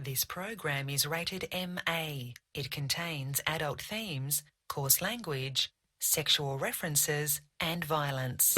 This program is rated MA. It contains adult themes, coarse language, sexual references, and violence.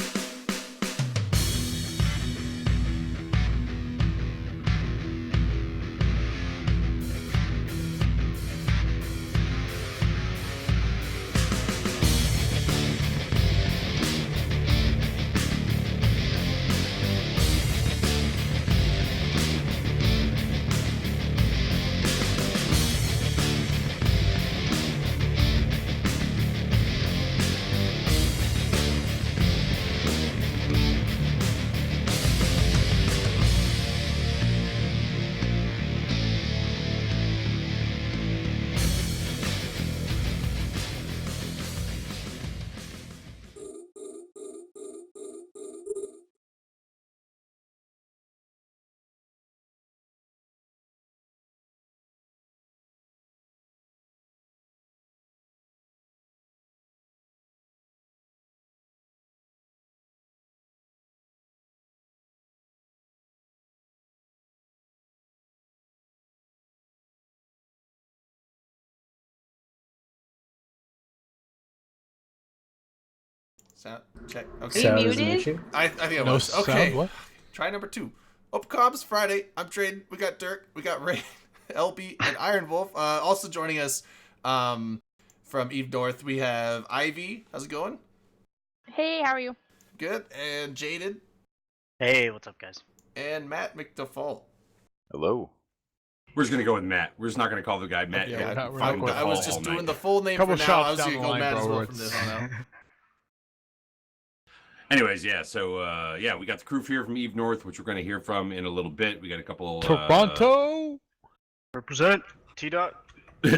Sound check. Okay. Sound is an issue. I think it No was. Okay. sound, what? Try number 2. Upcoms Friday. I'm Traden. We got Dirk. We got Ray, LB, and Iron Wolf. Also joining us from Eve North, we have Ivy. How's it going? Hey, how are you? Good. And Jaded. Hey, what's up, guys? And Matt McDefault. Hello. We're just gonna go with Matt. We're just not gonna call the guy Matt. Yeah, we're fine. not going I was all just night. doing the full name Couple for now. shots I was down going to the go line, Matt as bro, well from this on out. Anyways, yeah. So we got the crew here from Eve North, which we're gonna hear from in a little bit. We got a couple. Toronto. Represent T-Dot.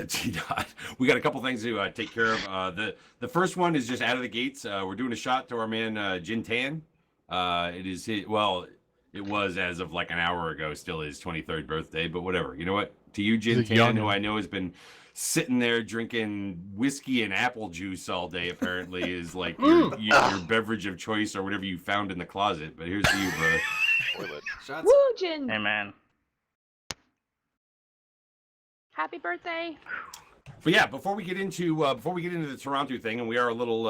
T-Dot. We got a couple things to take care of. The first one is just out of the gates. We're doing a shot to our man Jin Tan. It is his, well, it was as of like an hour ago. Still his 23rd birthday, but whatever. You know what? To you, Jin He's Tan, young. who I know has been sitting there drinking whiskey and apple juice all day. Apparently, is like your beverage of choice or whatever you found in the closet. But here's to you, bro. Toilet. Shots. Woo, Jin! Hey, man. Happy birthday! But yeah, before we get into the Toronto thing, and we are a little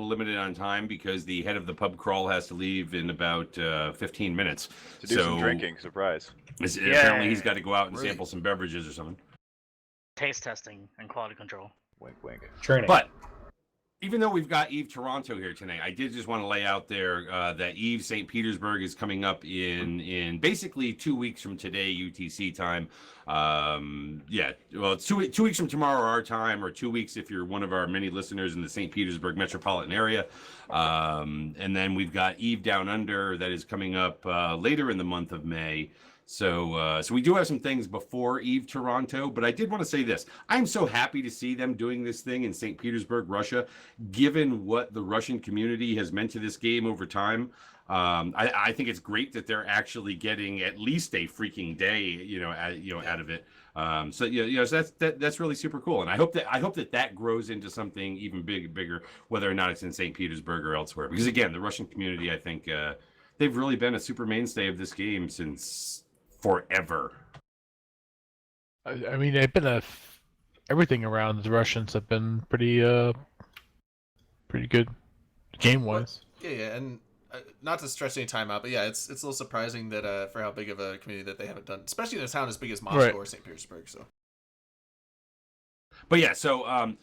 limited on time because the head of the pub crawl has to leave in about 15 minutes. To do some drinking, surprise. Apparently, he's got to go out and Really? sample some beverages or something. Taste testing and quality control. Wink, wink. Training. But even though we've got Eve Toronto here tonight, I did just want to lay out there that Eve St. Petersburg is coming up in basically 2 weeks from today, UTC time. Yeah, well, it's 2 weeks from tomorrow our time, or 2 weeks if you're one of our many listeners in the St. Petersburg metropolitan area. And then we've got Eve Down Under that is coming up later in the month of May. So we do have some things before Eve Toronto, but I did want to say this. I'm so happy to see them doing this thing in St. Petersburg, Russia, given what the Russian community has meant to this game over time. I think it's great that they're actually getting at least a freaking day, out of it. So that's really super cool, and I hope that grows into something even bigger, whether or not it's in St. Petersburg or elsewhere. Because again, the Russian community, I think, they've really been a super mainstay of this game since forever. I mean, they've been everything around the Russians have been pretty good, game wise. Yeah, and not to stretch any time out, but yeah, it's a little surprising that for how big of a community that they haven't done, especially in a town as big as Moscow Right. or St. Petersburg. So, But yeah, so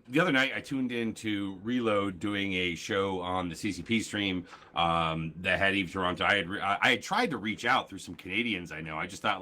the other night I tuned in to Reload doing a show on the CCP stream that had Eve Toronto. I had tried to reach out through some Canadians I know. I just thought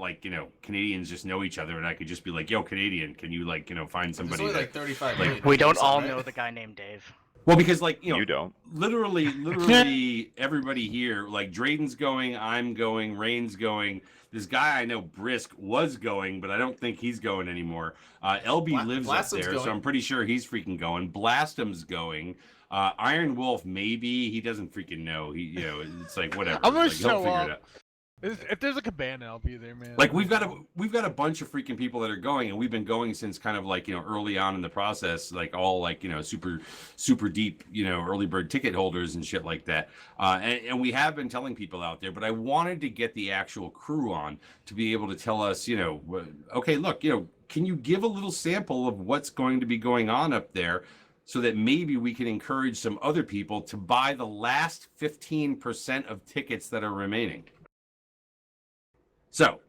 Canadians just know each other, and I could just be like, "Yo, Canadian, can you find there's somebody?" only that- like 35 like, million We don't people, all right? know the guy named Dave. Well, because You don't. literally everybody here, like Drayden's going, I'm going, Rain's going. This guy I know, Brisk, was going, but I don't think he's going anymore. LB lives Blastum's up there, going. so I'm pretty sure he's freaking going. Blastum's going. Iron Wolf, maybe. He doesn't freaking know. He, it's like whatever. I'm gonna Like, he'll show figure up. it out. If there's a cabana, I'll be there, man. Like we've got a bunch of freaking people that are going, and we've been going since kind of like early on in the process, like all like super deep early bird ticket holders and shit like that. And we have been telling people out there, but I wanted to get the actual crew on to be able to tell us, okay, look, can you give a little sample of what's going to be going on up there, so that maybe we can encourage some other people to buy the last 15% of tickets that are remaining. So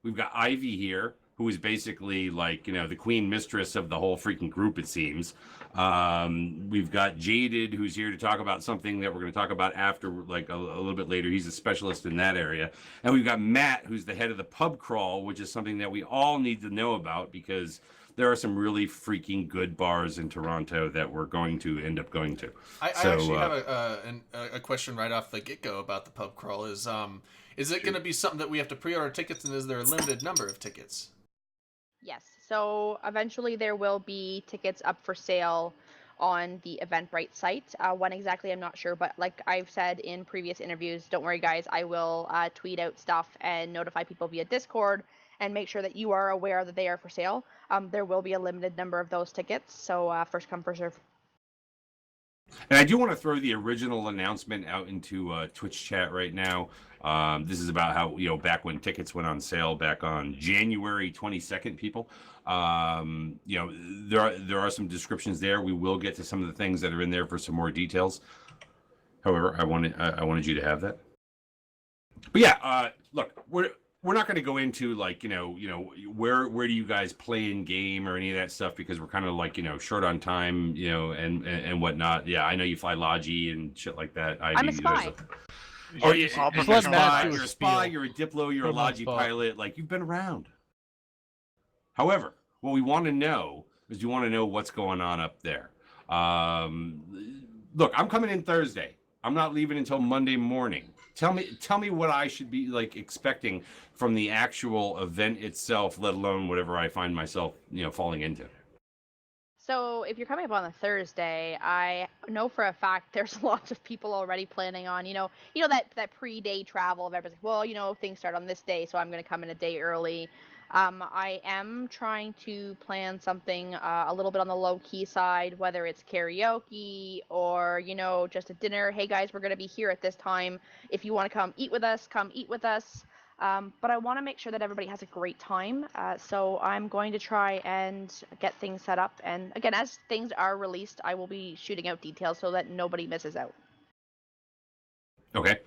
we've got Ivy here, who is basically like, the queen mistress of the whole freaking group, it seems. We've got Jaded, who's here to talk about something that we're going to talk about after, like a little bit later. He's a specialist in that area. And we've got Matt, who's the head of the pub crawl, which is something that we all need to know about because there are some really freaking good bars in Toronto that we're going to end up going to. I actually have a question right off the get-go about the pub crawl. Is it going to be something that we have to pre-order tickets, and is there a limited number of tickets? Yes. So eventually there will be tickets up for sale on the Eventbrite site. When exactly, I'm not sure, but like I've said in previous interviews, don't worry guys, I will tweet out stuff and notify people via Discord and make sure that you are aware that they are for sale. There will be a limited number of those tickets, so first come, first serve. And I do want to throw the original announcement out into Twitch chat right now. This is about how, back when tickets went on sale back on January 22nd, people. There are some descriptions there. We will get to some of the things that are in there for some more details. However, I wanted you to have that. But yeah, look, we're not going to go into like, where do you guys play in game or any of that stuff, because we're kind of like, short on time, and whatnot. Yeah, I know you fly Logi and shit like that. I'm a spy. Oh, yeah, Just you're a let Matt spy, do a you're a spy, spiel. you're a Diplo, you're a Put him on Logi spot. pilot. Like, you've been around. However, what we want to know is what's going on up there. Look, I'm coming in Thursday. I'm not leaving until Monday morning. Tell me what I should be like expecting from the actual event itself, let alone whatever I find myself, falling into. So if you're coming up on a Thursday, I know for a fact there's lots of people already planning on, that pre-day travel of everybody's like, well, things start on this day, so I'm going to come in a day early. I am trying to plan something a little bit on the low-key side, whether it's karaoke or, just a dinner. Hey, guys, we're going to be here at this time. If you want to come eat with us, come eat with us. But I want to make sure that everybody has a great time. So I'm going to try and get things set up. And again, as things are released, I will be shooting out details so that nobody misses out. Okay.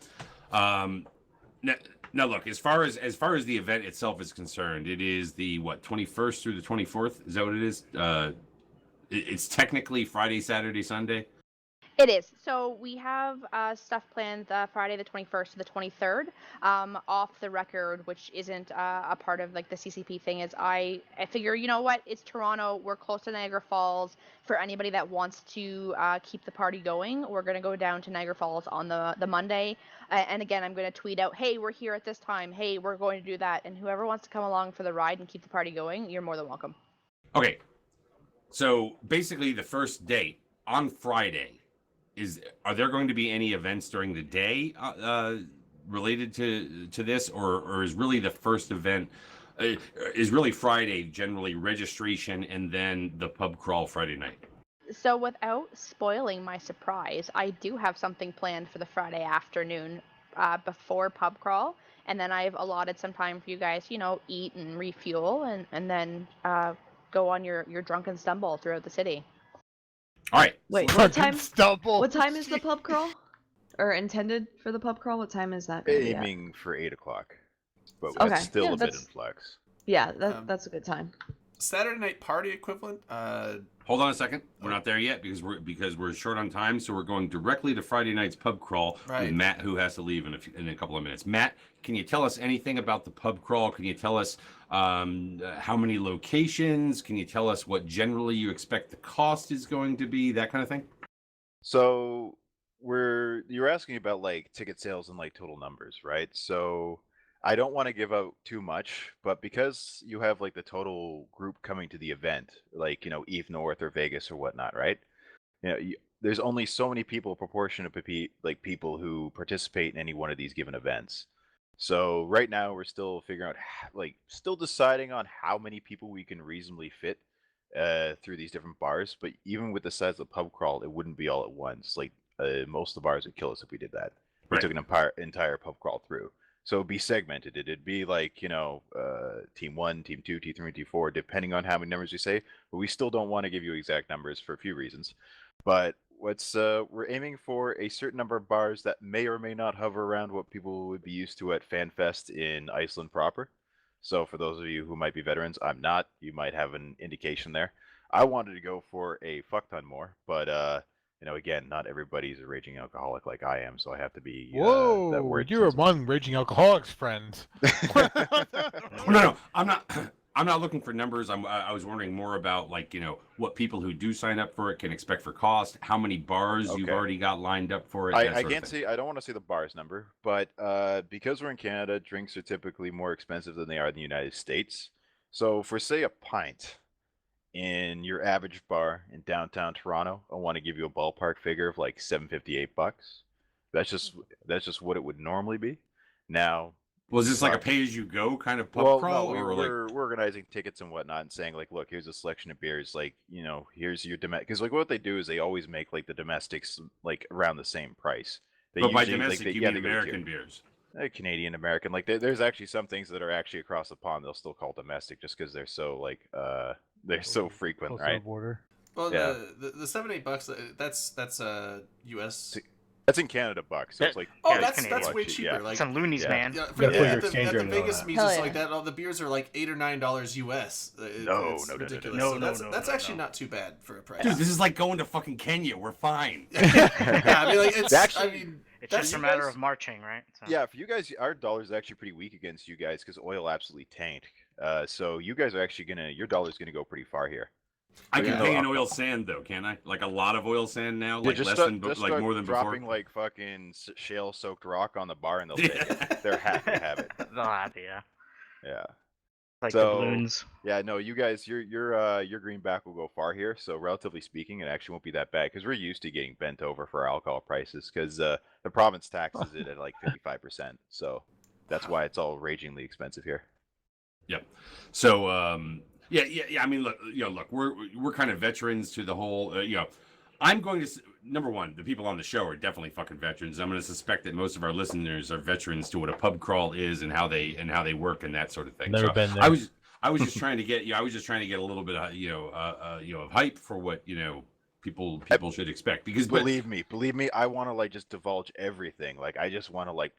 Now look, as far as the event itself is concerned, it is the 21st through the 24th. Is that what it is? It's technically Friday, Saturday, Sunday. It is. So we have stuff planned Friday the 21st to the 23rd. Off the record, which isn't a part of like the CCP thing, is I figure, you know what? It's Toronto. We're close to Niagara Falls. For anybody that wants to keep the party going, we're going to go down to Niagara Falls on the Monday. And again, I'm going to tweet out, hey, we're here at this time. Hey, we're going to do that. And whoever wants to come along for the ride and keep the party going, you're more than welcome. Okay. So basically the first day on Friday, are there going to be any events during the day related to this, or is really the first event is really Friday generally registration and then the pub crawl Friday night? So without spoiling my surprise, I do have something planned for the Friday afternoon before pub crawl, and then I've allotted some time for you guys, eat and refuel, and then go on your drunken stumble throughout the city. All right. Wait, Fucking what time? stumble. What time is the pub crawl? Or intended for the pub crawl? What time is that gonna be at? Aiming for 8 o'clock, but Okay, that's still yeah, a bit in that's- flux. Yeah, that's a good time. Saturday night party equivalent. Hold on a second. We're not there yet because we're short on time, so we're going directly to Friday night's pub crawl Right. with Matt, who has to leave in a couple of minutes. Matt, can you tell us anything about the pub crawl? Can you tell us how many locations? Can you tell us what generally you expect the cost is going to be? That kind of thing. So you're asking about like ticket sales and like total numbers, right? So I don't want to give out too much, but because you have like the total group coming to the event, like Eve North or Vegas or whatnot, right? There's only so many people proportion to people who participate in any one of these given events. So right now we're still figuring out, still deciding on how many people we can reasonably fit through these different bars. But even with the size of the pub crawl, it wouldn't be all at once. Like most of the bars would kill us if we did that. We Right. took an entire pub crawl through. So it'd be segmented. It'd be like, team 1, team 2, team 3, team 4, depending on how many numbers we say. But we still don't want to give you exact numbers for a few reasons. But we're aiming for a certain number of bars that may or may not hover around what people would be used to at FanFest in Iceland proper. So for those of you who might be veterans, I'm not. You might have an indication there. I wanted to go for a fuck ton more, but again, not everybody's a raging alcoholic like I am, so I have to be. Whoa, that word you're sensitive. among raging alcoholics, friends. No, I'm not. I'm not looking for numbers. I was wondering more about what people who do sign up for it can expect for cost, how many bars you've Okay. already got lined up for it. I can't say. I don't want to say the bars number, but because we're in Canada, drinks are typically more expensive than they are in the United States. So for say a pint in your average bar in downtown Toronto, I want to give you a ballpark figure of like $7.58. That's just what it would normally be. Now, Was this like a pay-as-you-go kind of pub well, crawl, no, or we're organizing tickets and whatnot, and saying like, look, here's a selection of beers. Like, here's your domestic. Because like what they do is they always make like the domestics like around the same price. They but by usually, domestic they, you yeah, mean they go to American tier. beers? Canadian American. Like there's actually some things that are actually across the pond they'll still call domestic just because they're so they're so frequent, Close to the right? border. Well, Yeah. the $7-8, that's US. That's in Canada bucks. So it's like Oh, Yeah, that's Canadian. way Cheap, cheaper. yeah. Like, Some loonies, Yeah. man. yeah, gotta put your at the exchange rate on Vegas that. meets Hell and yeah. like that, all the beers are like $8 or $9 US. No, It's no, no, no, ridiculous. no, So no, that's no, that's no, actually no. not too bad for a price. Dude, this is like going to fucking Kenya. We're fine. yeah, I mean, like it's Actually- I mean, It's that's just a you matter guys- of marching, right? So. Yeah, for you guys, our dollar is actually pretty weak against you guys because oil absolutely tanked. So you guys are actually your dollar's gonna go pretty far here. I can Yeah. pay in oil sand though, can I? Like a lot of oil sand now, Yeah, like just less start, than, just like start more than dropping before. like fucking shale-soaked rock on the bar, and they'll take it. They're happy to have it. They'll have it, yeah. Yeah. Like So- the balloons. Yeah, no, you guys, your greenback will go far here. So relatively speaking, it actually won't be that bad because we're used to getting bent over for our alcohol prices because the province taxes it at like 55%. So that's why it's all ragingly expensive here. Yep. So, yeah. I mean, look, we're kind of veterans to the whole. I'm going to number one, the people on the show are definitely fucking veterans. I'm going to suspect that most of our listeners are veterans to what a pub crawl is and how they work and that sort of thing. Never So been there. I was just trying to get I was just trying to get a little bit of of hype for what people should expect because Believe me, I want to like just divulge everything. Like I just want to like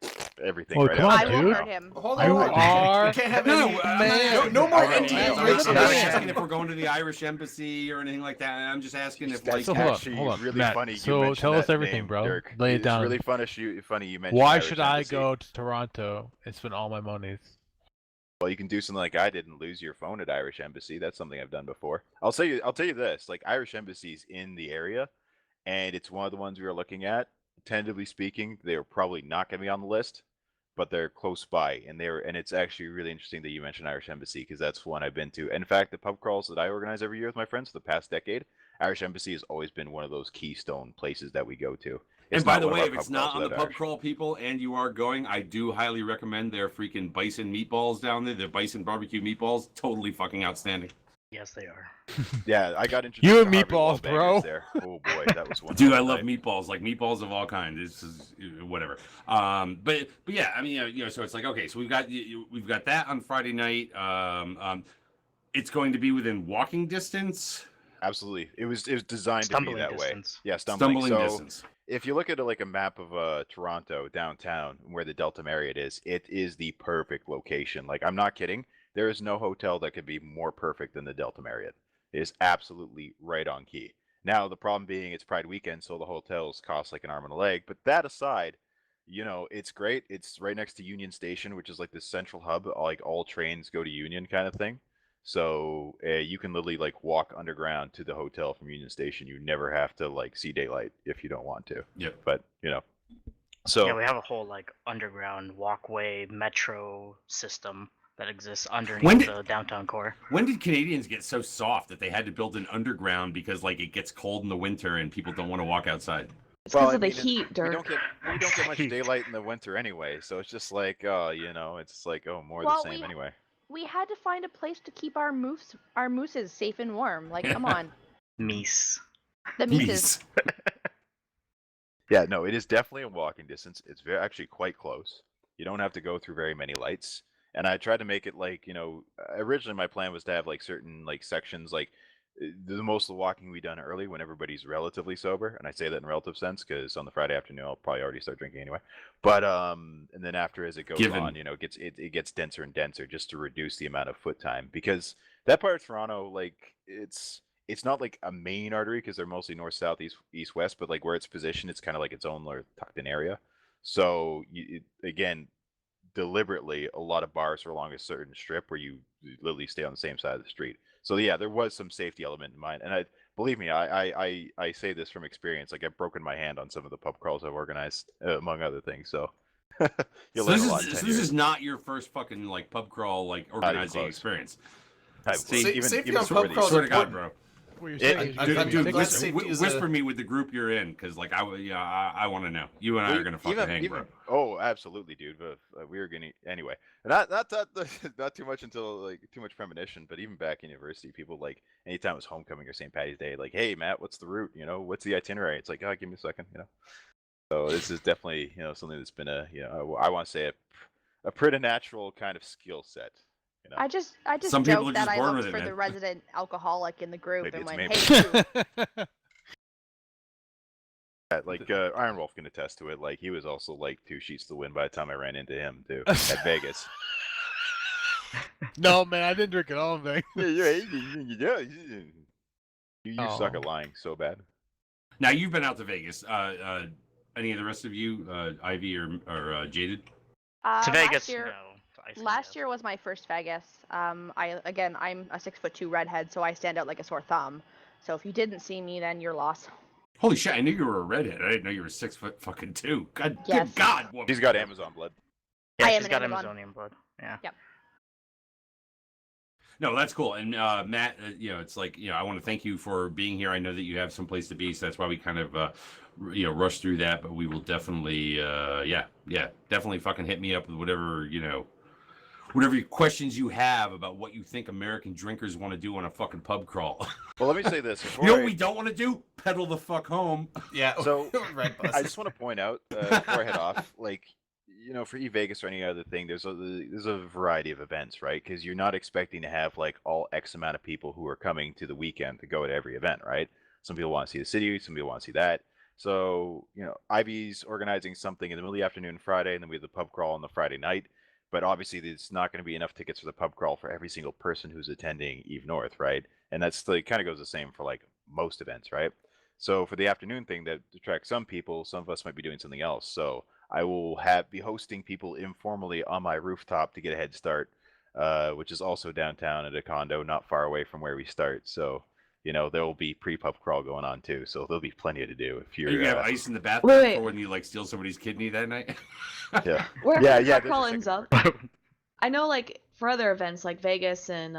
everything Oh, right come out. on, I there. will dude. hurt him. hold You on. are You can't have No, any. man. No more I'm NT. not You're the man. asking if we're going to the Irish embassy or anything like that. I'm just asking if That's like So hold on, actually hold on, really Matt, funny. so you mentioned tell us that everything, name, bro. Dirk. Lay it It's down. really funny you mentioned. Why Irish should I Embassy. go to Toronto and spend all my monies? Well, you can do something like I did and lose your phone at Irish Embassy. That's something I've done before. I'll tell you this: like Irish Embassy's in the area, and it's one of the ones we were looking at. Tentatively speaking, they're probably not going to be on the list, but they're close by, and it's actually really interesting that you mentioned Irish Embassy because that's one I've been to. And in fact, the pub crawls that I organize every year with my friends for the past decade, Irish Embassy has always been one of those keystone places that we go to. And It's by not the one of way, our if it's pub not crawls on the without pub Irish. crawl, people, and you are going, I do highly recommend their freaking bison meatballs down there. Their bison barbecue meatballs, totally fucking outstanding. Yes, they are. Yeah, I got introduced You to and Harvey meatballs, Wallbangers bro. There. Oh boy, that was one. Dude, I hell of a love night. meatballs, like meatballs of all kinds. This is whatever. But yeah, I mean, so it's like okay, so we've got that on Friday night. It's going to be within walking distance. Absolutely, it was designed Stumbling to be that distance. way. Yeah, stumbling. So Distance. if you look at like a map of Toronto downtown, where the Delta Marriott is, it is the perfect location. Like I'm not kidding. There is no hotel that could be more perfect than the Delta Marriott. It is absolutely right on key. Now the problem being it's Pride weekend, so the hotels cost like an arm and a leg. But that aside, it's great. It's right next to Union Station, which is like this central hub. Like all trains go to Union kind of thing. So you can literally like walk underground to the hotel from Union Station. You never have to like see daylight if you don't want to. Yep. But so Yeah, we have a whole like underground walkway metro system that exists When underneath did- the downtown core. When did Canadians get so soft that they had to build an underground because like it gets cold in the winter and people don't want to walk outside? It's because I of the mean, heat, we Dirk. don't get much daylight in the winter anyway, so it's just like, oh, it's like, oh, more of Well, the same anyway. We had to find a place to keep our mooses safe and warm. Like, come on, Meese. the mooses. Yeah, no, it is definitely a walking distance. It's actually quite close. You don't have to go through very many lights. And I tried to make it like, originally my plan was to have like certain like sections, like the most of the walking we done early when everybody's relatively sober. And I say that in relative sense because on the Friday afternoon I'll probably already start drinking anyway. But and then after as it goes on, it gets denser and denser just to reduce the amount of foot time because that part of Toronto, like it's not like a main artery because they're mostly north, south, east, west, but like where it's positioned, it's kind of like its own little tucked in area. So again, deliberately, a lot of bars are along a certain strip where you literally stay on the same side of the street. So yeah, there was some safety element in mind, and believe me, I say this from experience. Like I've broken my hand on some of the pub crawls I've organized, among other things. So this is not your first fucking like pub crawl like organizing experience. Safety on pub crawls. Swear to God, bro. Dude, whisper me with the group you're in, because like I want to know. You and I are gonna fucking hang, bro. Oh, absolutely, dude. But we were gonna anyway. Not too much until like too much premonition. But even back in university, people like anytime it was homecoming or St. Patty's Day, like, hey Matt, what's the route? What's the itinerary? It's like, oh, give me a second. So this is definitely something that's been I want to say a preternatural kind of skill set. I just Some joked that I born looked with for it, the man. resident alcoholic in the group Maybe and it's went, me. "Hey, you." Like Iron Wolf can attest to it. Like he was also like 2 sheets to the wind by the time I ran into him too at Vegas. No, man, I didn't drink it all, man. Yeah. You suck at lying so bad. Now you've been out to Vegas. Any of the rest of you, Ivy or Jaded? To Vegas, Last year was my first Vegas. I'm a 6'2" redhead, so I stand out like a sore thumb. So if you didn't see me, then you're lost. Holy shit! I knew you were a redhead. I didn't know you were 6'2". God, Yes. Good God, woman. She's got Amazon blood. Yeah, I am she's an got Amazon. Amazonian blood. Yeah. Yep. No, that's cool. And Matt, it's like, I want to thank you for being here. I know that you have some place to be, so that's why we kind of, rush through that. But we will definitely, definitely fucking hit me up with whatever questions you have about what you think American drinkers want to do on a fucking pub crawl. Well, let me say this. You know what we don't want to do? Pedal the fuck home. Yeah. So Red bus. I just want to point out before I head off, like, for eVegas or any other thing, there's a variety of events, right? Because you're not expecting to have like all X amount of people who are coming to the weekend to go to every event, right? Some people want to see the city, some people want to see that. So, Ivy's organizing something in the middle of the afternoon Friday, and then we have the pub crawl on the Friday night. But obviously, there's not going to be enough tickets for the pub crawl for every single person who's attending Eve North, right? And that's like kind of goes the same for like most events, right? So for the afternoon thing that attracts some people, some of us might be doing something else. So I will be hosting people informally on my rooftop to get a head start, which is also downtown at a condo not far away from where we start. So, there will be pre-pub crawl going on too. So there'll be plenty to do if you're. Are you gonna have ice in the bathroom Wait. for when you like steal somebody's kidney that night? Yeah. Where Yeah, pub there's crawl a ends second up. I know, like for other events like Vegas and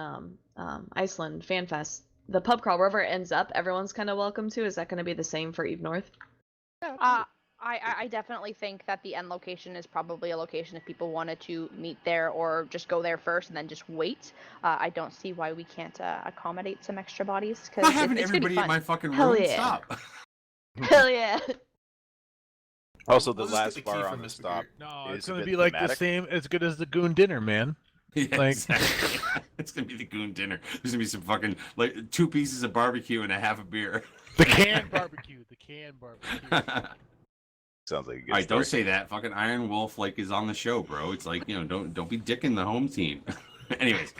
Iceland Fan Fest, the pub crawl wherever it ends up, everyone's kind of welcome to. Is that going to be the same for Eve North? I definitely think that the end location is probably a location if people wanted to meet there or just go there first and then just wait. I don't see why we can't accommodate some extra bodies. Not having it's gonna be everybody at fun. my fucking Hell room. yeah. Stop. Hell yeah! Also, the We'll just get last the key bar from on the Mr. stop. Beard. No, is it's a gonna bit be like thematic. the same, as good as the Goon dinner, man. Yeah, Like- exactly. It's gonna be the goon dinner. There's gonna be some fucking like 2 pieces of barbecue and a half a beer. The canned barbecue. The canned barbecue. Sounds like a good All right, don't story. say that. Fucking Iron Wolf is on the show, bro. It's like, don't be dicking the home team. Anyways,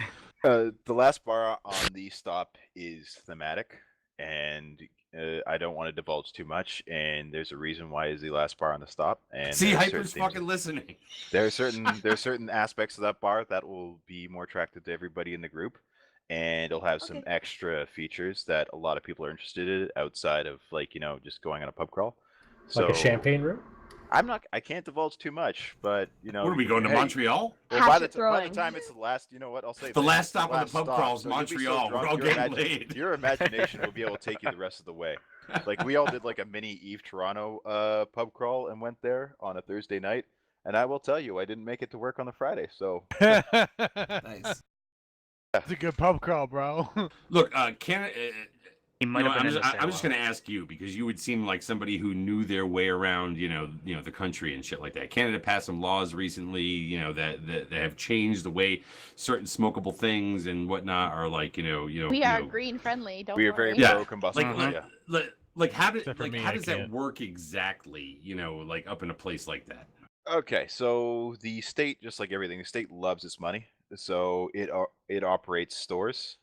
The last bar on the stop is thematic, and I don't want to divulge too much. And there's a reason why is the last bar on the stop. And see, there are Hyper's certain things- fucking listening. There are certain aspects of that bar that will be more attractive to everybody in the group, and it'll have some Okay. extra features that a lot of people are interested in outside of just going on a pub crawl. Like So a champagne room? I can't divulge too much, but you know. What are we going to hey, Montreal? Well, by the Hatchet time it's the last, you know what? I'll say The this, last it's stop on the pub crawl is so you'll be so Montreal. We're drunk, all your getting laid. Your imagination will be able to take you the rest of the way. Like we all did like a mini Eve Toronto pub crawl and went there on a Thursday night, and I will tell you, I didn't make it to work on the Friday, so That's Nice. a good pub crawl, bro. Look, He might have been in the I'm just stairwell. going to ask you because you would seem like somebody who knew their way around, the country and shit like that. Canada passed some laws recently, that have changed the way certain smokable things and whatnot are like, We are green friendly. Don't we are worry. very Yeah, pro combustible. like, yeah. like how Except for me, how I does that can't. work exactly? Like up in a place like that. Okay, so the state, just like everything, the state loves its money, so it operates stores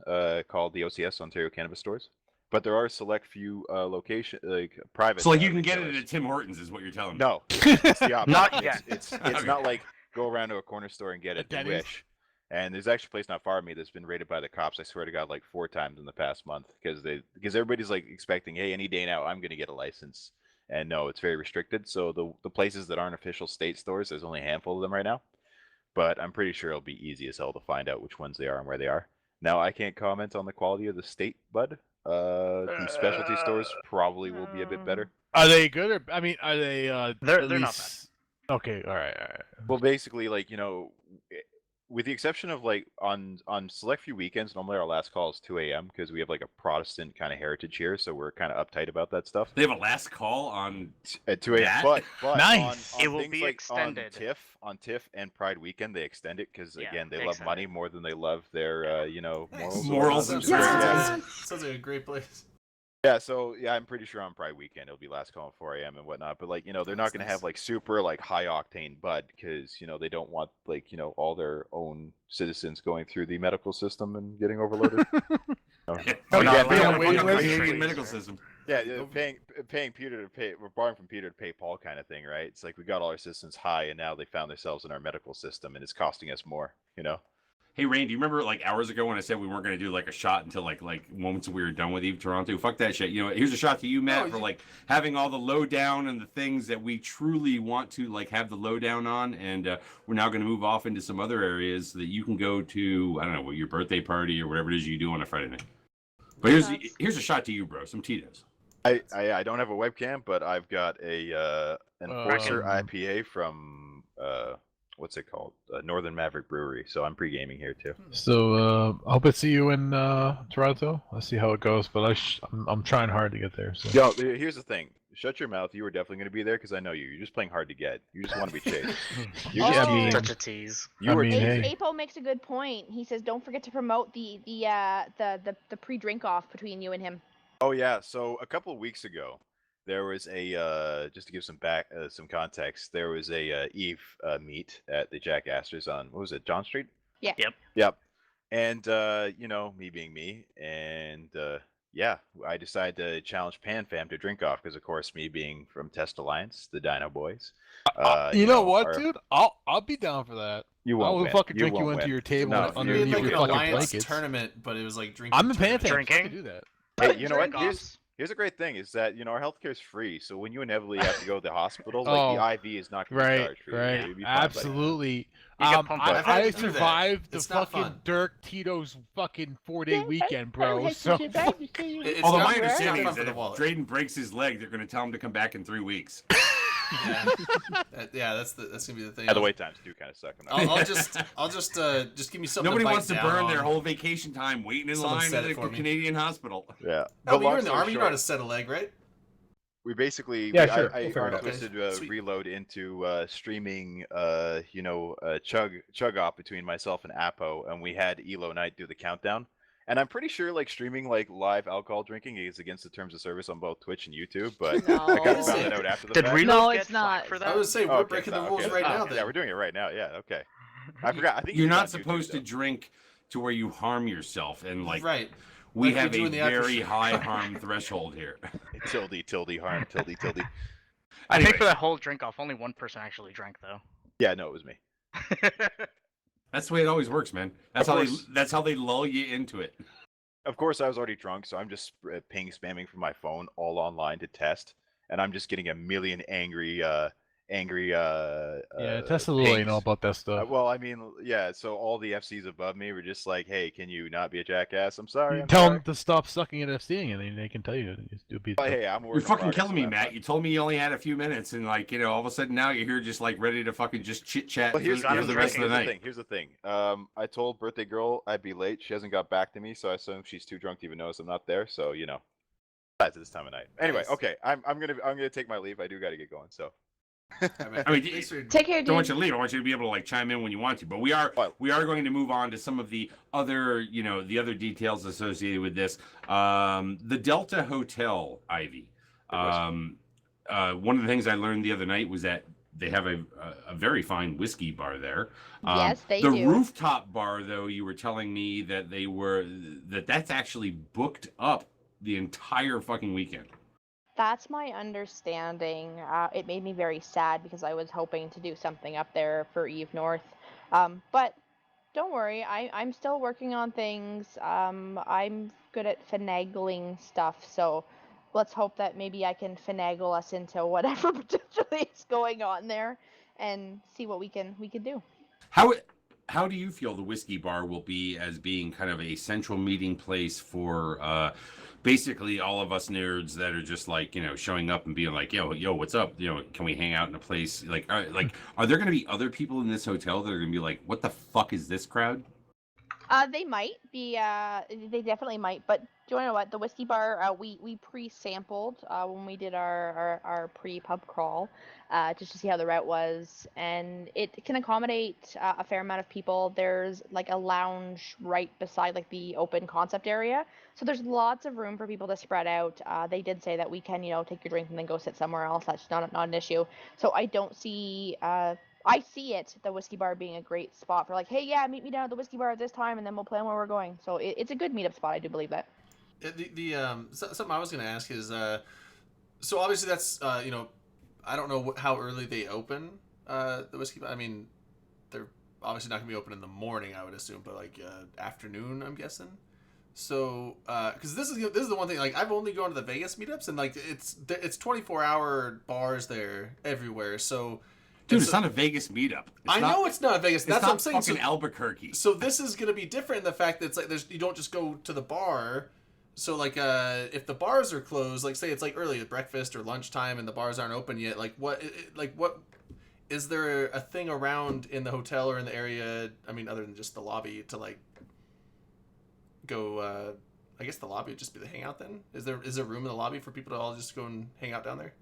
called the OCS, Ontario Cannabis Stores. But there are select few location like private. So like you can get it retailers. at Tim Hortons, is what you're telling me. No, it's the opposite. Not yet. It's Okay. not like go around to a corner store and get it. You Denny's. wish. And there's actually a place not far from me that's been raided by the cops. I swear to God, like 4 times in the past month because everybody's like expecting, hey, any day now I'm going to get a license. And no, it's very restricted. So the places that aren't official state stores, there's only a handful of them right now. But I'm pretty sure it'll be easy as hell to find out which ones they are and where they are. Now I can't comment on the quality of the state bud. The specialty stores probably will be a bit better. Are they good or are they They're at not least... Okay, all right. Well, basically, like with the exception of like on select few weekends, normally our last call is 2 a.m. because we have like a Protestant kind of heritage here, so we're kind of uptight about that stuff. They have a last call on At 2 a.m. That? But Nice. on It will things be like extended. on TIFF and Pride weekend, they extend it because Yeah, again they they love extend money it. more than they love their Nice. Morals Sounds and great. spirits. Sounds like a great place. Yeah, so yeah, I'm pretty sure on Pride weekend it'll be last call at 4 a.m. and whatnot. But like, they're not That's gonna nice. have like super like high octane bud because they don't want like all their own citizens going through the medical system and getting overloaded. Oh, But no, again, we they have have a waiting fucking list. Canadian medical system. yeah, paying Peter to pay. We're borrowing from Peter to pay Paul, kind of thing, right? It's like we got all our citizens high, and now they found themselves in our medical system, and it's costing us more. Hey, Rain, do you remember like hours ago when I said we weren't going to do like a shot until like moments we were done with Eve Toronto? Fuck that shit. Here's a shot to you, Matt, for like having all the lowdown and the things that we truly want to like have the lowdown on. And we're now going to move off into some other areas so that you can go to, I don't know, your birthday party or whatever it is you do on a Friday night. But here's a shot to you, bro. Some Tito's. I don't have a webcam, but I've got a Enforcer IPA from what's it called? Northern Maverick Brewery. So I'm pre-gaming here too. So I hope I see you in Toronto. Let's see how it goes, but I'm trying hard to get there. So. Yo, here's the thing. Shut your mouth. You were definitely going to be there because I know you. You're just playing hard to get. You just want to be chased. You're Yeah, just I mean- Such a tease. You were I mean, hey. Apo makes a good point. He says, "Don't forget to promote the pre-drink off between you and him." Oh yeah. So a couple of weeks ago, there was a just to give some context. There was a Eve meet at the Jack Astor's on what was it, John Street? Yeah. Yep. Yep. And me being me, and yeah, I decided to challenge PanFam to drink off because, of course, me being from Test Alliance, the Dino Boys. You know what, are- dude? I'll be down for that. You I won't will win. fucking You drink you won't into win. your table No, If you underneath did like your an fucking alliance blankets. tournament, but it was like drinking. I'm in Pan tournament. Fam. I Drinking? can do that. Hey, you know what? Drink-offs. Here's a great thing: is that our healthcare is free. So when you inevitably have to go to the hospital, like Oh, the IV is not going to be Right, charged for you. right, You'll be fine by that. absolutely. You get pumped up. I've had I to do that. survived the It's not fucking fun. Dirk Tito's fucking 4-day weekend, bro. So It's Although not- my it's not understanding fun is for that the if wallet. Drayden breaks his leg, they're going to tell him to come back in 3 weeks. Yeah, that's gonna be the thing. Yeah, the wait times do kind of suck. I'm not I'll just give me something. Nobody to bite wants to down burn on. their whole vacation time waiting in Someone line said at it a for me. Canadian hospital. Yeah. No, but you're long in the story army. You know how short, to set a leg, right? we basically Yeah, sure. I We'll figure it out. twisted Sweet. reload into streaming chug off between myself and Apo, and we had Elo Knight do the countdown. And I'm pretty sure like streaming like live alcohol drinking is against the terms of service on both Twitch and YouTube, but I kind No. of found that out after the Did fact. Reload No, get it's flack not. for I that? would say Oh, we're okay, breaking the so- rules okay. right now. Yeah, Then. we're doing it right now. Yeah, okay. I forgot. I think You're it's not on YouTube, supposed to though. drink to where you harm yourself, and like right. we Like we have do a in the very after show. high harm threshold here. tilde harm tilde. I think for Anyways. that whole drink off, only one person actually drank though. Yeah, no, it was me. That's the way it always works, man. That's Of how course. that's how they lull you into it. Of course, I was already drunk, so I'm just spamming from my phone all online to test, and I'm just getting a million angry angry. Yeah, Tessa Lou ain't know pigs. about that stuff. Well, I mean, yeah. So all the FCs above me were just like, "Hey, can you not be a jackass? I'm sorry. You I'm tell sorry." them to stop sucking at FCing, and they can tell you to be. But hey, I'm You're working fucking progress, killing so me, that's Matt. fine. You told me you only had a few minutes, and like, you know, all of a sudden now you're here just like ready to fucking just chit chat Well, for here's the rest of the night. thing. Here's the thing. I told birthday girl I'd be late. She hasn't got back to me, so I assume she's too drunk to even notice I'm not there. So you know, that's this time of night. Anyway, Nice. okay, I'm gonna take my leave. I do got to get going. So. I mean, thanks for- Take care, I don't want dude. you to leave. I want you to be able to like chime in when you want to. But we are going to move on to some of the other, you know, the other details associated with this. The Delta Hotel, Ivy. One of the things I learned the other night was that they have a very fine whiskey bar there. Yes, they the do. rooftop bar, though, you were telling me that that's actually booked up the entire fucking weekend. That's my understanding. It made me very sad because I was hoping to do something up there for Eve North. But don't worry, I'm still working on things. I'm good at finagling stuff, so let's hope that maybe I can finagle us into whatever potentially is going on there and see what we can do. How do you feel the whiskey bar will be as being kind of a central meeting place for basically all of us nerds that are just like, you know, showing up and being like, yo, what's up? You know, can we hang out in a place like are there going to be other people in this hotel that are going to be like, what the fuck is this crowd? They might be. They definitely might. But do you want to know what? The whiskey bar, we pre-sampled when we did our pre-pub crawl, just to see how the route was, and it can accommodate a fair amount of people. There's like a lounge right beside like the open concept area, so there's lots of room for people to spread out. They did say that we can, you know, take your drink and then go sit somewhere else. That's not an issue. So I don't see. I see the whiskey bar being a great spot for like, hey, yeah, meet me down at the whiskey bar at this time, and then we'll plan where we're going. So it's a good meetup spot. I do believe that. Something I was going to ask is, so obviously that's you know, I don't know how early they open the whiskey bar. I mean, they're obviously not going to be open in the morning, I would assume, but like afternoon, I'm guessing. So, because this is the one thing. Like, I've only gone to the Vegas meetups, and like it's 24-hour bars there everywhere. So. Dude, it's not a Vegas meetup. I know it's not a Vegas. That's what I'm saying. Fucking Albuquerque. So this is gonna be different in the fact that it's like you don't just go to the bar. So like if the bars are closed, like say it's like early breakfast or lunchtime and the bars aren't open yet, like what is there a thing around in the hotel or in the area? I mean, other than just the lobby to like go. I guess the lobby would just be the hangout then. Is there room in the lobby for people to all just go and hang out down there?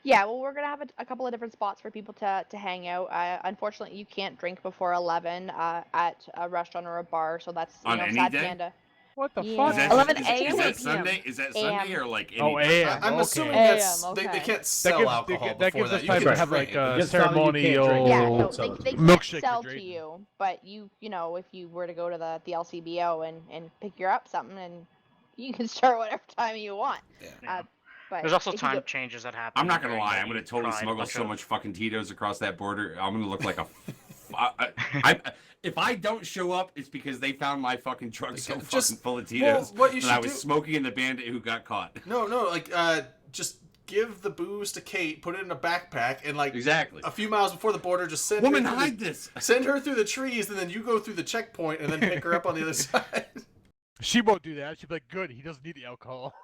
Yeah, well, we're gonna have a couple of different spots for people to hang out. Unfortunately, you can't drink before 11 at a restaurant or a bar, so that's On know, any sad day? Panda. What the Yeah. fuck? Is that, 11 is, a.m. is or that p.m.? Sunday? Is that Sunday or like any Oh, time? a.m. I'm okay. assuming AM, they okay. can't sell alcohol that before gives that. us You time can to have like drink. a Just tell them you can't ceremonial drink. Yeah, Oh, no, so- they can't milkshake sell for to Drayton. you, but you know, if you were to go to the LCBO and pick you up something, and you can start whatever time you want. Yeah. But There's also if you time go- changes that happen. I'm not gonna during lie. the I'm gonna totally Pride, smuggle bunch so of- much fucking Tito's across that border. I'm gonna look like a. If I don't show up, it's because they found my fucking truck so fucking Just- full of Tito's what you that I should was do- smoking in the bandit who got caught. No, like just give the booze to Kate, put it in a backpack, and like Exactly. a few miles before the border, just send Woman, her through hide this. send her through the trees, and then you go through the checkpoint, and then pick her up on the other side. She won't do that. She'll be like, good, he doesn't need the alcohol.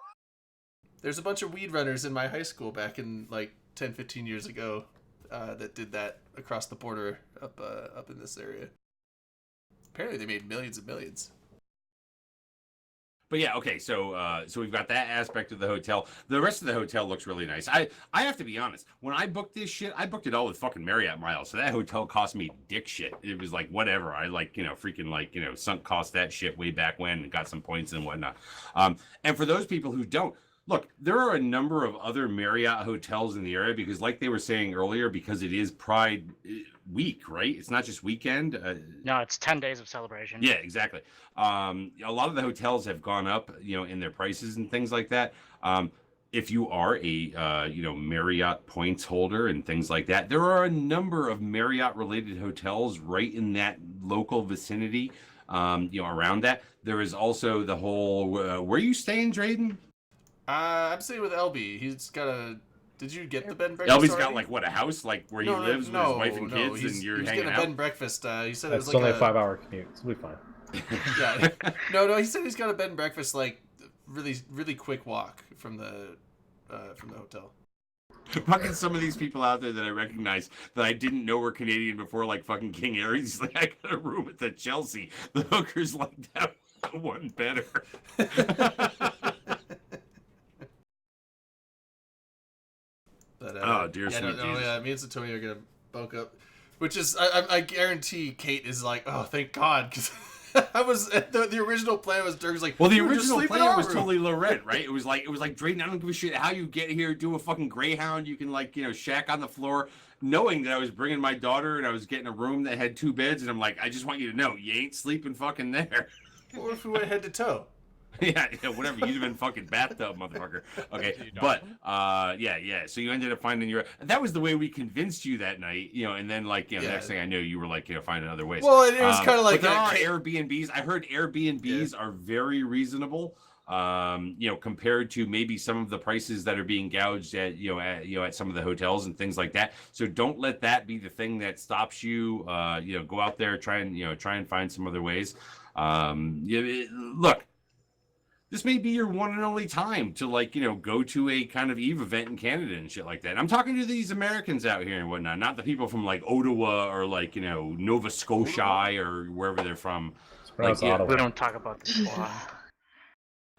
There's a bunch of weed runners in my high school back in like 10, 15 years ago that did that across the border up in this area. Apparently, they made millions and millions. But yeah, okay, so we've got that aspect of the hotel. The rest of the hotel looks really nice. I have to be honest. When I booked this shit, I booked it all with fucking Marriott miles. So that hotel cost me dick shit. It was like whatever. I like, you know, freaking like, you know, sunk cost that shit way back when and got some points and whatnot. And for those people who don't, look, there are a number of other Marriott hotels in the area because, like they were saying earlier, because it is Pride week, right? It's not just weekend. No, it's 10 days of celebration. Yeah, exactly. A lot of the hotels have gone up, you know, in their prices and things like that. If you are a, you know, Marriott points holder and things like that, there are a number of Marriott-related hotels right in that local vicinity, you know, around that. There is also the whole, where are you staying, Drayden? I'm staying with LB. He's got a Did you get the bed and breakfast? Elby's already? got like what, a house like where No, he lives with his wife and kids, he's, and you're he's hanging getting a bed out. and breakfast. He said That's it was like only a 5-hour commute, so we'll be fine. Yeah. No, he said he's got a bed and breakfast like really quick walk from the hotel. Fucking some of these people out there that I recognize that I didn't know were Canadian before, like fucking King Aries. He's like, I got a room at the Chelsea. The hooker's like that one better. But, Oh, dear sweet no, Jesus. yeah, me and Antonio are gonna bulk up, which is I guarantee Kate is like, oh, thank God, because I was the original plan was Dirk's like, Well, the "We would just original sleep in plan our was room." totally Lorette, right? It was like Drayton, I don't give a shit how you get here, do a fucking Greyhound, you can like, shack on the floor, knowing that I was bringing my daughter and I was getting a room that had 2 beds, and I'm like, I just want you to know, you ain't sleeping fucking there. Or if we went head to toe. yeah, whatever. You'd have been fucking bathtub, motherfucker. Okay, but yeah. So you ended up finding your. That was the way we convinced you that night, and then the next thing I knew, you were like, finding other ways. Well, it was kind of like but there are Airbnbs. I heard Airbnbs are very reasonable. Compared to maybe some of the prices that are being gouged at at some of the hotels and things like that. So don't let that be the thing that stops you. Go out there, try and find some other ways. Look. This may be your one and only time to go to a kind of Eve event in Canada and shit like that. I'm talking to these Americans out here and whatnot, not the people from Ottawa or Nova Scotia or wherever they're from. We don't talk about this.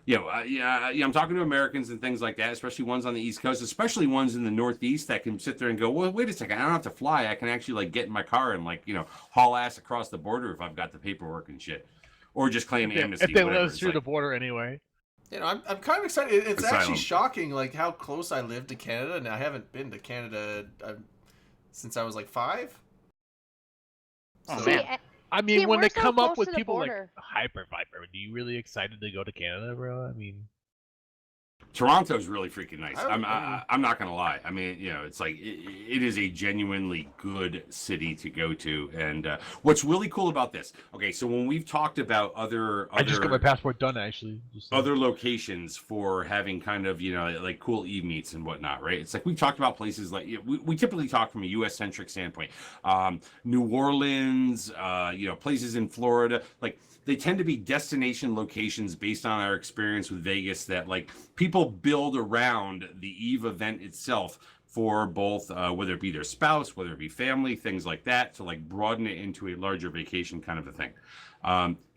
I'm talking to Americans and things like that, especially ones on the East Coast, especially ones in the Northeast that can sit there and go, well, wait a second, I don't have to fly. I can actually get in my car and haul ass across the border if I've got the paperwork and shit. Or just claim amnesty. If they let us through the border anyway. I'm kind of excited. It's Asylum. actually shocking, how close I live to Canada, and I haven't been to Canada since I was 5. Oh, So- man. I mean, See, when we're they so come up close with to the people border. Hyper Viper, are you really excited to go to Canada, bro? I mean, Toronto's really freaking nice. I don't- I'm not gonna lie. I mean, it's it is a genuinely good city to go to. And what's really cool about this? Okay, so when we've talked about other I just got my passport done actually. other locations for having kind of cool Eve meets and whatnot, right? It's we talked about places we typically talk from a U.S. centric standpoint. New Orleans, places in Florida, they tend to be destination locations based on our experience with Vegas that people build around the Eve event itself for both whether it be their spouse, whether it be family, things like that, to broaden it into a larger vacation kind of a thing.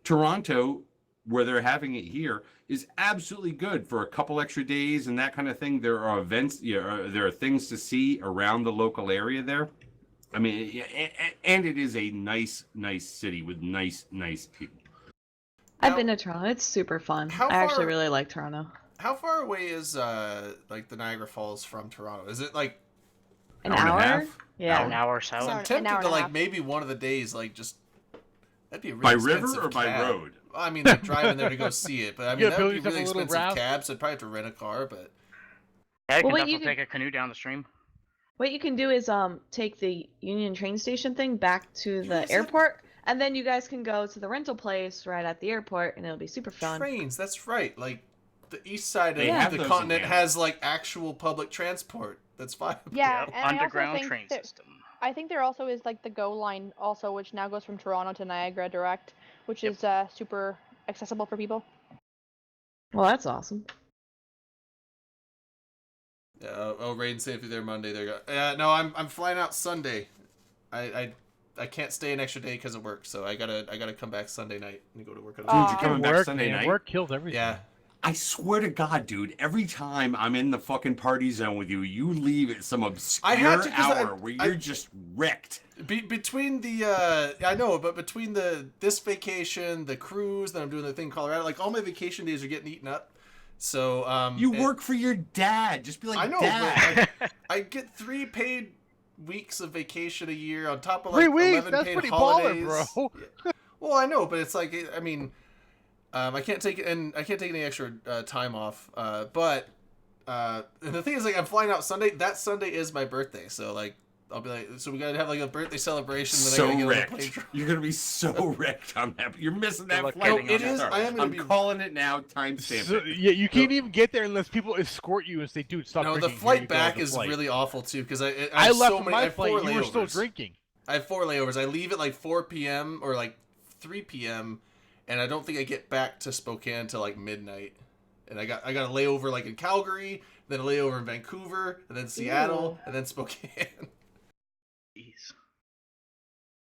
Toronto, where they're having it here, is absolutely good for a couple extra days and that kind of thing. There are events, there are things to see around the local area there. I mean, and it is a nice city with nice people. I've been to Toronto. It's super fun. How I actually far- really like Toronto. How far away is the Niagara Falls from Toronto? Is it An hour and a hour? half? Yeah. An hour So south. I'm An tempted hour to and a half. maybe one of the days just that'd be a really By river expensive or by cab. road? I mean, driving there to go see it, but I mean Yeah, that would be Billy's have really a little expensive raft. cab, so I'd probably have to rent a car. But Yeah, you Well, can wait, you definitely take a canoe down the stream. What you can do is take the Union train station thing back to the Is it? airport, and then you guys can go to the rental place right at the airport, and it'll be super fun. trains, that's right. The east side They of have the those in continent Canada. has actual public transport. That's fine. Yeah, Yep, and I also underground think train that- system. I think there also is the GO line also, which now goes from Toronto to Niagara direct, which is super accessible for people. Well, that's awesome. Yeah, Raiden saying through there Monday. There you go. No, I'm flying out Sunday. I can't stay an extra day because of work, so I gotta come back Sunday night and go to work. Dude, you're coming back work, Sunday man. night? Work kills everything. Yeah. I swear to God, dude, every time I'm in the fucking party zone with you, you leave at some obscure I had to, 'cause hour where you're just wrecked. Between the I know, but between this vacation, the cruise, then I'm doing the thing in Colorado. All my vacation days are getting eaten up. So You and- work for your dad. Just be like, I know, Dad. but I get 3 paid weeks of vacation a year on top of 3 weeks? 11 That's paid pretty holidays. baller, bro. Yeah. Well, I know, but it's I mean, I can't take any extra time off. And the thing is, I'm flying out Sunday. That Sunday is my birthday, so I'll be like, so we gotta have like a birthday celebration. Then I So gotta get on the wrecked. plane trip. You're gonna be so wrecked on that. You're missing that luck flight. getting on it is. that. I am gonna I'm be. calling it now. Timestamp So, it. yeah, you can't even get there unless people escort you and say, "Dude, stop No, drinking." the Here flight you go on back the is flight." really awful too because I I have left so from many. I my have flight. 4 You were still layovers. drinking. I have 4 layovers. I leave at like 4 p.m. or like 3 p.m. and I don't think I get back to Spokane till like midnight. And I got a layover like in Calgary, then a layover in Vancouver, and then Seattle, and then Spokane. Jeez.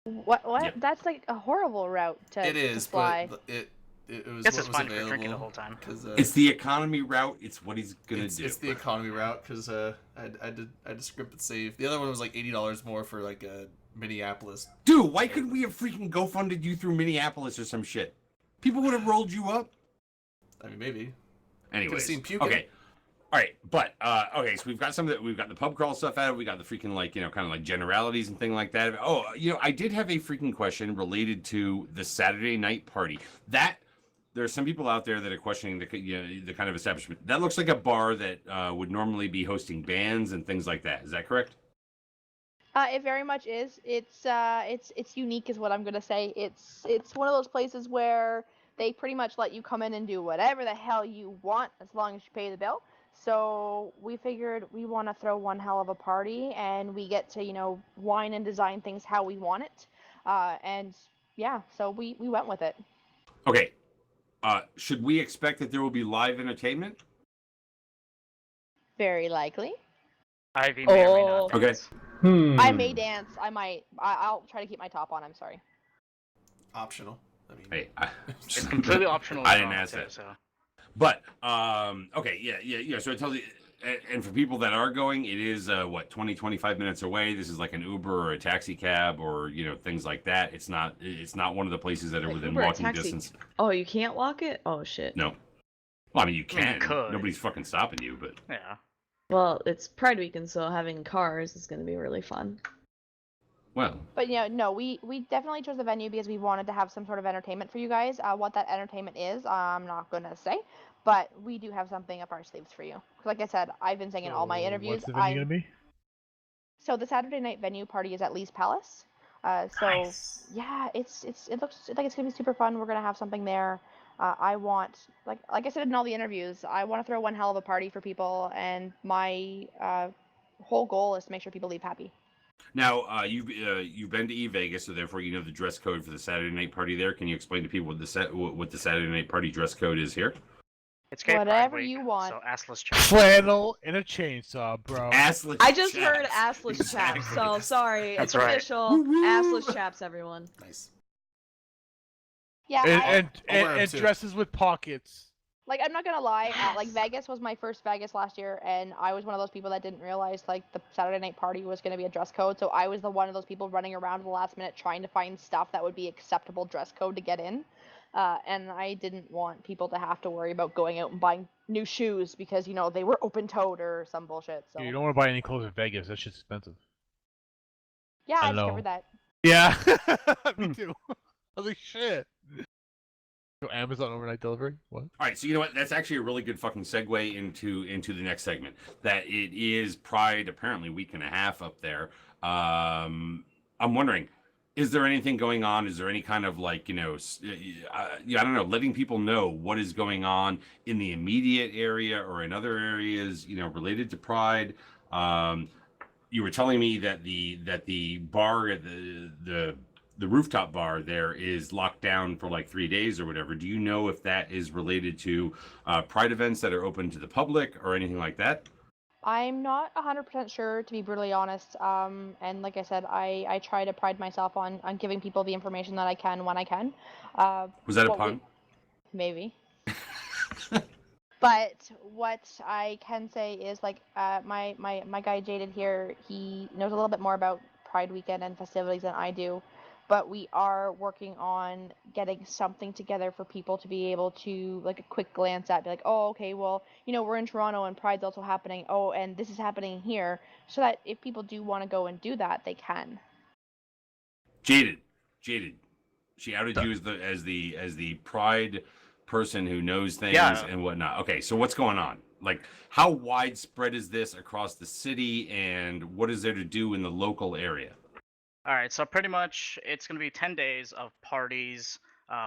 What? Yep. That's like a horrible route to, It is, to fly. but it was Guess what it's was fine if you're available. drinking the whole time. Cause, It's the economy route. It's what he's gonna it's, do. it's the economy route because I had to script and save. The other one was like $80 more for like Minneapolis. Dude, why couldn't we have freaking GoFunded you through Minneapolis or some shit? People would have rolled you up. I mean, maybe. Anyways, seen puking. okay, all right, but okay, so we've got we've got the pub crawl stuff out of it. We got the freaking like kind of like generalities and thing like that. Oh, I did have a freaking question related to the Saturday night party. That there are some people out there that are questioning the kind of establishment that looks like a bar that would normally be hosting bands and things like that. Is that correct? It very much is. It's unique, is what I'm gonna say. It's one of those places where they pretty much let you come in and do whatever the hell you want as long as you pay the bill. So we figured we want to throw one hell of a party, and we get to wine and design things how we want it. And yeah, so we went with it. Okay. Should we expect that there will be live entertainment? Very likely. Ivy may or may Oh. not. Okay. dance. I may dance. I'll try to keep my top on. I'm sorry. Optional. I mean, Hey, It's completely optional. I as didn't well, ask too, that. So. But okay, yeah. So it tells you, and for people that are going, it is 20, 25 minutes away. This is like an Uber or a taxi cab or things like that. It's not one of the places that are Like within Uber or walking taxi? distance. Oh, you can't walk it? Oh shit. No. Well, I mean, you I mean, you can. could. Nobody's fucking stopping you, but Yeah. Well, it's Pride Weekend, so having cars is gonna be really fun. well, But no, we definitely chose the venue because we wanted to have some sort of entertainment for you guys. What that entertainment is, I'm not gonna say, but we do have something up our sleeves for you. 'Cause like I said, I've been saying in all my So interviews. What's the venue gonna be? So the Saturday night venue party is at Lee's Palace. So Nice. yeah, it looks like it's gonna be super fun. We're gonna have something there. I want, like I said in all the interviews, I want to throw one hell of a party for people, and my whole goal is to make sure people leave happy. now you've been to Vegas, so therefore you know the dress code for the Saturday night party there. Can you explain to people what the Saturday night party dress code is here? It's gay Pride Whatever Week, you want. So assless chaps. Flannel and a chainsaw, bro. Assless. I just chaps. heard assless Exactly. chaps, so sorry. That's it's right. official. Woo-woo. Assless chaps, everyone. nice. Yeah, And I'll wear 'em and too. dresses with pockets. like I'm not gonna lie, like Vegas was my first Vegas last year, and I was one of those people that didn't realize like the Saturday night party was gonna be a dress code. So I was the one of those people running around at the last minute trying to find stuff that would be acceptable dress code to get in. And I didn't want people to have to worry about going out and buying new shoes because they were open toed or some bullshit. So You don't want to buy any clothes in Vegas. That shit's expensive. yeah, I I know. discovered that. Yeah, me too. I was like, shit. So Amazon overnight delivery? What? All right, so you know what? That's actually a really good fucking segue into the next segment. That it is Pride, apparently week and a half up there. I'm wondering, is there anything going on? Is there any kind of like I don't know, letting people know what is going on in the immediate area or in other areas, related to Pride? You were telling me that the bar, the rooftop bar there is locked down for like 3 days or whatever. Do you know if that is related to Pride events that are open to the public or anything like that? I'm not 100% sure, to be brutally honest. And like I said, I try to pride myself on giving people the information that I can when I can. Was that a what we- pun? Maybe. But what I can say is like my guy Jaded here, he knows a little bit more about Pride weekend and festivities than I do. But we are working on getting something together for people to be able to like a quick glance at, be like, oh, okay, well, we're in Toronto and Pride's also happening. Oh, and this is happening here, so that if people do want to go and do that, they can. Jaded. She outed you as the Pride person who knows things Yeah. and whatnot. Okay, so what's going on? like how widespread is this across the city, and what is there to do in the local area? All right, so pretty much it's going to be 10 days of parties,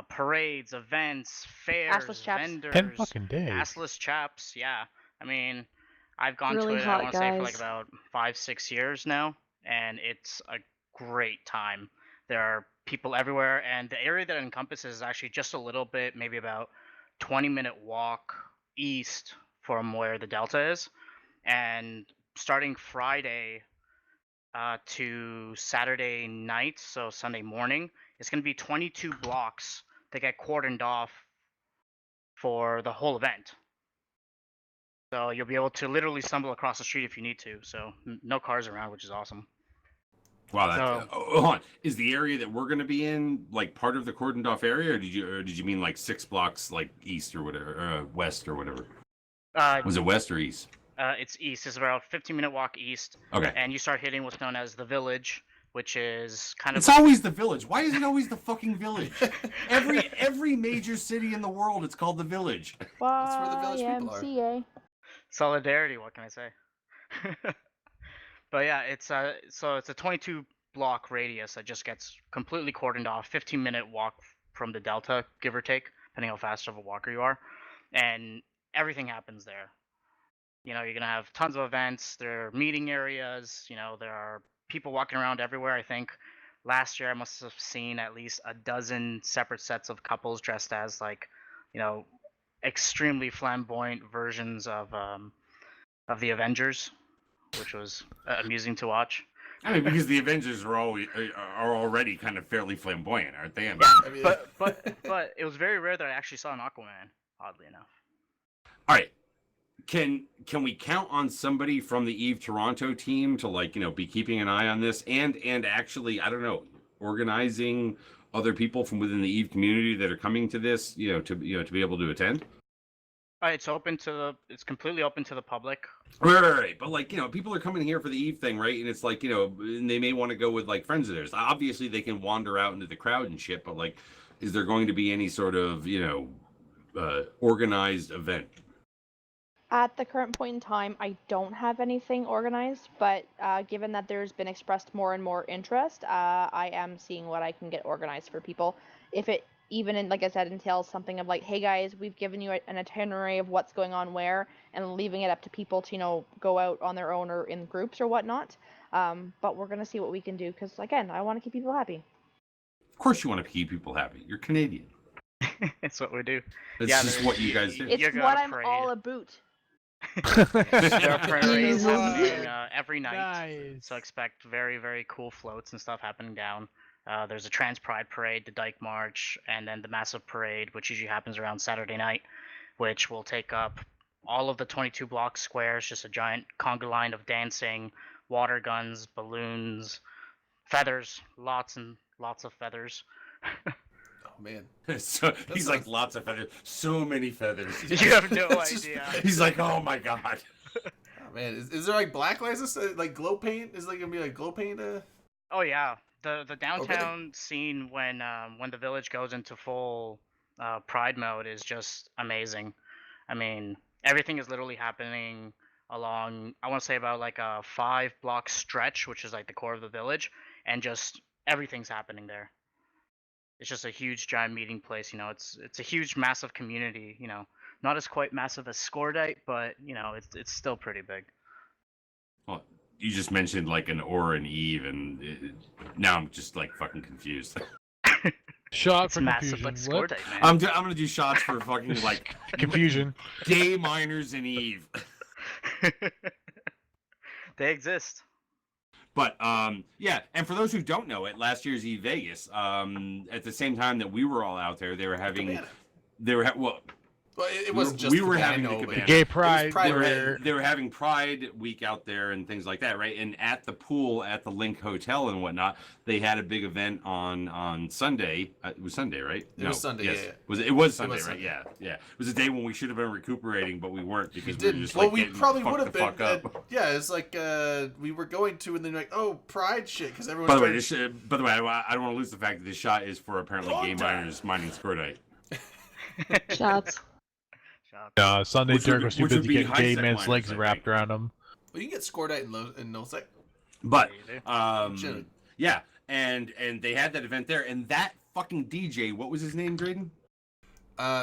parades, events, fairs, chaps. 10 vendors, fucking days. assless chaps. Yeah, I mean, I've gone Really to it, I hot want to say, for like guys. about 5-6 years now, and it's a great time. There are people everywhere, and the area that it encompasses is actually just a little bit, maybe about 20-minute walk east from where the Delta is, and starting Friday to Saturday night, so Sunday morning, it's going to be 22 blocks that get cordoned off for the whole event. So you'll be able to literally stumble across the street if you need to. So no cars around, which is awesome. Wow, that's, So- hold on. Is the area that we're going to be in like part of the cordoned off area, or did you mean like 6 blocks like east or whatever, west or whatever? Was it west or east? It's east. It's about a 15-minute walk east, Okay. and you start hitting what's known as the Village, which is kind of It's always the Village. Why is it always the fucking Village? Every major city in the world, it's called the Village. That's where the village people are. YMCA. solidarity. What can I say? But yeah, it's a 22 block radius that just gets completely cordoned off. 15-minute walk from the Delta, give or take, depending how fast of a walker you are, and everything happens there. You know, you're gonna have tons of events. There are meeting areas. You know, there are people walking around everywhere. I think last year I must have seen at least a dozen separate sets of couples dressed as like, you know, extremely flamboyant versions of the Avengers, which was amusing to watch. I mean, because the Avengers are already kind of fairly flamboyant, aren't they? I mean, I mean, But it was very rare that I actually saw an Aquaman, oddly enough. all right. Can we count on somebody from the Eve Toronto team to like, you know, be keeping an eye on this and actually, I don't know, organizing other people from within the Eve community that are coming to this, to be able to attend? It's completely open to the public. Right. But like, people are coming here for the Eve thing, right? And it's like, and they may want to go with like friends of theirs. Obviously they can wander out into the crowd and shit, but like, is there going to be any sort of, organized event? At the current point in time, I don't have anything organized, but given that there's been expressed more and more interest, I am seeing what I can get organized for people. If it even, like I said, entails something of like, hey guys, we've given you an itinerary of what's going on where, and leaving it up to people to, go out on their own or in groups or whatnot. But we're going to see what we can do, because again, I want to keep people happy. Of course you want to keep people happy. You're Canadian. It's what we do. That's Yeah, just there's- what you guys do. It's You're gonna what I'm parade. all about. There are parades Jesus. happening every night. Nice. So expect very, very cool floats and stuff happening down. There's a Trans Pride parade, the Dyke March, and then the massive parade, which usually happens around Saturday night, which will take up all of the 22 block squares, just a giant conga line of dancing, water guns, balloons, feathers, lots and lots of feathers. oh man, So he's sounds- like lots of feathers, so many feathers. You have no That's just- idea. He's like, oh my god. oh man, is there like black lights, like glow paint? Is like gonna be like glow paint? Oh yeah, the downtown scene when the village goes into full Pride mode is just amazing. I mean, everything is literally happening along, I want to say about like a 5-block stretch, which is like the core of the village, and just everything's happening there. It's just a huge giant meeting place. It's a huge massive community. Not as quite massive as Scordite, but it's still pretty big. Well, you just mentioned like an Aura and Eve, and now I'm just like fucking confused. Shot It's for massive confusion. like What? Scordite, man. I'm gonna do shots for fucking like Confusion. gay minors and Eve. They exist. But yeah, and for those who don't know it, last year's Eve Vegas, at the same time that we were all out there, they were having, Well, it wasn't just we were Cabana, having I the know, but Cabana. Gay it was pride. Pride where- Week. They were having Pride Week out there and things like that, right? And at the pool at the Link Hotel and whatnot, they had a big event on Sunday. It was Sunday, right? It was Sunday, yeah. It was Sunday, was right? Sunday. Yeah. It was a day when we should have been recuperating, but we weren't because we were Didn't. just Well, like we getting probably fucked would have the been. fuck up. Yeah, it's like we were going to, and then like, oh, Pride shit, because everyone. By the way, I don't want to lose the fact that this shot is for apparently gay Long time. minors mining Scordite. Shots. Sunday Which would Dirk be- was too which would busy be getting high gay sec man's minors, legs I wrapped think. around him. Well, you can get Scordite in Nullsec. But Should. yeah, and they had that event there, and that fucking DJ, what was his name, Drayden?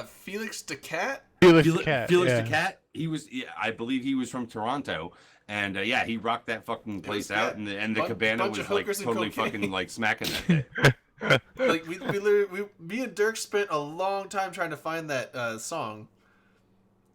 Felix DeCat. Felix Felix the Cat. Felix yeah. the Cat. He was, I believe he was from Toronto, and yeah, he rocked that fucking place out, and the cabana bunch was of like hookers and totally cocaine. fucking like smacking that day. Like me and Dirk spent a long time trying to find that song.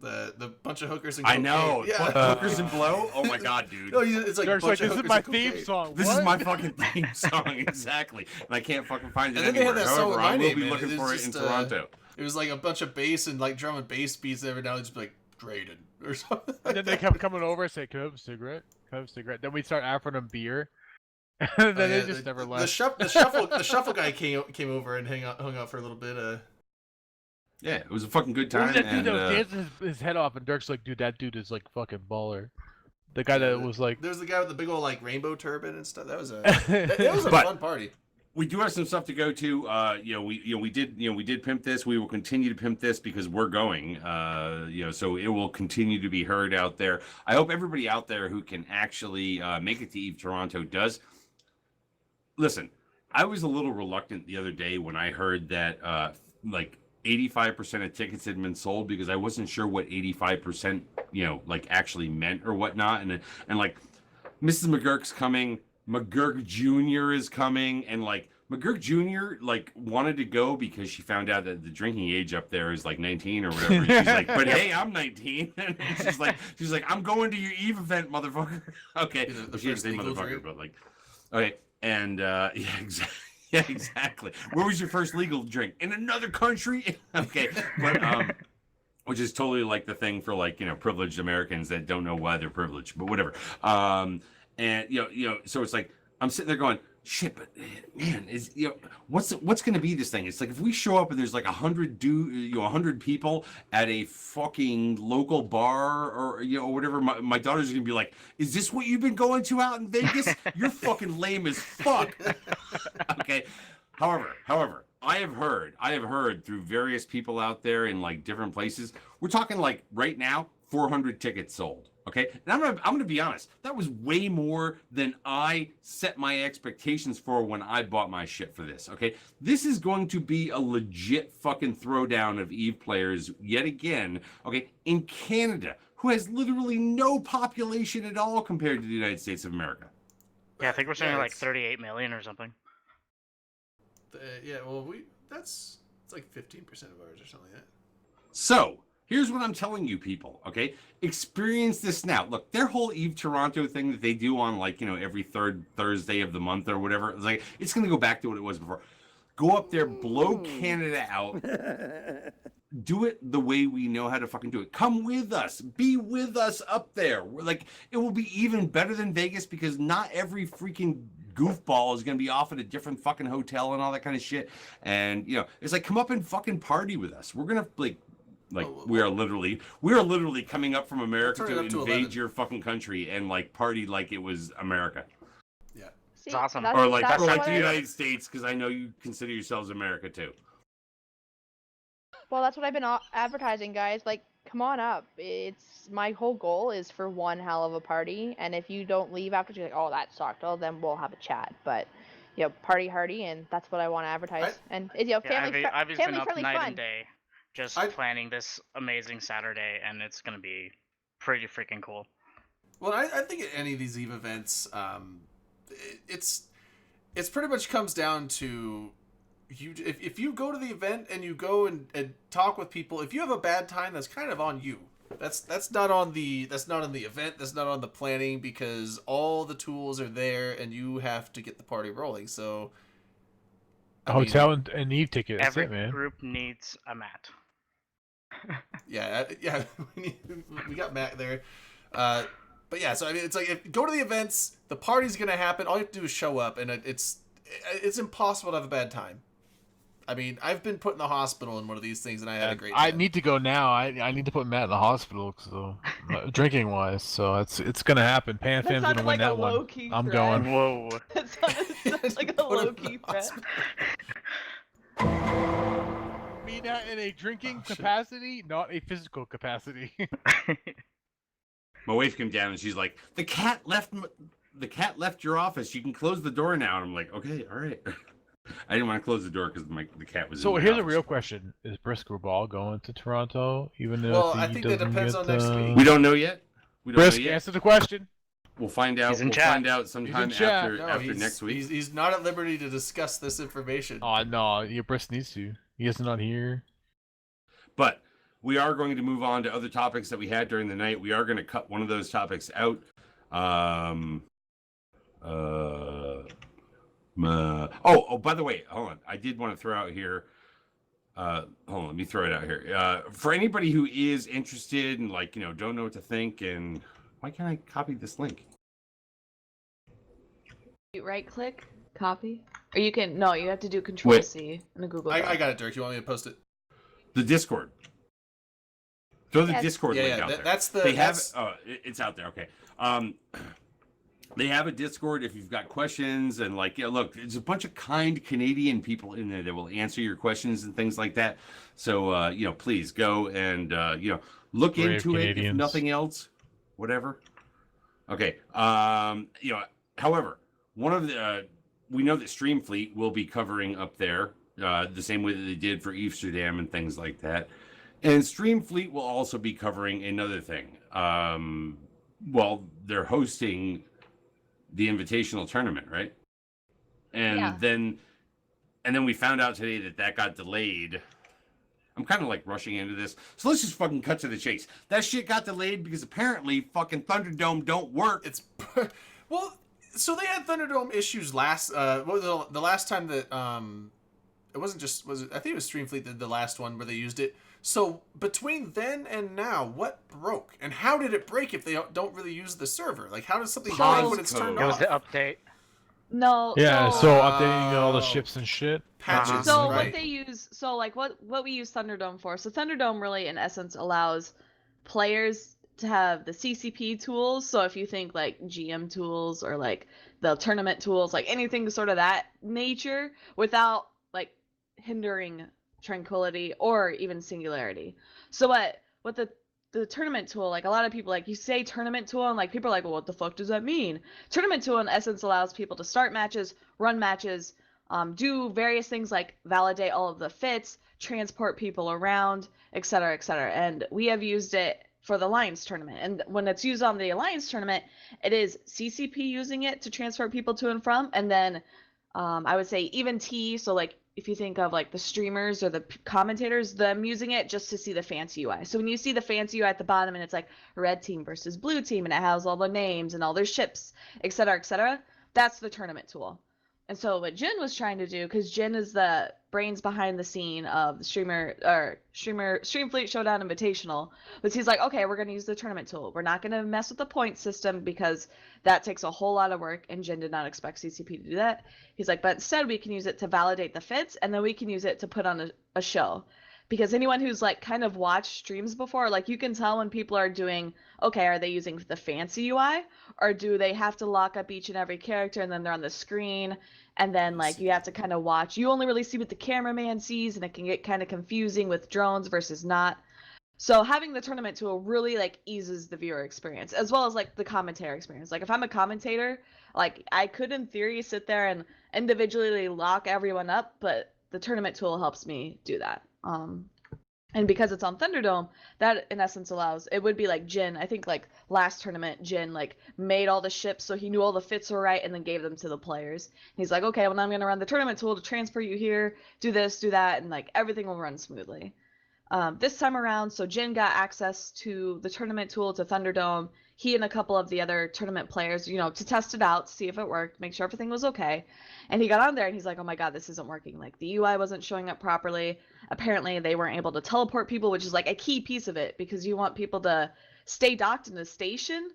The bunch of hookers and I cocaine. know. Yeah. Hookers and blow. Oh my god, dude. No, it's like Dirk's a bunch like, of this is hookers my and theme cocaine. song. This What? is my fucking theme song, exactly. And I can't fucking find it And then they had anywhere. that song However, with my I will name be in it. looking It for was it in just, Toronto. It was like a bunch of bass and like drum and bass beats. Every now and then just be like Drayden or something. And then they kept coming over and say, "Can I have a cigarette? Can I have a cigarette?" Then we start offering them beer. And then Oh, they yeah, just never the left. shuffle guy came over and hung out for a little bit. Yeah, it was a fucking good Who was time. that dude And, that was dancing his head off? And Dirk's like, "Dude, that dude is like fucking baller." The guy that was like, There was the guy with the big old like rainbow turban and stuff. That was a But- fun party. we do have some stuff to go to. We did pimp this. We will continue to pimp this because we're going. So it will continue to be heard out there. I hope everybody out there who can actually make it to Eve Toronto does. Listen, I was a little reluctant the other day when I heard that like 85% of tickets had been sold because I wasn't sure what 85% like actually meant or whatnot. And like Mrs. McGurk's coming. McGurk Jr. is coming, and like McGurk Jr. like wanted to go because she found out that the drinking age up there is like 19 or whatever. And she's like, but hey, I'm 19. And she's like, I'm going to your Eve event, motherfucker. Okay, The well, she didn't first say legal motherfucker, drink. but like, okay, and yeah, exactly. Yeah, exactly. Where was your first legal drink? In another country? Okay, but which is totally like the thing for like privileged Americans that don't know why they're privileged, but whatever. And so it's like I'm sitting there going, shit, but man, is what's going to be this thing? It's like if we show up and there's like 100 people at a fucking local bar or whatever, my daughter's gonna be like, is this what you've been going to out in Vegas? You're fucking lame as fuck. Okay. However, I have heard through various people out there in like different places. We're talking like right now, 400 tickets sold. Okay, and I'm gonna be honest. That was way more than I set my expectations for when I bought my shit for this. Okay, this is going to be a legit fucking throwdown of Eve players yet again. Okay, in Canada, who has literally no population at all compared to the United States of America. Yeah, I think we're saying like it's- 38 million or something. Well, it's like 15% of ours or something like that. So here's what I'm telling you people, okay? Experience this now. Look, their whole Eve Toronto thing that they do on like, every third Thursday of the month or whatever, it's going to go back to what it was before. Go up there, blow Canada out. Do it the way we know how to fucking do it. Come with us. Be with us up there. It will be even better than Vegas because not every freaking goofball is going to be off at a different fucking hotel and all that kind of shit. And, it's like, come up and fucking party with us. We're going to we are literally coming up from America Turn it to up to invade 11. your fucking country and like party like it was America. See, awesome. Or like that's the what I- United States, because I know you consider yourselves America too. Well, that's what I've been advertising, guys. Like, come on up. It's my whole goal is for one hell of a party, and if you don't leave after, you're like, oh, that sucked. Well, then we'll have a chat. But party hardy, and that's what I want to advertise. And it's family I've been family up friendly night fun. and day, just I- planning this amazing Saturday, and it's gonna be pretty freaking cool. Well, I think at any of these Eve events, it's pretty much comes down to you. If you go to the event and you go and talk with people, if you have a bad time, that's kind of on you. That's not on the event. That's not on the planning because all the tools are there and you have to get the party rolling. So, A I mean, hotel and Eve ticket. That's Every it, man. group needs a mat. yeah, we got Matt there. But yeah, so I mean, it's like go to the events. The party's gonna happen. All you have to do is show up, and it's impossible to have a bad time. I mean, I've been put in the hospital in one of these things, and I had a great time. I need to go now. I need to put Matt in the hospital, so drinking wise. So it's gonna happen. Pan That Fan's sounded gonna like win a that one. low-key I'm threat. going. Whoa. That sounded like a Put him low in key the threat. hospital. Me mean that in a drinking Oh, shit. capacity, not a physical capacity. My wife came down and she's like, the cat left your office. You can close the door now. And I'm like, okay, all right. I didn't want to close the door because the cat was. So in my here's a office. real question: is Briscoe Ball going to Toronto? Even if Well, he I think that doesn't depends get, on next week. We don't know yet. We don't know Brisk, yet. answer the question. We'll find out. He's in We'll chat. find out sometime chat. No, after he's, next week. He's not at liberty to discuss this information. Oh no, yeah, Brisk needs to. He is not here. But we are going to move on to other topics that we had during the night. We are going to cut one of those topics out. By the way, hold on. I did want to throw out here. Hold on, let me throw it out here. For anybody who is interested and don't know what to think, and why can't I copy this link? You right click, copy, or you can you have to do Control C in the Google. I Doc. got it, Dirk. You want me to post it? The Discord. Throw the Yes. Discord Yeah, link yeah. out there. That's the. They have. that's- It's out there. Okay. They have a Discord if you've got questions and look, there's a bunch of kind Canadian people in there that will answer your questions and things like that. So please go and look Brave into it if Canadians. nothing else. Whatever. Okay. However, one of the we know that Streamfleet will be covering up there the same way that they did for Amsterdam and things like that. And Streamfleet will also be covering another thing. They're hosting the Invitational Tournament, right? And Yeah. then we found out today that got delayed. I'm kind of rushing into this. So let's just fucking cut to the chase. That shit got delayed because apparently fucking Thunderdome don't work. It's well, so they had Thunderdome issues last. What was the last time that it wasn't just I think it was Streamfleet the last one where they used it. So between then and now, what broke and how did it break if they don't really use the server? How does something break when it's turned It was off? the update. No. Yeah, so, so updating all the ships and shit. Patches, So right? what they use, what we use Thunderdome for? So Thunderdome really, in essence, allows players to have the CCP tools. So if you think GM tools or the tournament tools, anything sort of that nature, without hindering tranquility or even singularity. So what the tournament tool, a lot of people you say tournament tool and people are well, what the fuck does that mean? Tournament tool in essence allows people to start matches, run matches, do various things like validate all of the fits, transport people around, etc., etc. And we have used it for the Alliance tournament. And when it's used on the Alliance tournament, it is CCP using it to transport people to and from, and then I would say even T. So if you think of the streamers or the commentators, them using it just to see the fancy UI. So when you see the fancy UI at the bottom and it's red team versus blue team and it has all the names and all their ships, etc., that's the tournament tool. And so what Jin was trying to do, because Jin is the brains behind the scene of the Streamfleet Showdown Invitational, was he's okay, we're going to use the tournament tool. We're not going to mess with the point system because that takes a whole lot of work, and Jin did not expect CCP to do that. He's but instead we can use it to validate the fits, and then we can use it to put on a show. Because anyone who's kind of watched streams before, you can tell when people are doing, okay, are they using the fancy UI, or do they have to lock up each and every character and then they're on the screen, and then you have to kind of watch. You only really see what the cameraman sees, and it can get kind of confusing with drones versus not. So having the tournament tool really eases the viewer experience as well as the commentator experience. If I'm a commentator, I could in theory sit there and individually lock everyone up, but the tournament tool helps me do that. And because it's on Thunderdome, that in essence allows, it would be Jin, I think last tournament, Jin made all the ships so he knew all the fits were right and then gave them to the players. And he's okay, well now I'm going to run the tournament tool to transfer you here, do this, do that, and everything will run smoothly. This time around, so Jin got access to the tournament tool to Thunderdome. He and a couple of the other tournament players, to test it out, see if it worked, make sure everything was okay. And he got on there and he's oh my god, this isn't working. The UI wasn't showing up properly. Apparently they weren't able to teleport people, which is a key piece of it, because you want people to stay docked in the station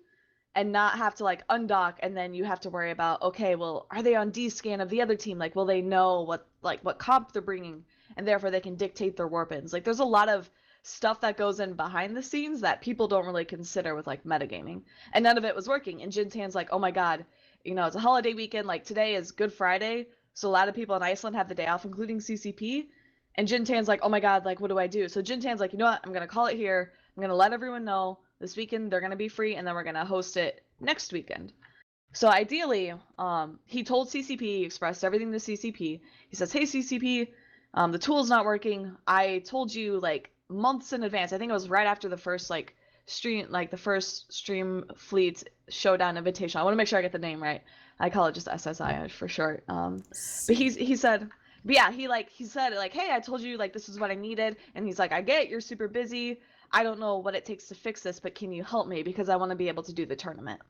and not have to undock, and then you have to worry about, okay, well, are they on D-scan of the other team? Will they know what comp they're bringing, and therefore they can dictate their warp-ins. There's a lot of stuff that goes in behind the scenes that people don't really consider with metagaming, and none of it was working. And Jin's hand's oh my god, it's a holiday weekend, today is Good Friday, so a lot of people in Iceland have the day off, including CCP, And Jintan's like, oh my god, like what do I do? So Jintan's like, you know what? I'm gonna call it here. I'm gonna let everyone know this weekend they're gonna be free, and then we're gonna host it next weekend. So ideally, he told CCP, he expressed everything to CCP. He says, hey CCP, the tool's not working. I told you like months in advance. I think it was right after the first the first Stream Fleet Showdown invitation. I want to make sure I get the name right. I call it just SSI for short. But he said, but yeah, he said like, hey, I told you like this is what I needed, and he's like, I get it, you're super busy. I don't know what it takes to fix this, but can you help me because I want to be able to do the tournament.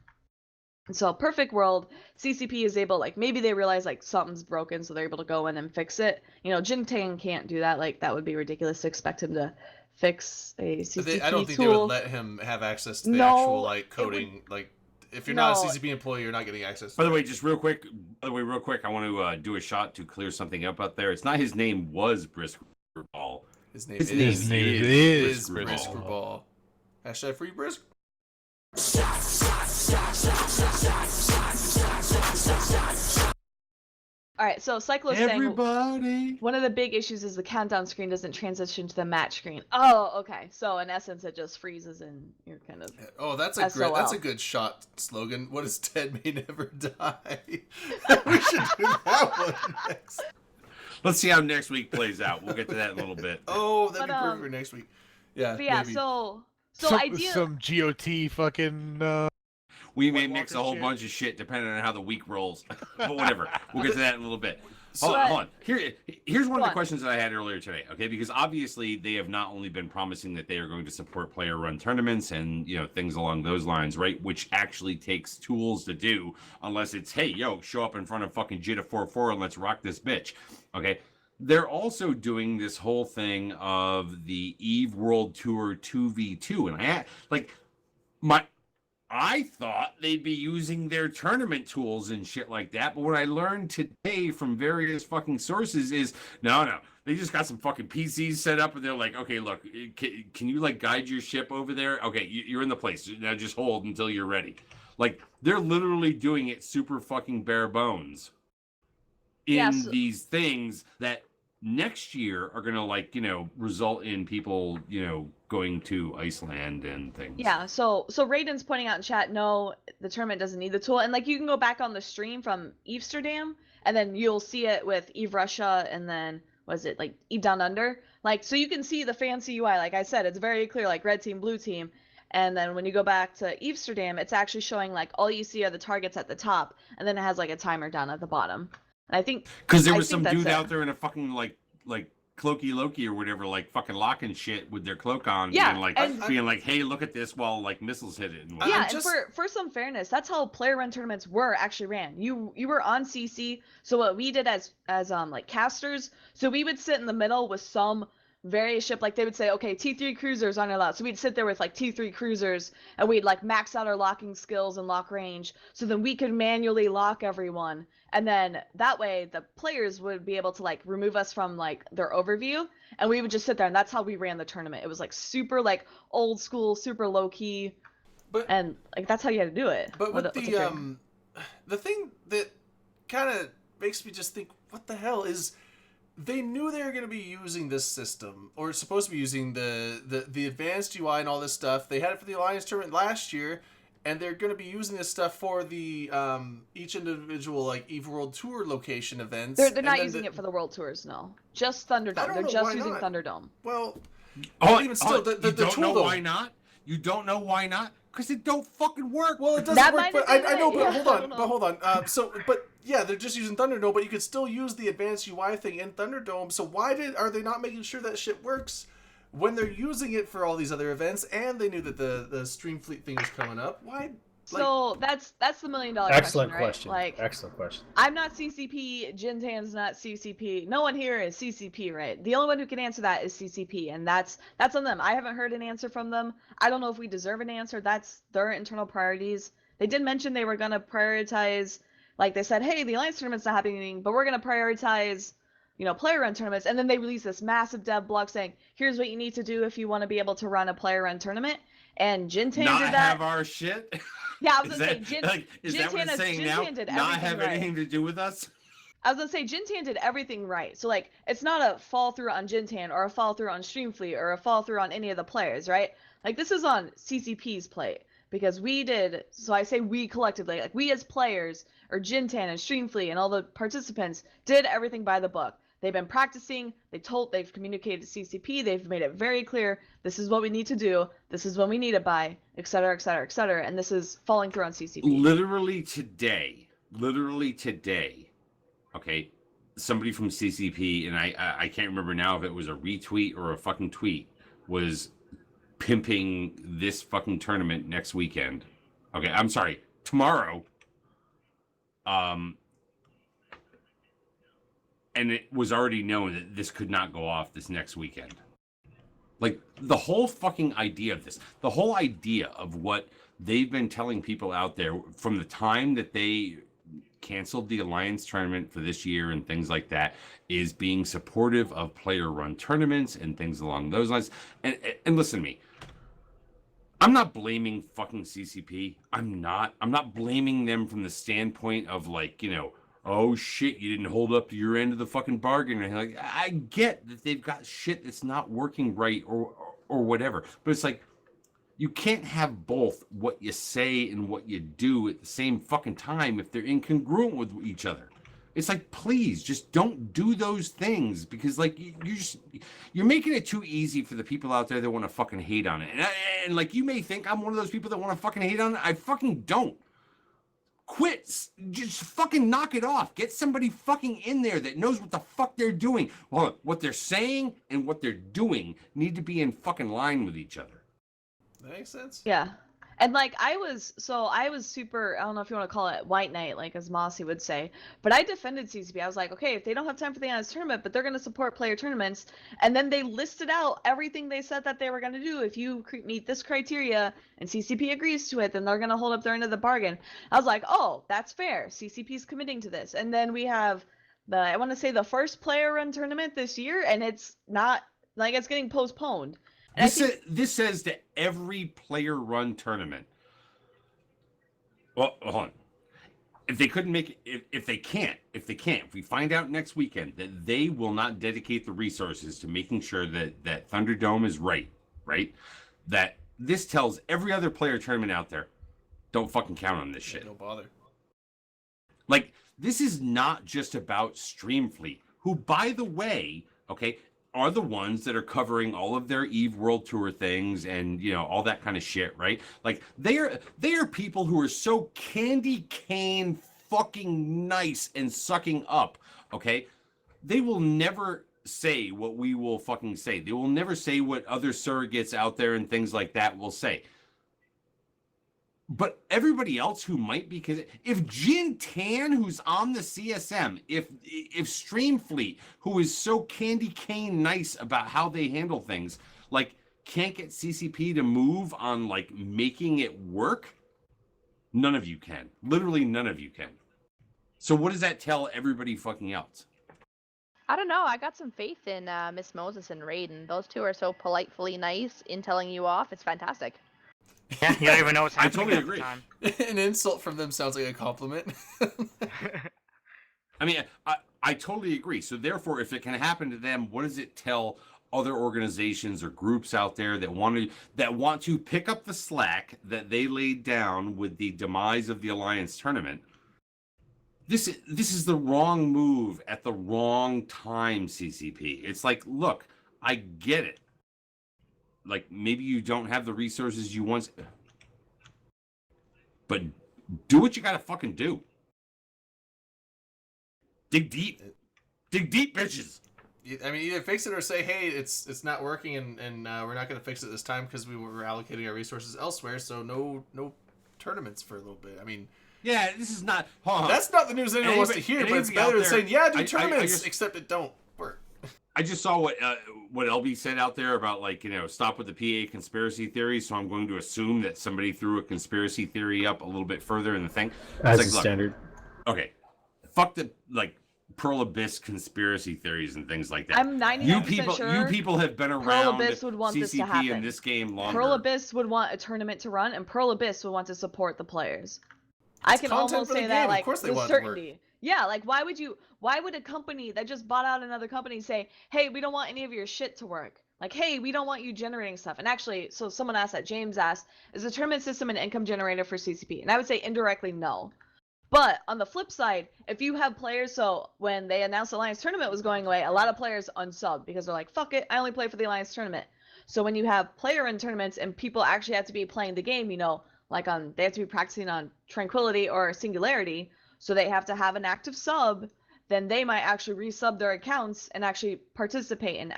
And so perfect world, CCP is able, like maybe they realize like something's broken, so they're able to go in and fix it. You know, Jintan can't do that. Like that would be ridiculous to expect him to fix a CCP I don't think tool. they would let him have access to the actual like coding. Like if you're not a CCP employee, you're not getting access. By the way, real quick, I want to do a shot to clear something up out there. It's not his name was Briskerball. His name is Briskerball. Hashtag free Brisk. All right, so Cyclo's saying Everybody. one of the big issues is the countdown screen doesn't transition to the match screen. Oh, okay. So in essence, it just freezes and you're kind of. Oh, that's a good shot slogan. What is dead may never die. We should do that one next. Let's see how next week plays out. We'll get to that in a little bit. Oh, that'd be perfect for next week. Yeah. But yeah. Maybe. So some GOT fucking. We may mix a whole bunch of shit depending on how the week rolls. But whatever. We'll get to that in a little bit. Hold on. Here's one of the questions that I had earlier today, okay? Because obviously they have not only been promising that they are going to support player-run tournaments and, you know, things along those lines, right? Which actually takes tools to do, unless it's, hey, yo, show up in front of fucking Jita 4-4 and let's rock this bitch, okay? They're also doing this whole thing of the EVE World Tour 2v2, and I thought they'd be using their tournament tools and shit like that, but what I learned today from various fucking sources is, no, they just got some fucking PCs set up, and they're like, okay, look, can you, like, guide your ship over there? Okay, you're in the place. Now just hold until you're ready. Like, they're literally doing it super fucking bare bones in these things that next year are going to, like, you know, result in people, you know, going to Iceland and things. Yeah, so Raiden's pointing out in chat, no, the tournament doesn't need the tool. And, like, you can go back on the stream from Amsterdam, and then you'll see it with EVE Russia, and then, EVE Down Under? Like, so you can see the fancy UI. Like I said, it's very clear, like, red team, blue team. And then when you go back to Amsterdam, it's actually showing, like, all you see are the targets at the top, and then it has, like, a timer down at the bottom. And I think... Because there was some dude out there in a fucking, like Cloaky Loki or whatever, like fucking locking shit with their cloak on, being like, hey, look at this while like missiles hit it. And for some fairness, that's how player run tournaments were actually ran. You were on CC, so what we did as like casters, so we would sit in the middle with some various ship, like they would say, okay, T3 cruisers aren't allowed, so we'd sit there with like T3 cruisers, and we'd like max out our locking skills and lock range, so then we could manually lock everyone. And then that way the players would be able to like remove us from like their overview, and we would just sit there, and that's how we ran the tournament. It was like super like old school, super low key, and like that's how you had to do it. But with the thing that kind of makes me just think, what the hell is, they knew they were going to be using this system, or supposed to be using the advanced UI and all this stuff. They had it for the Alliance tournament last year, and they're going to be using this stuff for the each individual like EVE World Tour location events. They're not using it for the World Tours, no. Just Thunderdome. They're just using Thunderdome. Well, even still, the tool, know why not? You don't know why not? Because it don't fucking work. Well, it doesn't work. But I know. But hold on. But yeah, they're just using Thunderdome. But you could still use the advanced UI thing in Thunderdome. So why are they not making sure that shit works when they're using it for all these other events, and they knew that the Stream Fleet thing was coming up? Why? So that's the $1 million question. Right? Like, excellent question. I'm not CCP. Jintan's not CCP. No one here is CCP, right? The only one who can answer that is CCP, and that's on them. I haven't heard an answer from them. I don't know if we deserve an answer. That's their internal priorities. They did mention they were gonna prioritize, like they said, hey, the Alliance tournament's not happening, but we're gonna prioritize, you know, player run tournaments. And then they released this massive dev blog saying, here's what you need to do if you want to be able to run a player run tournament. And Jintan did that. Not have our shit. Yeah, I was gonna say, is that what it's saying now? Not have anything to do with us? I was gonna say Jintan did everything right. So like, it's not a fall through on Jintan or a fall through on Streamfleet or a fall through on any of the players, right? Like this is on CCP's plate because we did. So I say we collectively, like we as players or Jintan and Streamfleet and all the participants did everything by the book. They've been practicing. They've communicated to CCP. They've made it very clear. This is what we need to do. This is when we need it by, et cetera, et cetera, et cetera. And this is falling through on CCP. Literally today, okay, somebody from CCP, and I can't remember now if it was a retweet or a fucking tweet, was pimping this fucking tournament next weekend. Okay, I'm sorry, tomorrow. And it was already known that this could not go off this next weekend. Like, the whole fucking idea of this, the whole idea of what they've been telling people out there from the time that they canceled the Alliance tournament for this year and things like that is being supportive of player-run tournaments and things along those lines. And listen to me. I'm not blaming fucking CCP. I'm not blaming them from the standpoint of like, you know, oh shit, you didn't hold up to your end of the fucking bargain. And like, I get that they've got shit that's not working right or whatever. But it's like, you can't have both what you say and what you do at the same fucking time if they're incongruent with each other. It's like, please, just don't do those things because, like, you're making it too easy for the people out there that want to fucking hate on it. And like, you may think I'm one of those people that want to fucking hate on it. I fucking don't. Quit. Just fucking knock it off. Get somebody fucking in there that knows what the fuck they're doing. Well, what they're saying and what they're doing need to be in fucking line with each other. That makes sense. Yeah. And like I was super, I don't know if you want to call it white knight, like as Mossy would say, but I defended CCP. I was like, okay, if they don't have time for the Alliance tournament, but they're going to support player tournaments, and then they listed out everything they said that they were going to do. If you meet this criteria and CCP agrees to it, then they're going to hold up their end of the bargain. I was like, oh, that's fair. CCP's committing to this. And then we have I want to say the first player run tournament this year, and it's not, like it's getting postponed. This says to every player-run tournament. Well, hold on. If they couldn't make it, if they can't, if we find out next weekend that they will not dedicate the resources to making sure that Thunderdome is right, that this tells every other player tournament out there, don't fucking count on this shit. Don't bother. Like, this is not just about Streamfleet, who, by the way, okay, are the ones that are covering all of their EVE World Tour things and, you know, all that kind of shit, right? Like, they are people who are so candy cane fucking nice and sucking up, okay? They will never say what we will fucking say. They will never say what other surrogates out there and things like that will say. But everybody else who might be, because if Jintan, who's on the CSM, if Streamfleet, who is so candy cane nice about how they handle things, like can't get CCP to move on like making it work, none of you can. Literally none of you can. So what does that tell everybody fucking else? I don't know. I got some faith in Miss Moses and Raiden. Those two are so politely nice in telling you off. It's fantastic. Yeah, you don't even know what's I happening. totally at agree. the time. An insult from them sounds like a compliment. I mean, I totally agree. So therefore, if it can happen to them, what does it tell other organizations or groups out there that want to pick up the slack that they laid down with the demise of the Alliance tournament? This is the wrong move at the wrong time, CCP. It's like, look, I get it. Like, maybe you don't have the resources you want, but do what you gotta fucking do. Dig deep. Dig deep, bitches. I mean, either fix it or say, hey, it's not working, and we're not going to fix it this time because we were allocating our resources elsewhere, so no tournaments for a little bit. I mean... Yeah, this is not... That's not the news anyone wants to hear, but it's better than saying, yeah, do tournaments, except it don't work. I just saw what LB said out there about, like, you know, stop with the PA conspiracy theory, so I'm going to assume that somebody threw a conspiracy theory up a little bit further in the thing. As like, a standard. Okay. Fuck the, like, Pearl Abyss conspiracy theories and things like that. I'm 99% sure you people have been Pearl around Abyss would want CCP this to happen. in this game longer. Pearl Abyss would want a tournament to run, and Pearl Abyss would want to support the players. I can content almost for the say that game. like Of course they with want it to work. certainty. Yeah, like why would a company that just bought out another company say, "Hey, we don't want any of your shit to work." Like, "Hey, we don't want you generating stuff." And actually, so someone asked that, James asked, "Is the tournament system an income generator for CCP?" And I would say indirectly no. But on the flip side, if you have players, so when they announced the Alliance tournament was going away, a lot of players unsubbed because they're like, "Fuck it, I only play for the Alliance tournament." So when you have player in tournaments and people actually have to be playing the game, like they have to be practicing on Tranquility or Singularity, so they have to have an active sub, then they might actually resub their accounts and actually participate and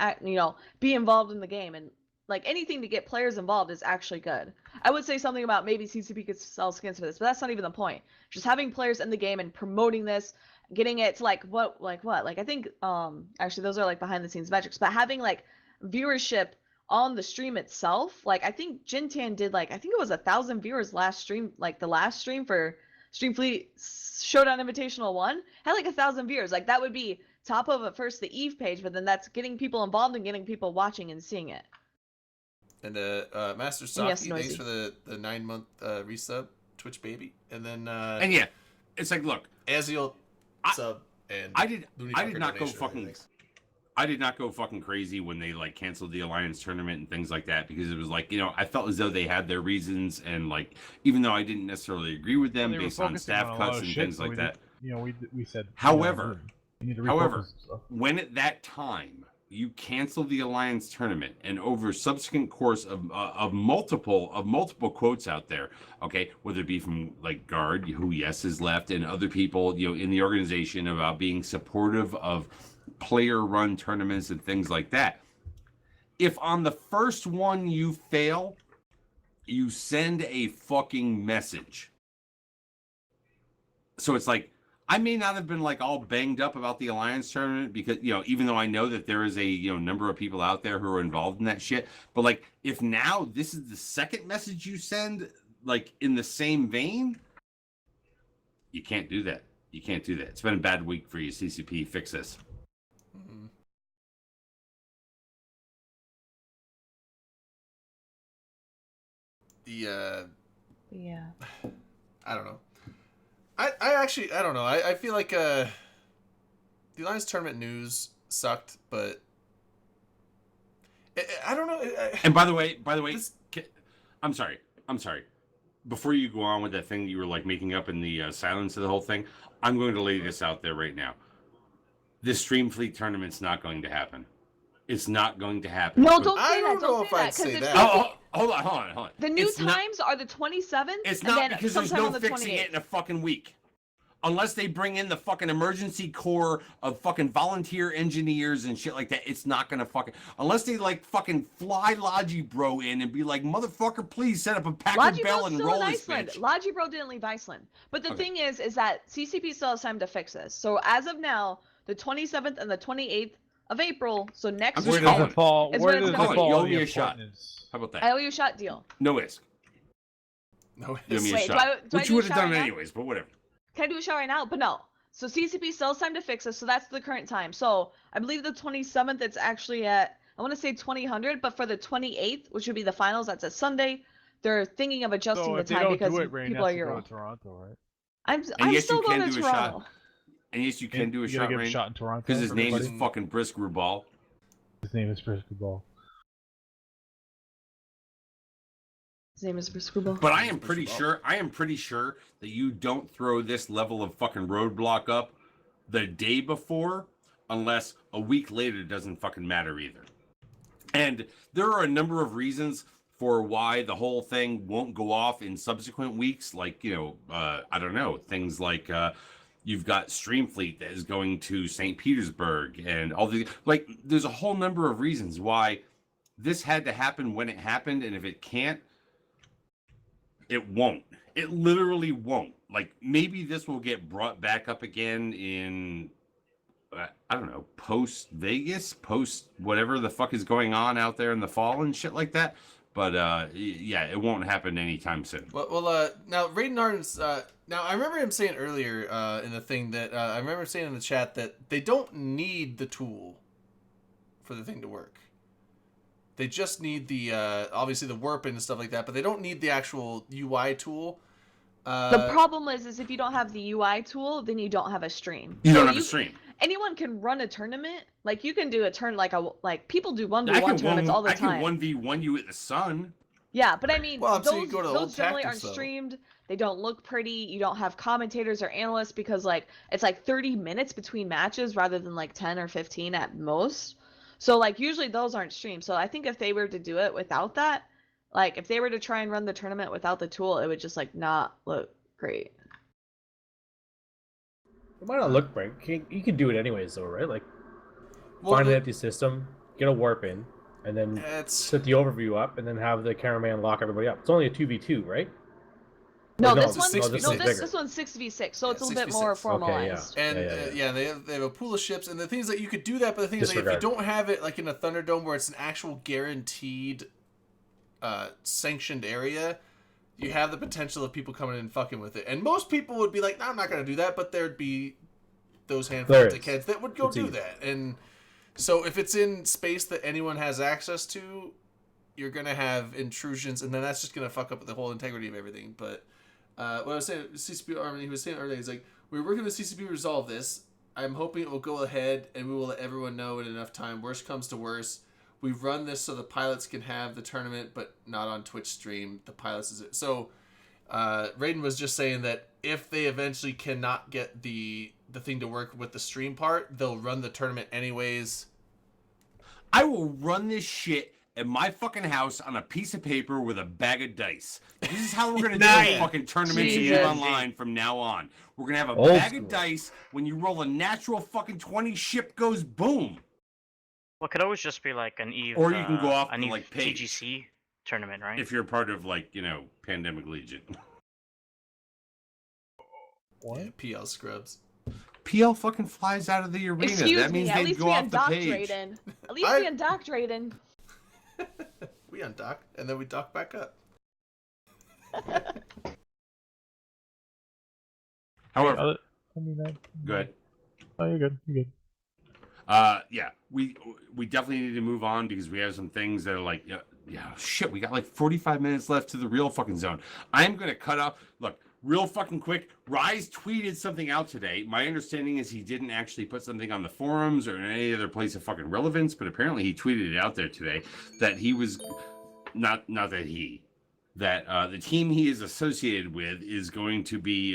be involved in the game. And like anything to get players involved is actually good. I would say something about maybe CCP could sell skins for this, but that's not even the point. Just having players in the game and promoting this, getting it to like I think actually those are like behind the scenes metrics, but having like viewership on the stream itself, like I think Jintan did like I think it was 1,000 viewers last stream, like the last stream for Streamfleet Showdown Invitational 1 had like 1,000 viewers. Like that would be top of at first the Eve page, but then that's getting people involved and getting people watching and seeing it. And Master Saki, thanks for the 9-month resub, Twitch baby. And then and yeah, it's like, look, Aziel sub and I did not go fucking crazy when they like canceled the Alliance tournament and things like that, because it was like, I felt as though they had their reasons, and like even though I didn't necessarily agree with them based on staff cuts and things like that. We said. However, however, when at that time you cancel the Alliance tournament, and over subsequent course of multiple quotes out there, okay, whether it be from like Guard, who yes is left, and other people in the organization about being supportive of player run tournaments and things like that, if on the first one you fail, you send a fucking message. So it's like, I may not have been like all banged up about the Alliance tournament because, even though I know that there is a, number of people out there who are involved in that shit. But like, if now this is the second message you send, like in the same vein, you can't do that. You can't do that. It's been a bad week for you, CCP. Fix this. Mm-hmm. Yeah. I don't know. I actually, I don't know. I feel like the Alliance tournament news sucked, but I don't know. And by the way, I'm sorry. Before you go on with that thing that you were like making up in the silence of the whole thing, I'm going to lay this out there right now. This Streamfleet tournament's not going to happen. It's not going to happen. No, don't say I don't that. know Don't if say I'd that. say 'Cause that. Oh, hold on. the new It's not- times are the 27th. It's and not then because there's sometime no on the fixing 28th. it in a fucking week. Unless they bring in the fucking emergency corps of fucking volunteer engineers and shit like that, it's not gonna fucking... Unless they like fucking fly Logi Bro in and be like, motherfucker, please set up a Packer Logi Bell Bro's and still roll in this Iceland. bitch. Logi Bro didn't leave Iceland. But the Okay. thing is that CCP still has time to fix this. So as of now, the 27th and the 28th of April, so next I'm just where weekend, does it fall? is Where when it's does gonna it be. fall? You owe in me the a shot. importance? How about that? I owe you a shot deal. No risk. No, You owe me a Wait, shot. do I Which do you a would have shot done right now? anyways, but whatever. Can I do a shot right now? But no. So CCP still has time to fix this, so that's the current time. So I believe the 27th, it's actually at, I want to say 2000, but for the 28th, which would be the finals, that's a Sunday, they're thinking of adjusting So the if they time don't because do it, Rain people has are to go Euro. to Toronto, right? I'm yes, still you going can to do a shot. Toronto. And yes, you can do a You gotta shot, give a Rain. shot in Toronto. Because his for name is everybody. fucking Brisk Rubal. His name is Frisky Ball. His name is Screwball. But I am pretty sure that you don't throw this level of fucking roadblock up the day before, unless a week later doesn't fucking matter either. And there are a number of reasons for why the whole thing won't go off in subsequent weeks. Like, I don't know, things like you've got Streamfleet that is going to St. Petersburg and all the, like, there's a whole number of reasons why this had to happen when it happened. And if it can't, it won't. It literally won't. Like, maybe this will get brought back up again in, I don't know, post Vegas, post whatever the fuck is going on out there in the fall and shit like that. But yeah, it won't happen anytime soon. Well, now Raiden Arden's, now I remember him saying earlier in the thing that I remember saying in the chat that they don't need the tool for the thing to work. They just need the obviously the warp and stuff like that, but they don't need the actual UI tool. The problem is if you don't have the UI tool, then you don't have a stream. You So don't have a stream. Anyone can run a tournament. Like you can do a turn like people do I 1v1 can tournaments all the time. I can 1v1 you at the sun. Yeah, but I mean, Well, I'm saying those, you go to old those generally aren't tactics, though. streamed. They don't look pretty. You don't have commentators or analysts because like it's like 30 minutes between matches rather than like 10 or 15 at most. So like usually those aren't streamed. So I think if they were to do it without that, like if they were to try and run the tournament without the tool, it would just like not look great. It might not look great. You can do it anyways, though, right? Like, Well, find an empty system, get a warp in, and then it's set the overview up, and then have the cameraman lock everybody up. It's only a 2v2, right? No, Or this it's a one's 6v6. no, bigger. this one's 6v6, so Yeah, it's a little bit more 6v6. formalized. And Yeah. they have a pool of ships, and the thing is that you could do that, but the thing is that if you Disregard. don't have it like in a Thunderdome where it's an actual guaranteed sanctioned area, you have the potential of people coming in and fucking with it. And most people would be like, no, I'm not going to do that, but there'd be those handful There of is. dickheads that would go It's do easy. that. And so if it's in space that anyone has access to, you're going to have intrusions, and then that's just going to fuck up the whole integrity of everything. But what I was saying, CCP Army, he was saying earlier, he's like, we're working with CCP to resolve this. I'm hoping it will go ahead, and we will let everyone know in enough time. Worst comes to worst, we run this so the pilots can have the tournament, but not on Twitch stream. The pilots is it. So Raiden was just saying that if they eventually cannot get the thing to work with the stream part, they'll run the tournament anyways. I will run this shit at my fucking house on a piece of paper with a bag of dice. This is how we're gonna do Nice. fucking tournaments in Jesus. online from now on. We're gonna have a Old bag school. of dice. When you roll a natural fucking 20, ship goes boom. Well, it could always just be like an Eve. Or you can go off an the, Eve like, page. TGC tournament, right? If you're part of like, Pandemic Legion. Yeah, PL scrubs. PL fucking flies out of the arena. Excuse that means me, at they least go we off the undocked page. Raiden. At least I- we undocked Raiden. We undock, and then we dock back up. However, I mean, good. Oh, you're good. You're good. Yeah, we definitely need to move on because we have some things that are like, shit, we got like 45 minutes left to the real fucking zone. I'm gonna cut off. Look, real fucking quick. Rise tweeted something out today. My understanding is he didn't actually put something on the forums or in any other place of fucking relevance, but apparently he tweeted it out there today that he was not that he that the team he is associated with is going to be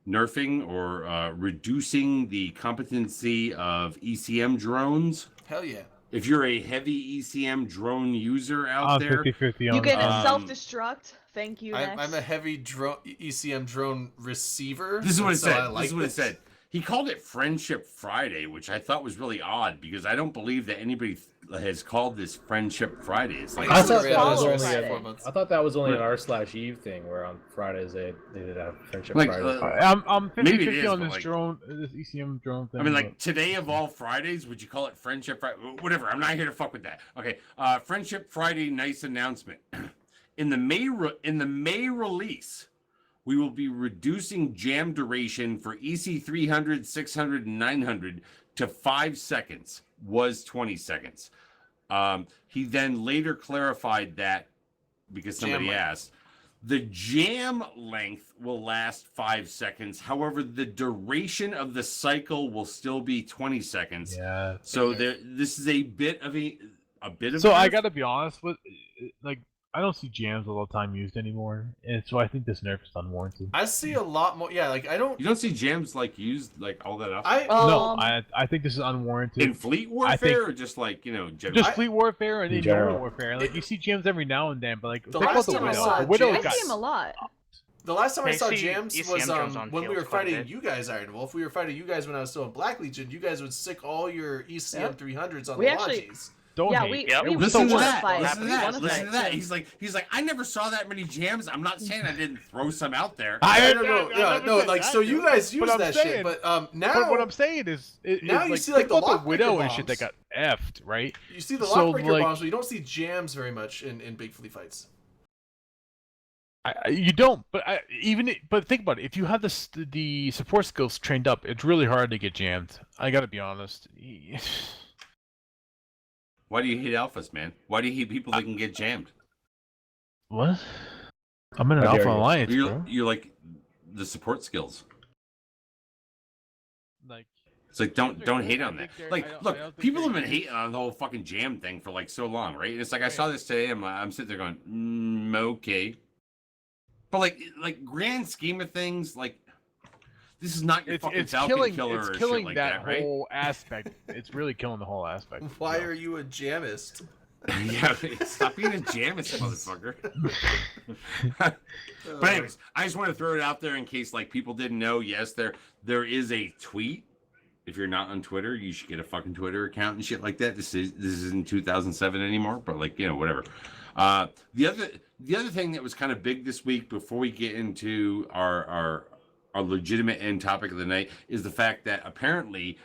nerfing or reducing the competency of ECM drones. Hell yeah. If you're a heavy ECM drone user out I'm there, 50-50 You on can that. self-destruct. Thank you, I'm next. a heavy ECM drone receiver. this is what and it so said. I like This is what it said. He called it Friendship Friday, which I thought was really odd because I don't believe that anybody has called this Friendship Friday. It's like I It's thought really that was followers only Friday. I thought that was only an r/eve thing where on Fridays they did have friendship Like, Fridays. I'm Maybe it 50-50 is, on but, this like- drone, this ECM drone thing. I mean, like today of all Fridays, would you call it Friendship Friday? Whatever. I'm not here to fuck with that. Okay. Friendship Friday, nice announcement. In the May release, we will be reducing jam duration for EC 300, 600, and 900 to 5 seconds. Was 20 seconds. He then later clarified that because somebody Jam length. asked. The jam length will last 5 seconds. However, the duration of the cycle will still be 20 seconds. yeah. So this is a bit of a bit of. So I nerf. gotta be honest with, like, I don't see jams all the time used anymore, and so I think this nerf is unwarranted. I see a lot more. Yeah, like I don't. You don't see jams like used like all that often. I No, Um, I think this is unwarranted. In fleet warfare, think- or just like general. Just fleet warfare and In in general. normal warfare. Like you see jams every now and then, but like The think about last the time I widow. saw The widow jams- I got see him a lot. The last time I They saw see jams ECM was drones on when we field were quite a fighting bit. you guys, Iron Wolf. We were fighting you guys when I was still in Black Legion. You guys would stick all your ECM Yep. 300s on We the actually- Lodges. don't Yeah, hate. we Yep. we Listen to wanna that. fight. Listen to We that. wanna Listen to fight, that. too. He's like, I never saw that many jams. I'm not saying I didn't throw some out there. I never no, said like that, so dude. you guys use But I'm that shit, saying- but now But what I'm saying is, now you like, see, like, think the about the widow lockbreaker and shit that got bombs. effed, right? you see the so, lockbreaker like- bombs, but you don't see jams very much in big fleet fights. You don't, but but think about it. If you have the support skills trained up, it's really hard to get jammed. I gotta be honest. Why do you hate alphas, man? Why do you hate people that can get jammed? What? I'm in an How dare Alpha you. Alliance, You're, bro. you're like the support skills. Like, It's like don't hate on I that. think they're- Like, I don't look, think people have they're been huge. hating on the whole fucking jam thing for like so long, right? And it's like I Right. saw this today. I'm sitting there going, okay, but like grand scheme of things, like this is not your fucking Falcon killer or killing shit like that that, right? whole aspect. It's really killing the whole aspect. Why you know? are you a jamist? Yeah, stop being a jamist, motherfucker. But anyways, I just want to throw it out there in case like people didn't know. Yes, there is a tweet. If you're not on Twitter, you should get a fucking Twitter account and shit like that. This isn't 2007 anymore, but like, you know, whatever. The other thing that was kind of big this week before we get into our legitimate end topic of the night is the fact that apparently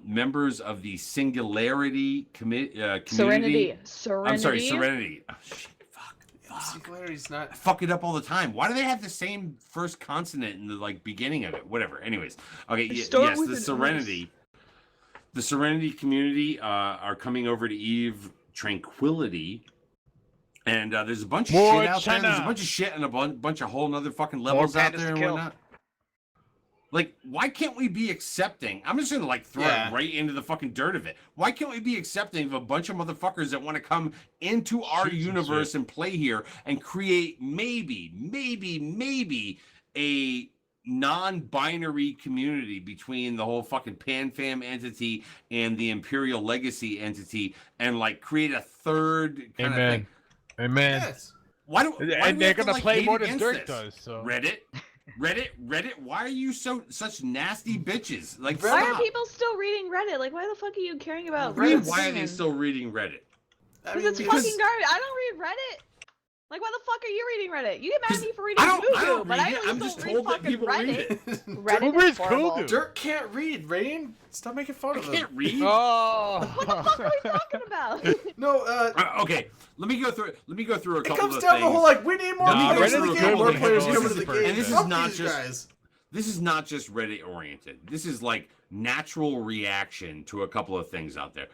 members of the Singularity community. Serenity. I'm sorry, Serenity. Oh, shit, fuck. Singularity's not. I fuck it up all the time. Why do they have the same first consonant in the like beginning of it? Whatever. Anyways, okay. Yes, with the an Serenity. The Serenity community are coming over to Eve Tranquility. And there's a bunch of More shit out there. There's a China. bunch of shit and a bunch of whole nother fucking levels out pandas there to and kill. whatnot. Like, why can't we be accepting? I'm just gonna like throw Yeah. it right into the fucking dirt of it. Why can't we be accepting of a bunch of motherfuckers that want to come into our Shoot some universe shit. and play here and create maybe a non-binary community between the whole fucking PanFam entity and the Imperial Legacy entity and like create a third kind of thing. Amen. Amen. Yes. Why do we And they're have to, gonna like, play hate more than against Dirk this? does. So Reddit, why are you such nasty bitches? Like, Why stop. are people still reading Reddit? Like, why the fuck are you caring about What do you mean, Reddit's why are they opinion? still reading Reddit? I Because mean, it's fucking garbage. I don't read Reddit. Like, why the fuck are you reading Reddit? You get mad at me for reading I don't Google, but read I it. know you I'm don't just read told that fucking people read Reddit. it. Reddit Who is reads horrible. Google? Dirk can't read, Rain. Stop making fun I of him. can't read. Oh. What the fuck are we talking about? No, Okay, let me go through a it couple comes of down things. the whole like we need more Nah, people to Reddit's the good game, more when players they coming to have the a- game. and this is Fuck not these just- guys. This is not just Reddit oriented. This is like natural reaction to a couple of things out there.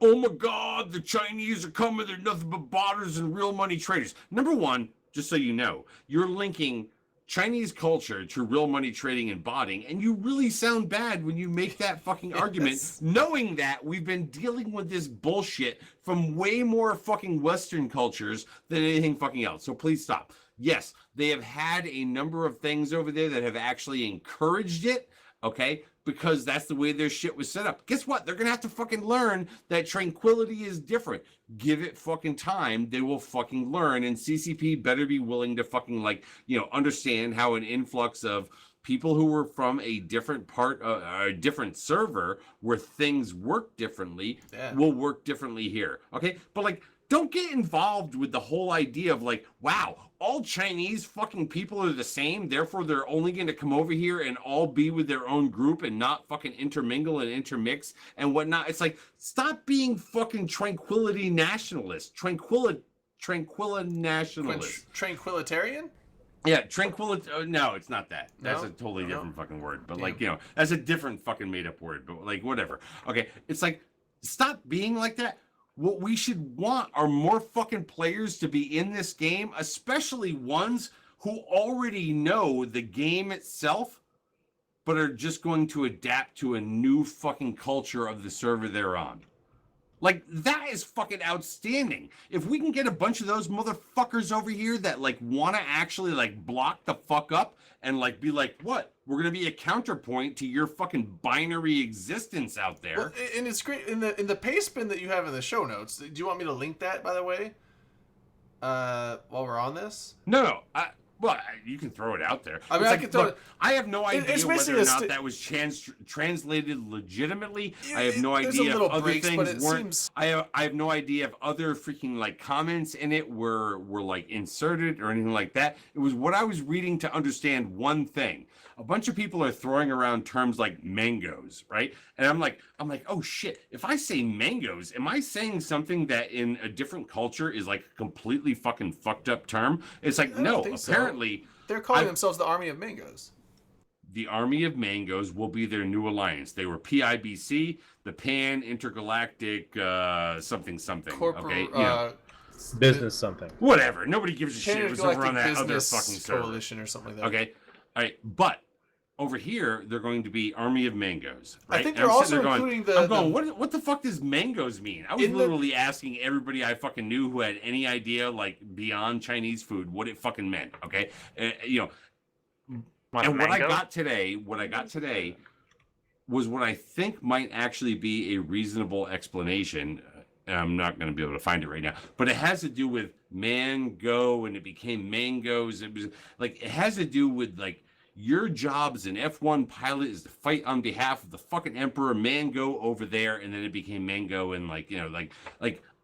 Oh my God, the Chinese are coming. They're nothing but botters and real money traders. Number one, just so you know, you're linking Chinese culture to real money trading and botting, and you really sound bad when you make that fucking argument, Yes. knowing that we've been dealing with this bullshit from way more fucking Western cultures than anything fucking else. So please stop. Yes, they have had a number of things over there that have actually encouraged it, okay? Because that's the way their shit was set up. Guess what? They're gonna have to fucking learn that Tranquility is different. Give it fucking time. They will fucking learn. And CCP better be willing to fucking like, understand how an influx of people who were from a different part, a different server where things work differently Yeah. will work differently here. Okay? But like, don't get involved with the whole idea of like, wow, all Chinese fucking people are the same, therefore they're only going to come over here and all be with their own group and not fucking intermingle and intermix and whatnot. It's like, stop being fucking tranquility nationalist. Tranquility nationalist. Tranquilitarian? Yeah, tranquility. No, it's not that. That's No? a totally No? different fucking word. But Damn. like, that's a different fucking made up word. But like, whatever. Okay, it's like, stop being like that. What we should want are more fucking players to be in this game, especially ones who already know the game itself, but are just going to adapt to a new fucking culture of the server they're on. Like, that is fucking outstanding. If we can get a bunch of those motherfuckers over here that like want to actually like block the fuck up and like be like, what? We're gonna be a counterpoint to your fucking binary existence out there. Well, and it's great in the pay spin that you have in the show notes. Do you want me to link that, by the way? While we're on this. No, you can throw it out there. I mean, It's I like, can throw look, it- I have no idea it's whether basically or a not that was translated legitimately. I have no There's a idea if little other breaks, but things it weren't. seems- I have no idea if other freaking like comments in it were like inserted or anything like that. It was what I was reading to understand one thing. A bunch of people are throwing around terms like mangoes, right? And I'm like, oh shit, if I say mangoes, am I saying something that in a different culture is like a completely fucking fucked up term? It's like, I don't no, think so. apparently They're calling I- themselves the Army of Mangoes. the Army of Mangoes will be their new alliance. They were PIBC, the Pan Intergalactic something. Okay, Business something. Whatever. Nobody gives a shit. It was over Galactic on that other Business fucking server. Coalition or something like that. Okay. All right. But over here, they're going to be Army of Mangoes. Right? I think And they're I'm sitting also there including I'm going, what the fuck does mangoes mean? I was In the- literally asking everybody I fucking knew who had any idea, like, beyond Chinese food, what it fucking meant. Okay. You know, What, and what I mango? got today was what I think might actually be a reasonable explanation. I'm not going to be able to find it right now, but it has to do with mango, and it became mangoes. It was like, it has to do with like your job as an F1 pilot is to fight on behalf of the fucking Emperor Mango over there, and then it became Mango, and like, you know, like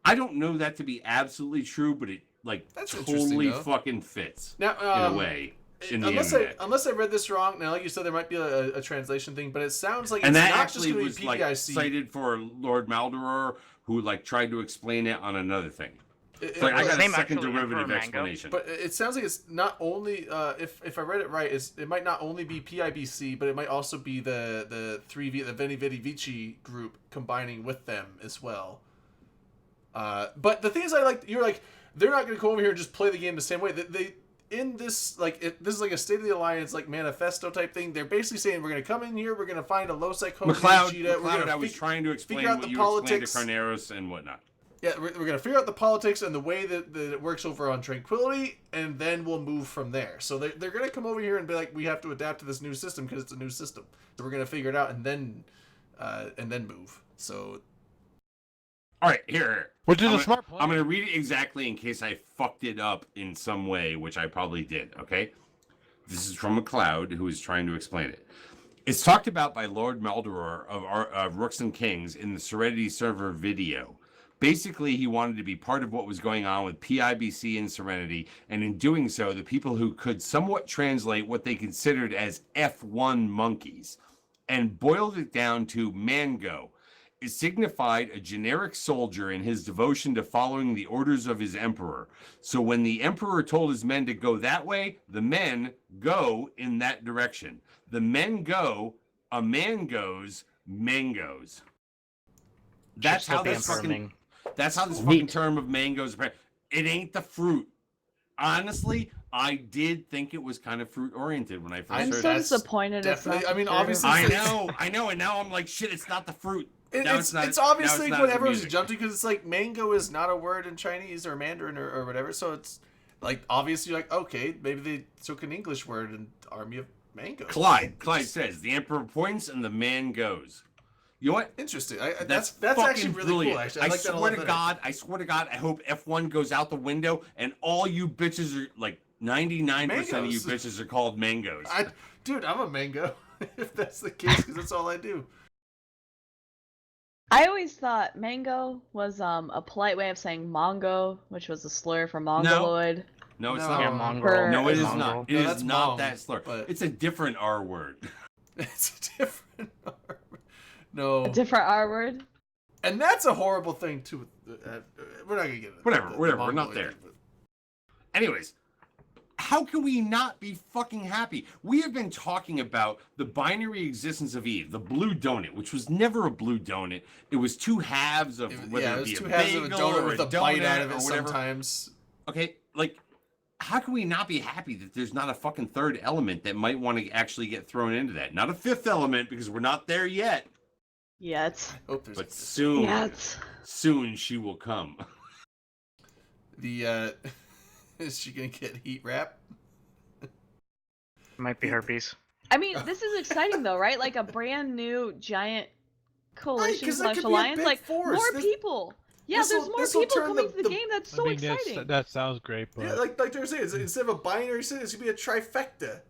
I don't know that to be absolutely true, but it like That's interesting, totally though. fucking fits Now, in a way. In the unless internet. I read this wrong, now like you said, there might be a translation thing, but it sounds like And it's that not actually just going was to be like PIC. cited for Lord Maldoror, who like tried to explain it on another thing. It- Like, it- I His got a name second actually derivative Emperor Mango? explanation. But it sounds like it's not only if I read it right, it might not only be PIBC, but it might also be the Veni Vidi Vici group combining with them as well. But the thing is, you're like, they're not going to come over here and just play the game the same way. They in this this is like a State of the Alliance like manifesto type thing. They're basically saying we're going to come in here, we're going to find a loci code cheetah, we're going I was to trying to explain out what the you politics. explained to Carneros and whatnot. Yeah, we're going to figure out the politics and the way that it works over on Tranquility, and then we'll move from there. So they're going to come over here and be like, we have to adapt to this new system because it's a new system. So we're going to figure it out and then move. So All right, here. Which is I'm a gonna- smart plan. I'm going to read it exactly in case I fucked it up in some way, which I probably did, okay? This is from McLeod, who is trying to explain it. It's talked about by Lord Maldoror of Rooks and Kings in the Serenity server video. Basically, he wanted to be part of what was going on with PIBC and Serenity, and in doing so, the people who could somewhat translate what they considered as F1 monkeys, and boiled it down to Mango. It signified a generic soldier in his devotion to following the orders of his emperor. So when the emperor told his men to go that way, the men go in that direction. The men go, a man goes, mangoes. That's how this fucking term of mangoes. It ain't the fruit. Honestly, I did think it was kind of fruit oriented when I first I'm heard so it. disappointed. It's not definitely- I mean, the fruit. obviously- I know, and now I'm like, shit, it's not the fruit. Now It's not- obviously now it's not what the everyone's music. jumped to because it's like mango is not a word in Chinese or Mandarin or whatever. So it's like obviously like okay, maybe they took an English word and Army of Mangoes. Clyde says the emperor points and the man goes. You know what? Interesting. That's that's fucking actually really brilliant. cool. Actually, I like that a swear lot to better. God, I hope F1 goes out the window and all you bitches are like 99% of you Mangoes. bitches are called mangoes. Dude, I'm a mango. If that's the case, because that's all I do. I always thought mango was a polite way of saying mongo, which was a slur for mongoloid. No, it's No. not. Yeah, mongrel. No, it is Mongrel. not. It No, is that's not mong, that slur. but- It's a different R word. It's a different. No, A different R word. and that's a horrible thing too. We're not gonna get into Whatever, the we're not Mongoloid there. thing, but- Anyways, how can we not be fucking happy? We have been talking about the binary existence of Eve, the blue donut, which was never a blue donut. It was two halves of whether yeah, it it be was a two halves of a bagel donut or with a donut bite out of or it whatever. sometimes. Okay, like, how can we not be happy that there's not a fucking third element that might want to actually get thrown into that? Not a fifth element because we're not there yet, Yet. Hope there's but soon, Yet. soon she will come. the is she gonna get heat wrap? Might be herpes. I mean, this is exciting though, right? Like a brand new giant coalition 'cause that slash could be a alliance. big like force. more This- people. Yeah, this'll- there's more this'll people turn coming the- to the the- game. That's so exciting. that sounds great, but Yeah, like they're saying, instead of a binary system, it's gonna be a trifecta.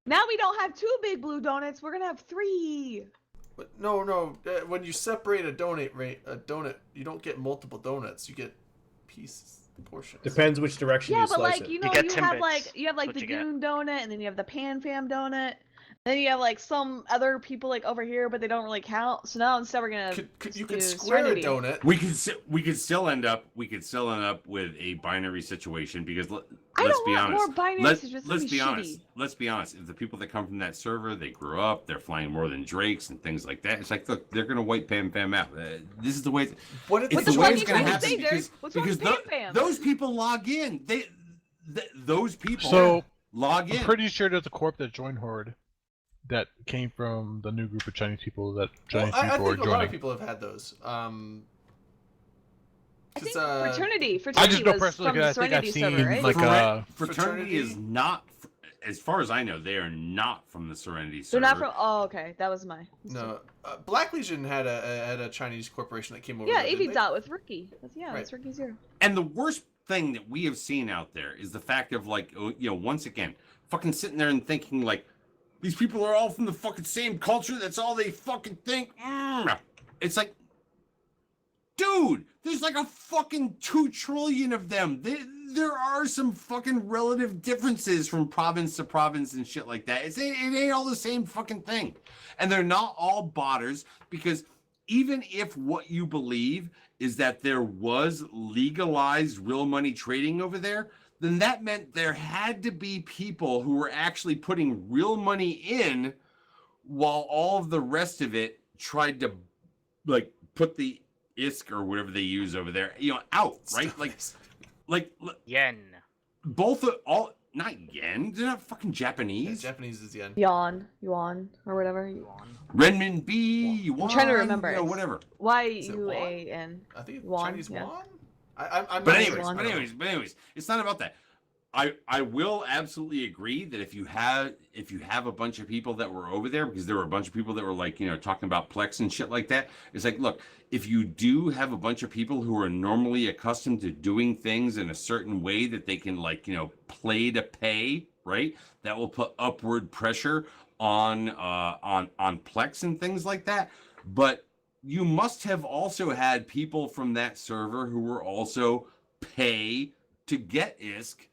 Now we don't have 2 big blue donuts. We're gonna have 3. But no. When you separate a donut, you don't get multiple donuts. You get pieces, portions. Depends which direction Yeah, you but slice like it. you know, get you Timbits. have like What the you get. Goon donut, and then you have the Pan Fam donut. Then you have like some other people like over here, but they don't really count. So now instead we're gonna You do could square Serenity. a donut. We could still end up with a binary situation because I let's don't be want honest. more binary Let's situations. let's That'd be shitty. honest. Let's be honest. If the people that come from that server, they grew up, they're flying more than Drakes and things like that. It's like, look, they're gonna wipe Pam Pam out. This is the way. What It's the the way fuck it's you gonna trying to happen say, Derek? because What's wrong with because Pam Pam? those people log in. Those people So log in. I'm pretty sure there's a corp that joined Horde that came from the new group of Chinese people that Well, Chinese I people are think a lot joining. of people have had those. I think 'Cause, fraternity I just know was personally from because the I think I've Serenity seen server, right? like Fraternity is not, as far as I know, they are not from the Serenity server. They're not from. Oh, okay, that was my. No, Black Legion had a Chinese corporation that came over. Yeah, there, didn't Evie they? Dot with Rookie. Right. That's Rookie Zero. And the worst thing that we have seen out there is the fact of like, once again, fucking sitting there and thinking like, these people are all from the fucking same culture. That's all they fucking think. It's like, dude, there's like a fucking 2 trillion of them. There are some fucking relative differences from province to province and shit like that. It ain't all the same fucking thing. And they're not all botters, because even if what you believe is that there was legalized real money trading over there, then that meant there had to be people who were actually putting real money in while all of the rest of it tried to like put the ISK or whatever they use over there, out, right? Like yen. Not yen. They're not fucking Japanese. Yeah, Japanese is yen. Yuan, or whatever. Renminbi, yuan. I'm trying to remember. Whatever. YUAN. I think it's Yuan, Chinese yeah. yuan. I'm But not anyways, sure. it's not about that. I will absolutely agree that if you have a bunch of people that were over there, because there were a bunch of people that were like, talking about Plex and shit like that. It's like, look, if you do have a bunch of people who are normally accustomed to doing things in a certain way that they can play to pay, right? That will put upward pressure on Plex and things like that. But you must have also had people from that server who were also pay to get ISK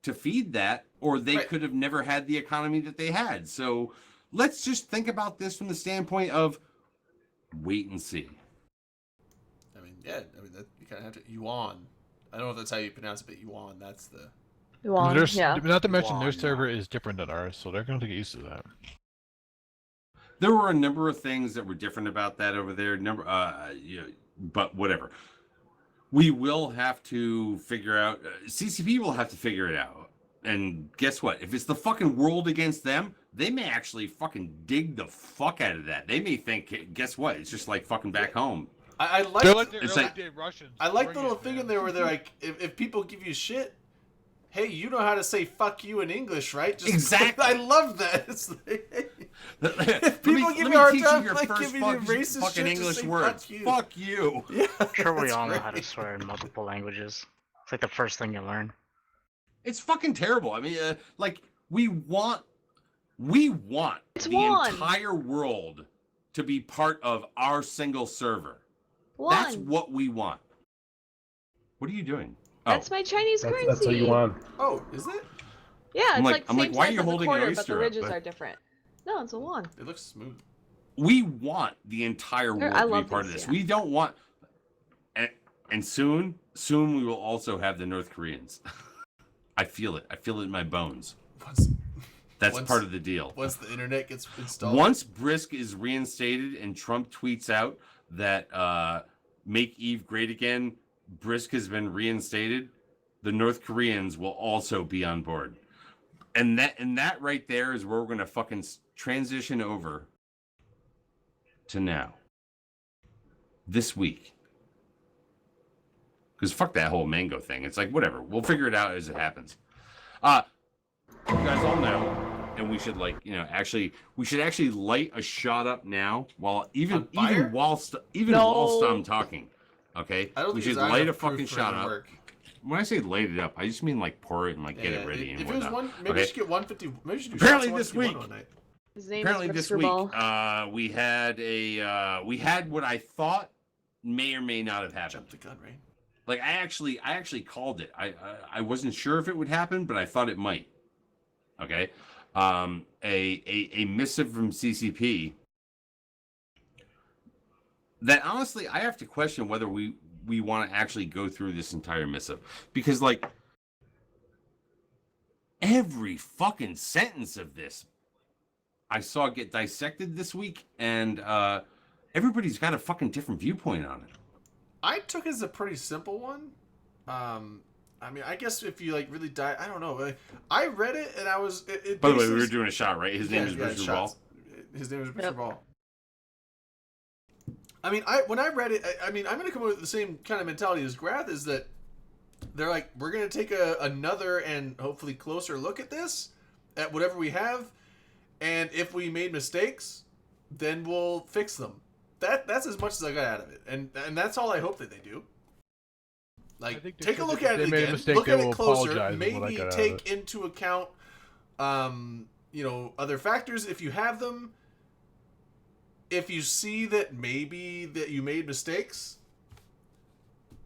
to feed that, or they could have never had the economy that they had. So let's just think about this from the standpoint of wait and see. That you kind of have to yuan. I don't know if that's how you pronounce it, but yuan. That's the Yuan, Not to mention Yuan, their server is different than ours, so they're going to get used to that. There were a number of things that were different about that over there. But whatever. We will have to figure out. CCP will have to figure it out. And guess what? If it's the fucking world against them, they may actually fucking dig the fuck out of that. They may think, guess what? It's just like fucking back home. I like. They're like the It's early like- day Russians. I like the Bring little it, thing man. in there where they're like, if people give you shit, hey, you know how to say "fuck you" in English, right? Exactly. I love that. It's like, If people give me a hard time, like, give me the racist fucking shit, just English say, words. "Fuck you." Fuck you. yeah, I'm sure we that's all know how to great. swear in multiple languages. It's like the first thing you learn. It's fucking terrible. I mean, we want It's the one. entire world to be part of our single server. That's One. what we want. What are you doing? That's my Chinese currency. That's what you want. Oh, is it? Yeah, it's I'm like like, same why are size you as the holding an quarter, but oyster the up? ridges are different. No, it's a one. It looks smooth. We want the entire world I to be love part of this, this. yeah. We don't want, and soon we will also have the North Koreans. I feel it. I feel it in my bones. That's Once- part of the deal. Once the internet gets installed. Once Brisk is reinstated and Trump tweets out that make Eve great again, Brisk has been reinstated, the North Koreans will also be on board. And that right there is where we're going to fucking transition over to now. This week. Because fuck that whole mango thing. It's like, whatever. We'll figure it out as it happens. You guys all know, and we should we should actually light a shot up now while On fire? whilst No. I'm talking. Okay? I don't We think should it's light a enough proof fucking for shot it to up. work. When I say light it up, I just mean like pour it and get Yeah, it ready and if it was whatnot. one, maybe Okay? you should get 150. Maybe you should do Apparently shots this 151 week- one night. His name Apparently is this Ripster week, Ball. we had what I thought may or may not have happened. Jump the gun, right? Like I actually called it. I wasn't sure if it would happen, but I thought it might. Okay, a missive from CCP that honestly I have to question whether we want to actually go through this entire missive, because like every fucking sentence of this I saw get dissected this week, and everybody's got a fucking different viewpoint on it. I took it as a pretty simple one. I mean, I guess if you like really I don't know. I read it and I was. It By the way, we were doing a shot, right? His name is Richard Ball. His name is Richard Ball. I mean, when I read it, I mean, I'm going to come up with the same kind of mentality as Grath, is that they're like, we're going to take another and hopefully closer look at this, at whatever we have, and if we made mistakes, then we'll fix them. That's as much as I got out of it, and that's all I hope that they do. Like, take a look at it again, look at it closer, maybe take into account, you know, other factors if you have them. If you see that maybe that you made mistakes,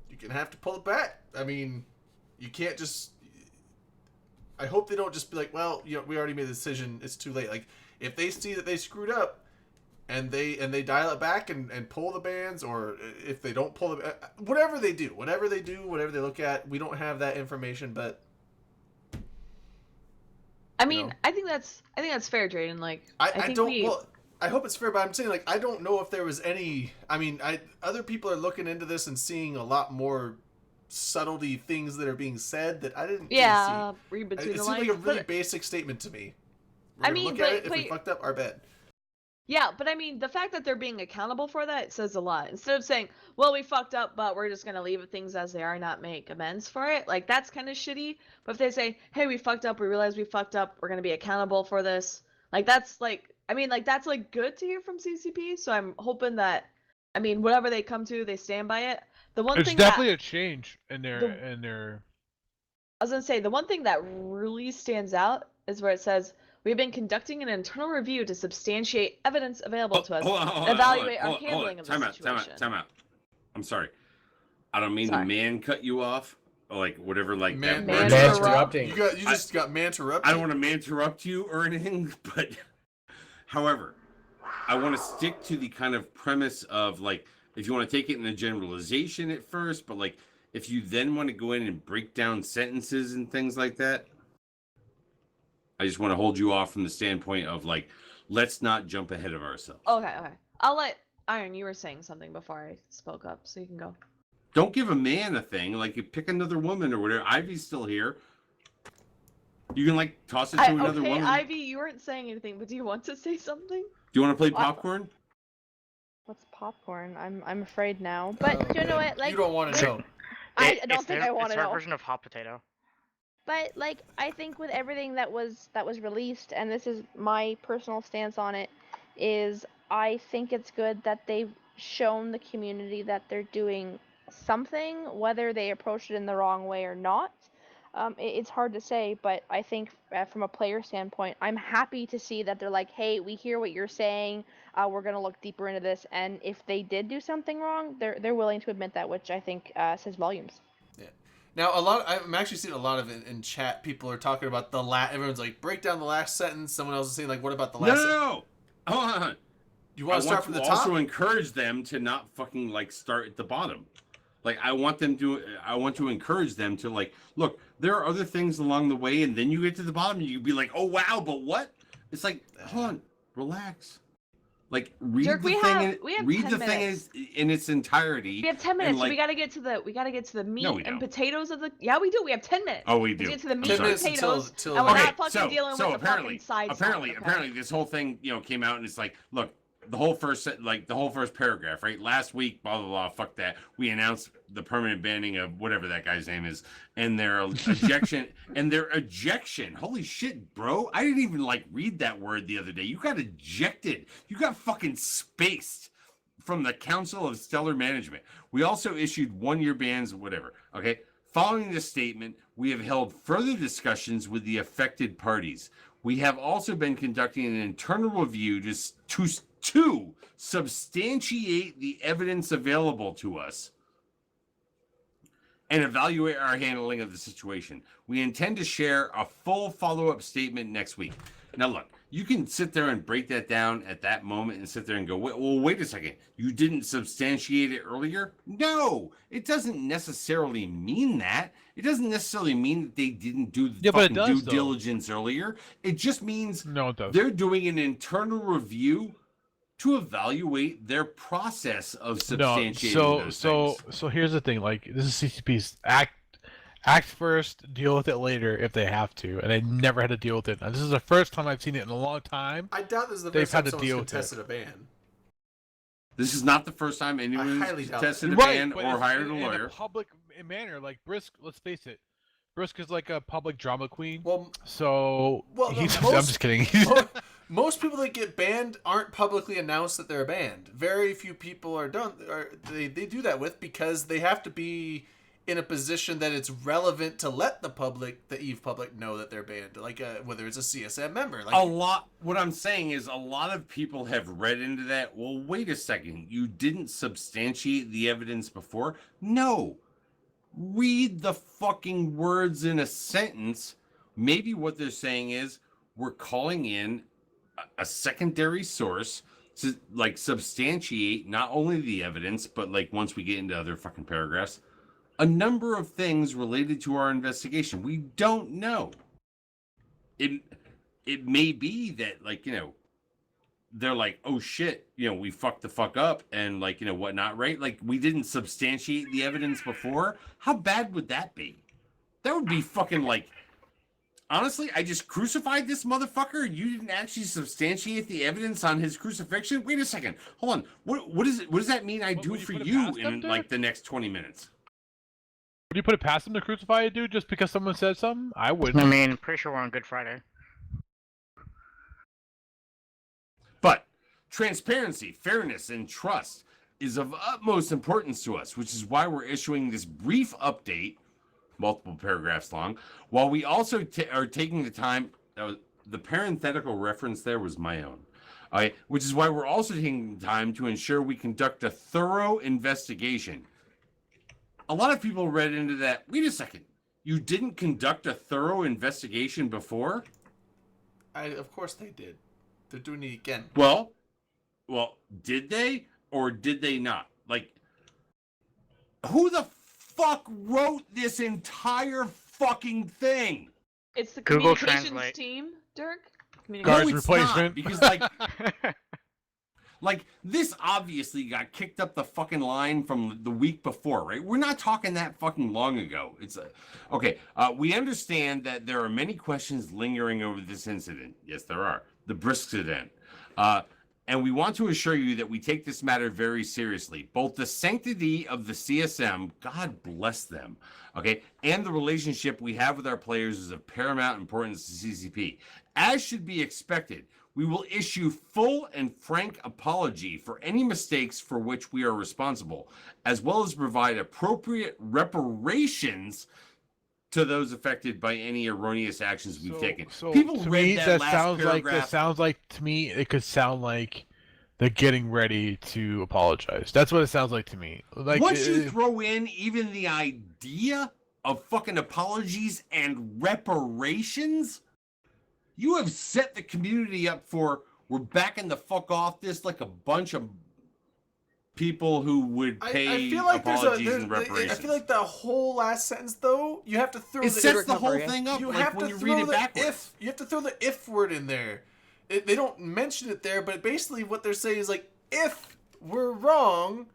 you're going to have to pull it back. I mean, you can't just... I hope they don't just be like, well, you know, we already made the decision, it's too late. Like, if they see that they screwed up and they dial it back and pull the bans, or if they don't pull the... whatever they do, whatever they look at, we don't have that information, but... I mean, I think that's fair, Drayden. Like, I think well, I hope it's fair, but I'm saying, like, I don't know if there was any... I mean, other people are looking into this and seeing a lot more subtlety things that are being said that I didn't see. It Read between the seems lines. like a really basic statement to me. We're I gonna mean, look at it. If we fucked up, our bad. Yeah, but I mean, the fact that they're being accountable for that says a lot. Instead of saying, well, we fucked up, but we're just going to leave things as they are, not make amends for it. Like, that's kind of shitty. But if they say, hey, we fucked up, we realize we fucked up, we're going to be accountable for this. Like, that's like, I mean, like, that's like good to hear from CCP. So I'm hoping that, I mean, whatever they come to, they stand by it. The one There's thing definitely that, a change in their... I was going to say, the one thing that really stands out is where it says, we've been conducting an internal review to substantiate evidence available to us and evaluate our handling of the situation. Time out. I'm sorry. I don't mean to man cut you off. Or like whatever, like man interrupting. You just got man-interrupted. I don't want to man-interrupt you or anything, but however, I want to stick to the kind of premise of like, if you want to take it in a generalization at first, but like if you then want to go in and break down sentences and things like that, I just want to hold you off from the standpoint of like, let's not jump ahead of ourselves. Okay. I'll let Iron, you were saying something before I spoke up, so you can go. Don't give a man a thing. Like, you pick another woman or whatever. Ivy's still here. You can like toss it to another woman. Ivy, you weren't saying anything, but do you want to say something? Do you want to play popcorn? What's popcorn? I'm afraid now. But you know what? Like, you don't want to know. I don't think I want to know. It's our version of hot potato. But like, I think with everything that was released, and this is my personal stance on it, is I think it's good that they've shown the community that they're doing something, whether they approach it in the wrong way or not. It's hard to say, but I think from a player standpoint, I'm happy to see that they're like, hey, we hear what you're saying. We're gonna look deeper into this, and if they did do something wrong, they're willing to admit that, which I think says volumes. Now, I'm actually seeing a lot of it in chat. People are talking about the everyone's like, break down the last sentence. Someone else is saying, like, what about the last sentence? No! Hold on. You want to start from the top? I also encourage them to not fucking, like, start at the bottom. Like, I want to encourage them to, like, look, there are other things along the way, and then you get to the bottom, and you'd be like, oh, wow, but what? It's like, hold on, relax. Like, read Dirk, the thing in its entirety. We have 10 minutes. Like, we gotta get to the meat no, and potatoes of the. Yeah, we do. We have 10 minutes. Oh, we do. To get to the meat 10 and minutes potatoes, until and we're okay, not fucking dealing with the fucking side. Apparently, this whole thing, came out, and it's like, look, the whole first paragraph, right? Last week, blah blah blah. Fuck that. We announced the permanent banning of whatever that guy's name is, and their ejection. Holy shit, bro! I didn't even read that word the other day. You got ejected. You got fucking spaced from the Council of Stellar Management. We also issued 1-year bans, whatever. Okay. Following this statement, we have held further discussions with the affected parties. We have also been conducting an internal review to substantiate the evidence available to us and evaluate our handling of the situation. We intend to share a full follow-up statement next week. Now, look, you can sit there and break that down at that moment and sit there and go, wait a second, you didn't substantiate it earlier? No, it doesn't necessarily mean that. It doesn't necessarily mean that they didn't do the fucking due diligence earlier. It just means they're doing an internal review to evaluate their process of substantiating those things. So here's the thing, like, this is CCP's act first, deal with it later if they have to, and they never had to deal with it. Now, this is the first time I've seen it in a long time. I doubt this is the They've first had time to deal someone's with it. contested a ban. This is not the first time anyone's highly doubt tested a Right, ban but or it's hired a in lawyer. a public manner, like Brisk. Let's face it, Brisk is like a public drama queen. Well, so he's, most, I'm just kidding. Most people that get banned aren't publicly announced that they're banned. Very few people are done. They do that with, because they have to be in a position that it's relevant to let the public, the EVE public, know that they're banned. Like whether it's a CSM member. Like What I'm saying is a lot of people have read into that. Well, wait a second. You didn't substantiate the evidence before? No. Read the fucking words in a sentence. Maybe what they're saying is we're calling in a secondary source to like substantiate not only the evidence, but like once we get into other fucking paragraphs, a number of things related to our investigation. We don't know. It may be that, like, you know, they're like, oh shit, you know, we fucked the fuck up and like, you know, whatnot, right? Like, we didn't substantiate the evidence before. How bad would that be? That would be fucking like, honestly, I just crucified this motherfucker and you didn't actually substantiate the evidence on his crucifixion? Wait a second. Hold on. What does that mean I do for you in like the next 20 minutes? Would you put it past him to crucify a dude just because someone said something? I wouldn't. I mean, pretty sure we're on Good Friday. But transparency, fairness, and trust is of utmost importance to us, which is why we're issuing this brief update, multiple paragraphs long, while we also are taking the time. The parenthetical reference there was my own. Which is why we're also taking the time to ensure we conduct a thorough investigation. A lot of people read into that. Wait a second. You didn't conduct a thorough investigation before? Of course they did. They're doing it again. Well, did they or did they not? Like, who the fuck wrote this entire fucking thing? It's the Google communications Translate. team, Dirk. Guards No, it's replacement. not, because like, like this obviously got kicked up the fucking line from the week before, right? We're not talking that fucking long ago. It's okay. We understand that there are many questions lingering over this incident. Yes, there are. The Brisk incident. And we want to assure you that we take this matter very seriously. Both the sanctity of the CSM, God bless them, okay, and the relationship we have with our players is of paramount importance to CCP. As should be expected, we will issue full and frank apology for any mistakes for which we are responsible, as well as provide appropriate reparations to those affected by any erroneous actions we've taken. So People to read me, that last sounds paragraph. like to me it could sound like they're getting ready to apologize. That's what it sounds like to me. Like Once you throw in even the idea of fucking apologies and reparations, you have set the community up for, we're backing the fuck off this like a bunch of people who would pay I feel like apologies and reparations. I feel like the whole last sentence, though, you have to throw It the sets the whole thing up You like have when to you throw read it the backwards. if. You have to throw the if word in there. They don't mention it there, but basically what they're saying is like, if we're wrong,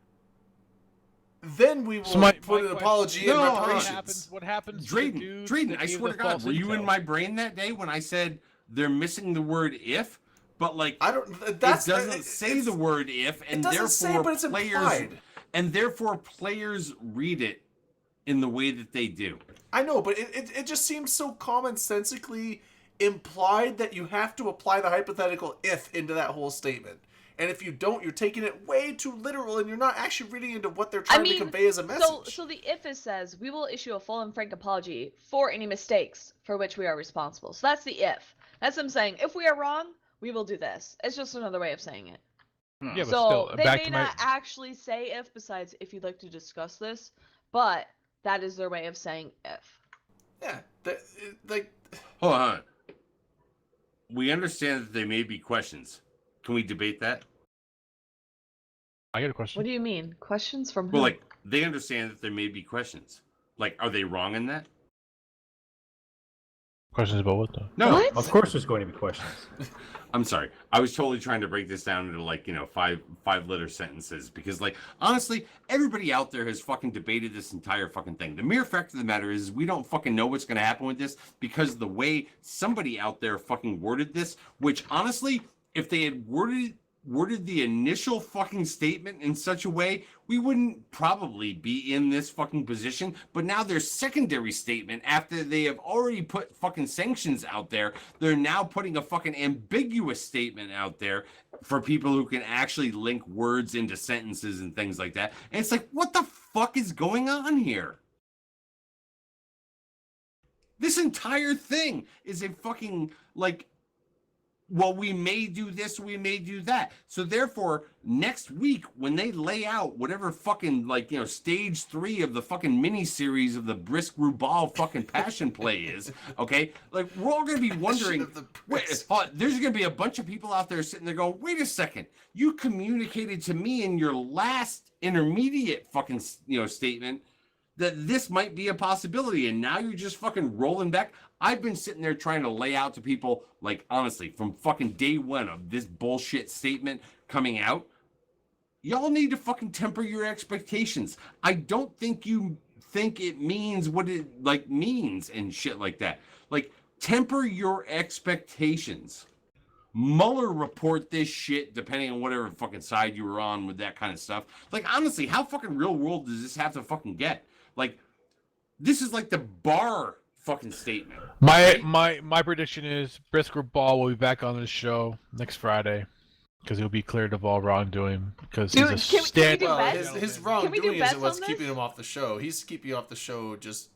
then we will put an apology and reparations. What happens to the dudes Drayden, that I gave swear the to God, false were you in intel? my brain that day when I said they're missing the word if? But like, I don't. it doesn't say the word if, and doesn't therefore say, but it's players implied. and therefore players read it in the way that they do. I know, but it just seems so commonsensically implied that you have to apply the hypothetical if into that whole statement. And if you don't, you're taking it way too literal, and you're not actually reading into what they're trying to convey as a message. So the if says, we will issue a full and frank apology for any mistakes for which we are responsible. So that's the if. That's them saying, if we are wrong, we will do this. It's just another way of saying it. Yeah, but So still, they back may to not actually say if, besides if you'd like to discuss this, but that is their way of saying if. Yeah, like Hold on. we understand that there may be questions. Can we debate that? I got a question. What do you mean? Questions from who? Well, like they understand that there may be questions. Like, are they wrong in that? Questions about what though? No, What? Of course, there's going to be questions. I'm sorry. I was totally trying to break this down into like, five-letter sentences because like honestly, everybody out there has fucking debated this entire fucking thing. The mere fact of the matter is we don't fucking know what's gonna happen with this because the way somebody out there fucking worded this, which honestly, if they had worded the initial fucking statement in such a way, we wouldn't probably be in this fucking position. But now their secondary statement, after they have already put fucking sanctions out there, they're now putting a fucking ambiguous statement out there for people who can actually link words into sentences and things like that. And it's like, what the fuck is going on here? This entire thing is a fucking, like, well, we may do this, we may do that. So therefore, next week, when they lay out whatever fucking, like, stage 3 of the fucking mini-series of the Brisk Rubal fucking passion play is, okay? Like, we're all going to be wondering, there's going to be a bunch of people out there sitting there going, wait a second, you communicated to me in your last intermediate fucking, statement that this might be a possibility, and now you're just fucking rolling back. I've been sitting there trying to lay out to people, like, honestly, from fucking day one of this bullshit statement coming out, y'all need to fucking temper your expectations. I don't think you think it means what it, like, means and shit like that. Like, temper your expectations. Mueller report this shit depending on whatever fucking side you were on with that kind of stuff. Like, honestly, how fucking real world does this have to fucking get? Like, this is like the bar fucking statement. My prediction is Brisker Ball will be back on the show next Friday because he'll be cleared of all wrongdoing because he's a stand. Well, his wrongdoing isn't what's keeping him off the show. He's keeping you off the show just,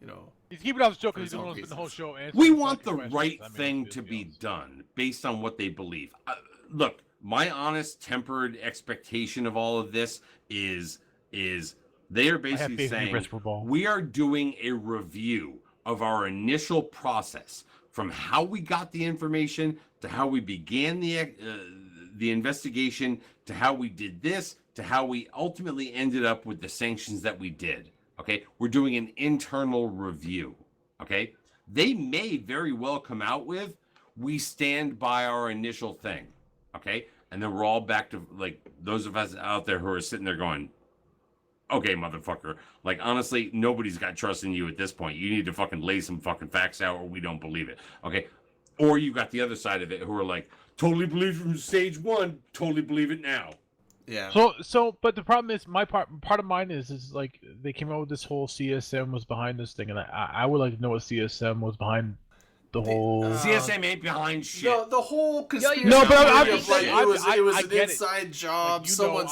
He's keeping it off the show because he's going to spend the whole show. We want the right thing to be done based on what they believe. Look, my honest, tempered expectation of all of this is they are basically saying we are doing a review of our initial process from how we got the information to how we began the investigation to how we did this to how we ultimately ended up with the sanctions that we did. Okay, we're doing an internal review. Okay, they may very well come out with we stand by our initial thing. Okay, and then we're all back to like those of us out there who are sitting there going, okay, motherfucker. Like, honestly, nobody's got trust in you at this point. You need to fucking lay some fucking facts out or we don't believe it. Okay? Or you got the other side of it who are like, totally believe from stage 1, totally believe it now. Yeah. So, but the problem is, part of mine is like, they came out with this whole CSM was behind this thing, and I would like to know what CSM was behind the whole... CSM ain't behind shit. No, the whole conspiracy. No, but it was an inside job. Like, Someone's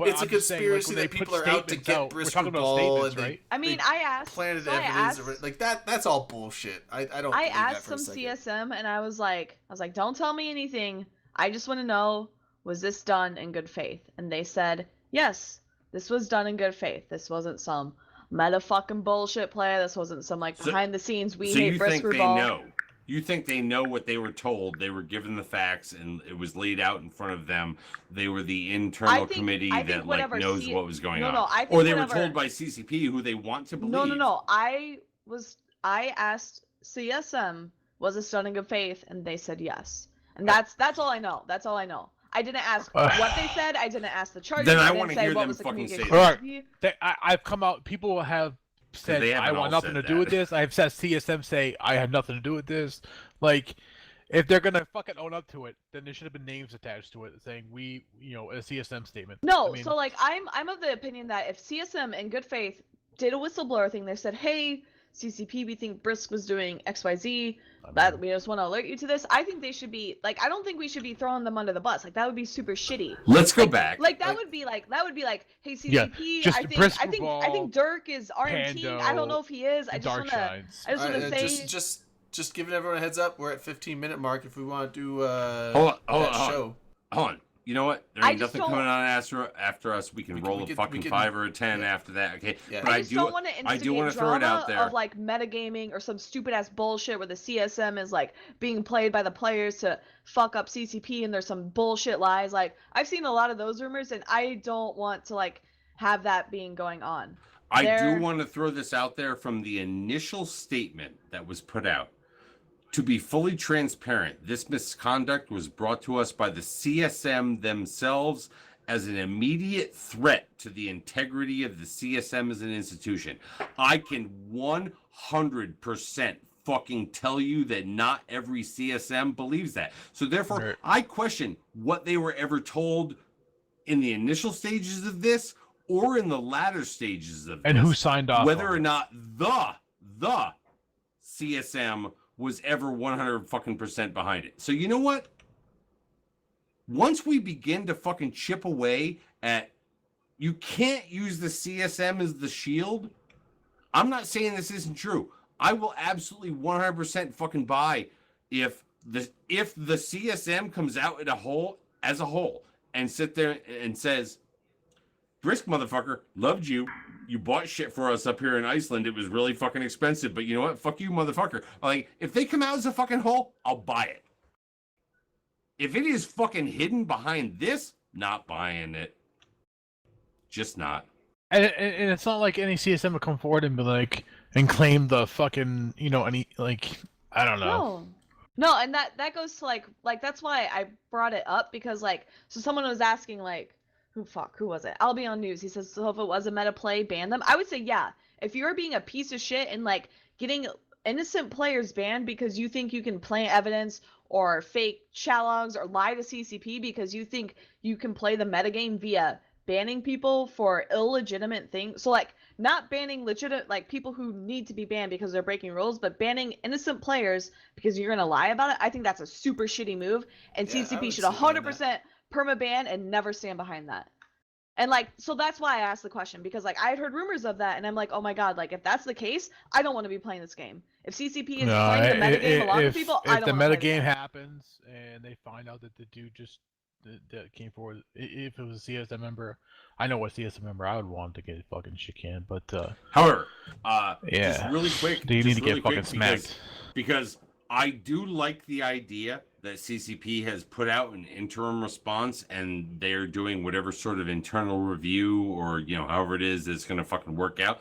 it's a conspiracy that people are out to get Brisker Ball and right? I mean, I asked. Planted evidence like that. That's all bullshit. I don't. I asked some CSM and I was like, don't tell me anything. I just want to know, was this done in good faith? And they said, yes, this was done in good faith. This wasn't some motherfucking bullshit play. This wasn't some behind the scenes we hate Brisker Ball. Know? You think they know what they were told? They were given the facts and it was laid out in front of them. They were the internal committee that knows what was going on. Or they were told by CCP who they want to believe. No. I asked CSM, was this done in good faith? And they said yes. And that's all I know. That's all I know. I didn't ask what they said. I didn't ask the charges. Then I want to hear them fucking say that. I've come out. People have said I want nothing to do with this. I've said CSM say I had nothing to do with this. Like, if they're gonna fucking own up to it, then there should have been names attached to it saying we, a CSM statement. No, so I'm of the opinion that if CSM in good faith did a whistleblower thing, they said, hey, CCP, we think Brisk was doing XYZ. That we just want to alert you to this. I think they should be I don't think we should be throwing them under the bus. That would be super shitty. Let's go back. That would be like, hey CCP, I think Dirk is RMT. I don't know if he is. I just want to say just giving everyone a heads up. We're at 15-minute mark. If we want to do hold on. You know what? There I ain't just nothing coming don't- on after us. We can roll a fucking 5 or a 10 after that. Okay. Yeah. But I just don't want to I do want instigate to throw it drama out there. of like metagaming or some stupid ass bullshit where the CSM is like being played by the players to fuck up CCP and there's some bullshit lies. Like I've seen a lot of those rumors and I don't want to like have that being going on. I do want to throw this out there from the initial statement that was put out. To be fully transparent, this misconduct was brought to us by the CSM themselves as an immediate threat to the integrity of the CSM as an institution. I can 100% fucking tell you that not every CSM believes that. So therefore, I question what they were ever told in the initial stages of this or in the latter stages of And this. who signed off Whether on or it. not the CSM was ever 100% behind it. So you know what? Once we begin to fucking chip away at, you can't use the CSM as the shield. I'm not saying this isn't true. I will absolutely 100% fucking buy if the CSM comes out as a whole and sit there and says, Brisk motherfucker, loved you. You bought shit for us up here in Iceland. It was really fucking expensive, but you know what? Fuck you, motherfucker. Like, if they come out as a fucking whole, I'll buy it. If it is fucking hidden behind this, not buying it. Just not. And it's not like any CSM would come forward and be like, and claim the fucking, any, like, I don't know. No, and that goes to like that's why I brought it up because like, so someone was asking like, who was it? Albion News. He says, so if it was a meta play, ban them. I would say, yeah. If you're being a piece of shit and like getting innocent players banned because you think you can plant evidence or fake challogs or lie to CCP because you think you can play the metagame via banning people for illegitimate things. So like not banning legitimate like people who need to be banned because they're breaking rules, but banning innocent players because you're gonna lie about it. I think that's a super shitty move, and Yeah, I CCP would should see 100% permaban and never stand behind that. And like, so that's why I asked the question because like I had heard rumors of that, and I'm like, oh my god, like if that's the case, I don't want to be playing this game. If CCP is playing the metagame along with people, I don't If the want to play metagame this game. happens and they find out that the dude just that came forward, if it was a CSM member, I know what CSM member I would want to get fucking shit canned, but however, yeah, just really quick, do you need to really get fucking quick, smacked? Because I do like the idea that CCP has put out an interim response and they're doing whatever sort of internal review or, however it is that's going to fucking work out.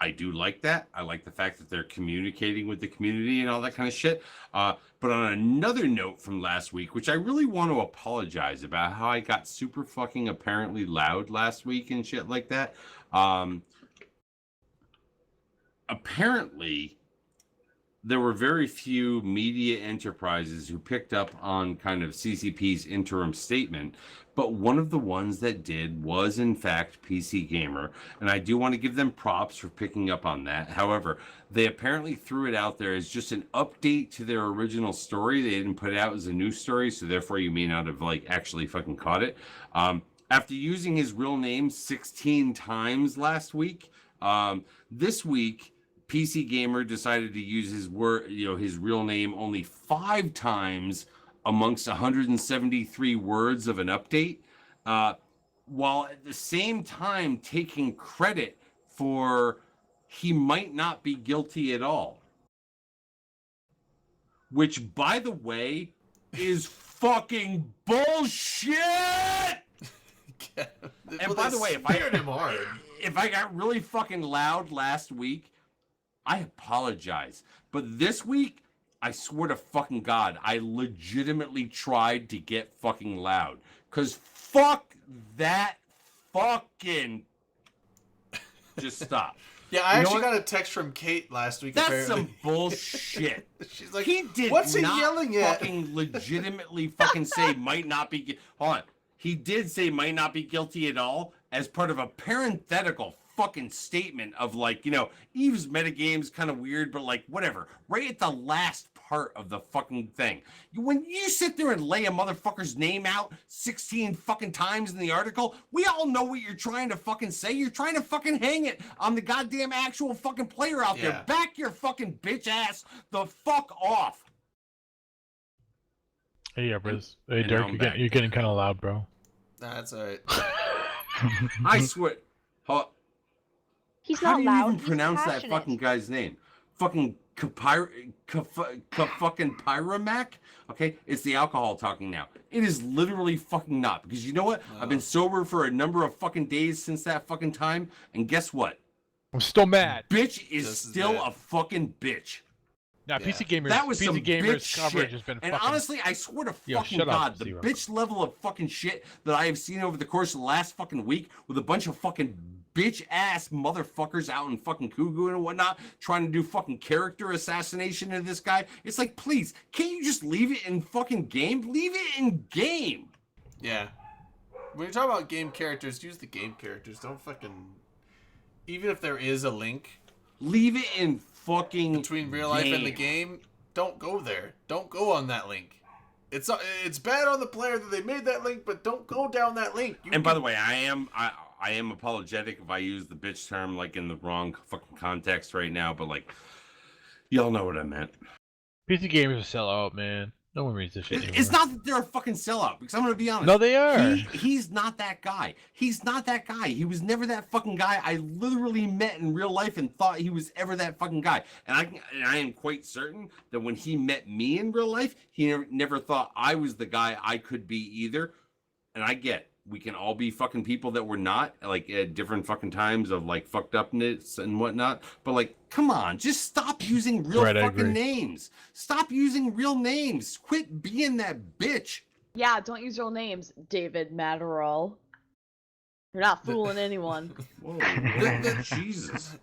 I do like that. I like the fact that they're communicating with the community and all that kind of shit. But on another note from last week, which I really want to apologize about how I got super fucking apparently loud last week and shit like that. Apparently, there were very few media enterprises who picked up on kind of CCP's interim statement, but one of the ones that did was in fact PC Gamer, and I do want to give them props for picking up on that. However, they apparently threw it out there as just an update to their original story. They didn't put it out as a new story, so therefore you may not have like actually fucking caught it. After using his real name 16 times last week, this week PC Gamer decided to use his his real name only 5 times amongst 173 words of an update, while at the same time taking credit for he might not be guilty at all. Which, by the way, is fucking bullshit! And by the way, if I got really fucking loud last week, I apologize. But this week, I swear to fucking God, I legitimately tried to get fucking loud. Because fuck that fucking... Just stop. Yeah, I actually got a text from Kate last week. That's apparently. some bullshit. She's like, he did what's he not yelling at? fucking legitimately fucking say might not be... Hold on. He did say might not be guilty at all as part of a parenthetical fucking statement of like, Eve's metagame's kind of weird, but like, whatever. Right at the last part of the fucking thing. When you sit there and lay a motherfucker's name out 16 fucking times in the article, we all know what you're trying to fucking say. You're trying to fucking hang it on the goddamn actual fucking player out there. Back your fucking bitch ass the fuck off. Hey, yeah, Briz. Hey, Dirk, you're getting kind of loud, bro. That's alright. I swear. He's How not do you loud. even He's pronounce that passionate. fucking guy's name? Fucking fucking Pyromac? Okay, it's the alcohol talking now. It is literally fucking not, because you know what? I've been sober for a number of fucking days since that fucking time, and guess what? I'm still mad. Bitch is Just as still mad. a fucking bitch. Now, Yeah. PC Gamers, That was some PC Gamers bitch coverage shit. has been And fucking... honestly, I swear to Yo, fucking shut up, God, the Zero. bitch level of fucking shit that I have seen over the course of the last fucking week with a bunch of fucking bitch ass motherfuckers out in fucking Kugu and whatnot trying to do fucking character assassination of this guy. It's like, please, can't you just leave it in fucking game? Leave it in game. Yeah. When you talk about game characters, use the game characters. Don't fucking... Even if there is a link Leave it in fucking between real life and the game, don't go there. Don't go on that link. It's bad on the player that they made that link, but don't go down that link. And by the way, I am apologetic if I use the bitch term like in the wrong fucking context right now, but like, y'all know what I meant. PC Gamers are sellout, man. No one reads this shit anymore. It's not that they're a fucking sellout, because I'm gonna be honest. No, they are. He's not that guy. He's not that guy. He was never that fucking guy I literally met in real life and thought he was ever that fucking guy. And I am quite certain that when he met me in real life, he never thought I was the guy I could be either. And I get, we can all be fucking people that we're not, like at different fucking times of like fucked upness and whatnot. But like, come on, just stop using real Right, I agree. fucking names. Stop using real names. Quit being that bitch. Yeah, don't use real names, David Matterall. You're not fooling anyone. Whoa, Jesus.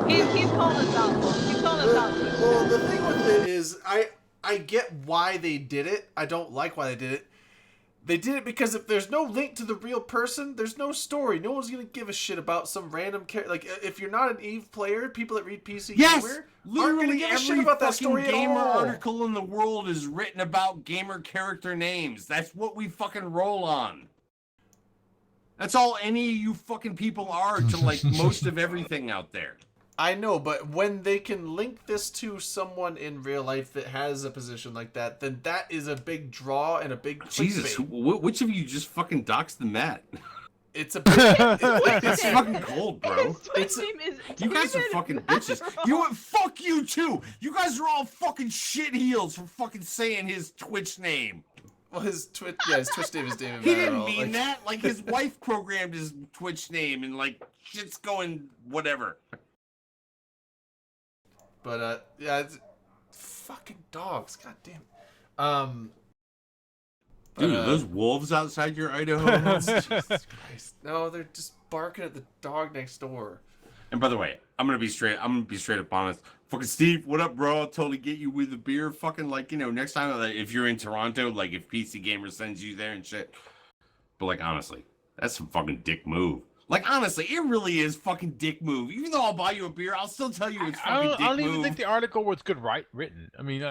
He's calling us out. He's calling us out. Well, the thing with it is, I get why they did it. I don't like why they did it. They did it because if there's no link to the real person, there's no story. No one's gonna give a shit about some random character. Like, if you're not an EVE player, people that read PC Yes, Gamer aren't literally gonna give a every shit about that fucking story gamer at all. article in the world is written about gamer character names. That's what we fucking roll on. That's all any of you fucking people are to like most of everything out there. I know, but when they can link this to someone in real life that has a position like that, then that is a big draw and a big Jesus, clickbait. which of you just fucking doxed the mat? It's a big... It's fucking cold, bro. His Twitch name is You guys are David fucking bitches. Matterall. You know what? Fuck you too. You guys are all fucking shit heels for fucking saying his Twitch name. Well, his Twitch name is David He didn't Matterall, mean like- that. Like his wife programmed his Twitch name and like shit's going whatever. But yeah, it's fucking dogs. God damn. Dude, are those wolves outside your Idaho home? Jesus Christ. No, they're just barking at the dog next door. And by the way, I'm gonna be straight up honest. Fucking Steve, what up, bro? I'll totally get you with a beer. Fucking like, you know, next time like, if you're in Toronto, like if PC Gamer sends you there and shit. But like honestly, that's some fucking dick move. Like honestly, it really is fucking dick move. Even though I'll buy you a beer, I'll still tell you it's fucking dick I don't move. even think the article was good written. I mean,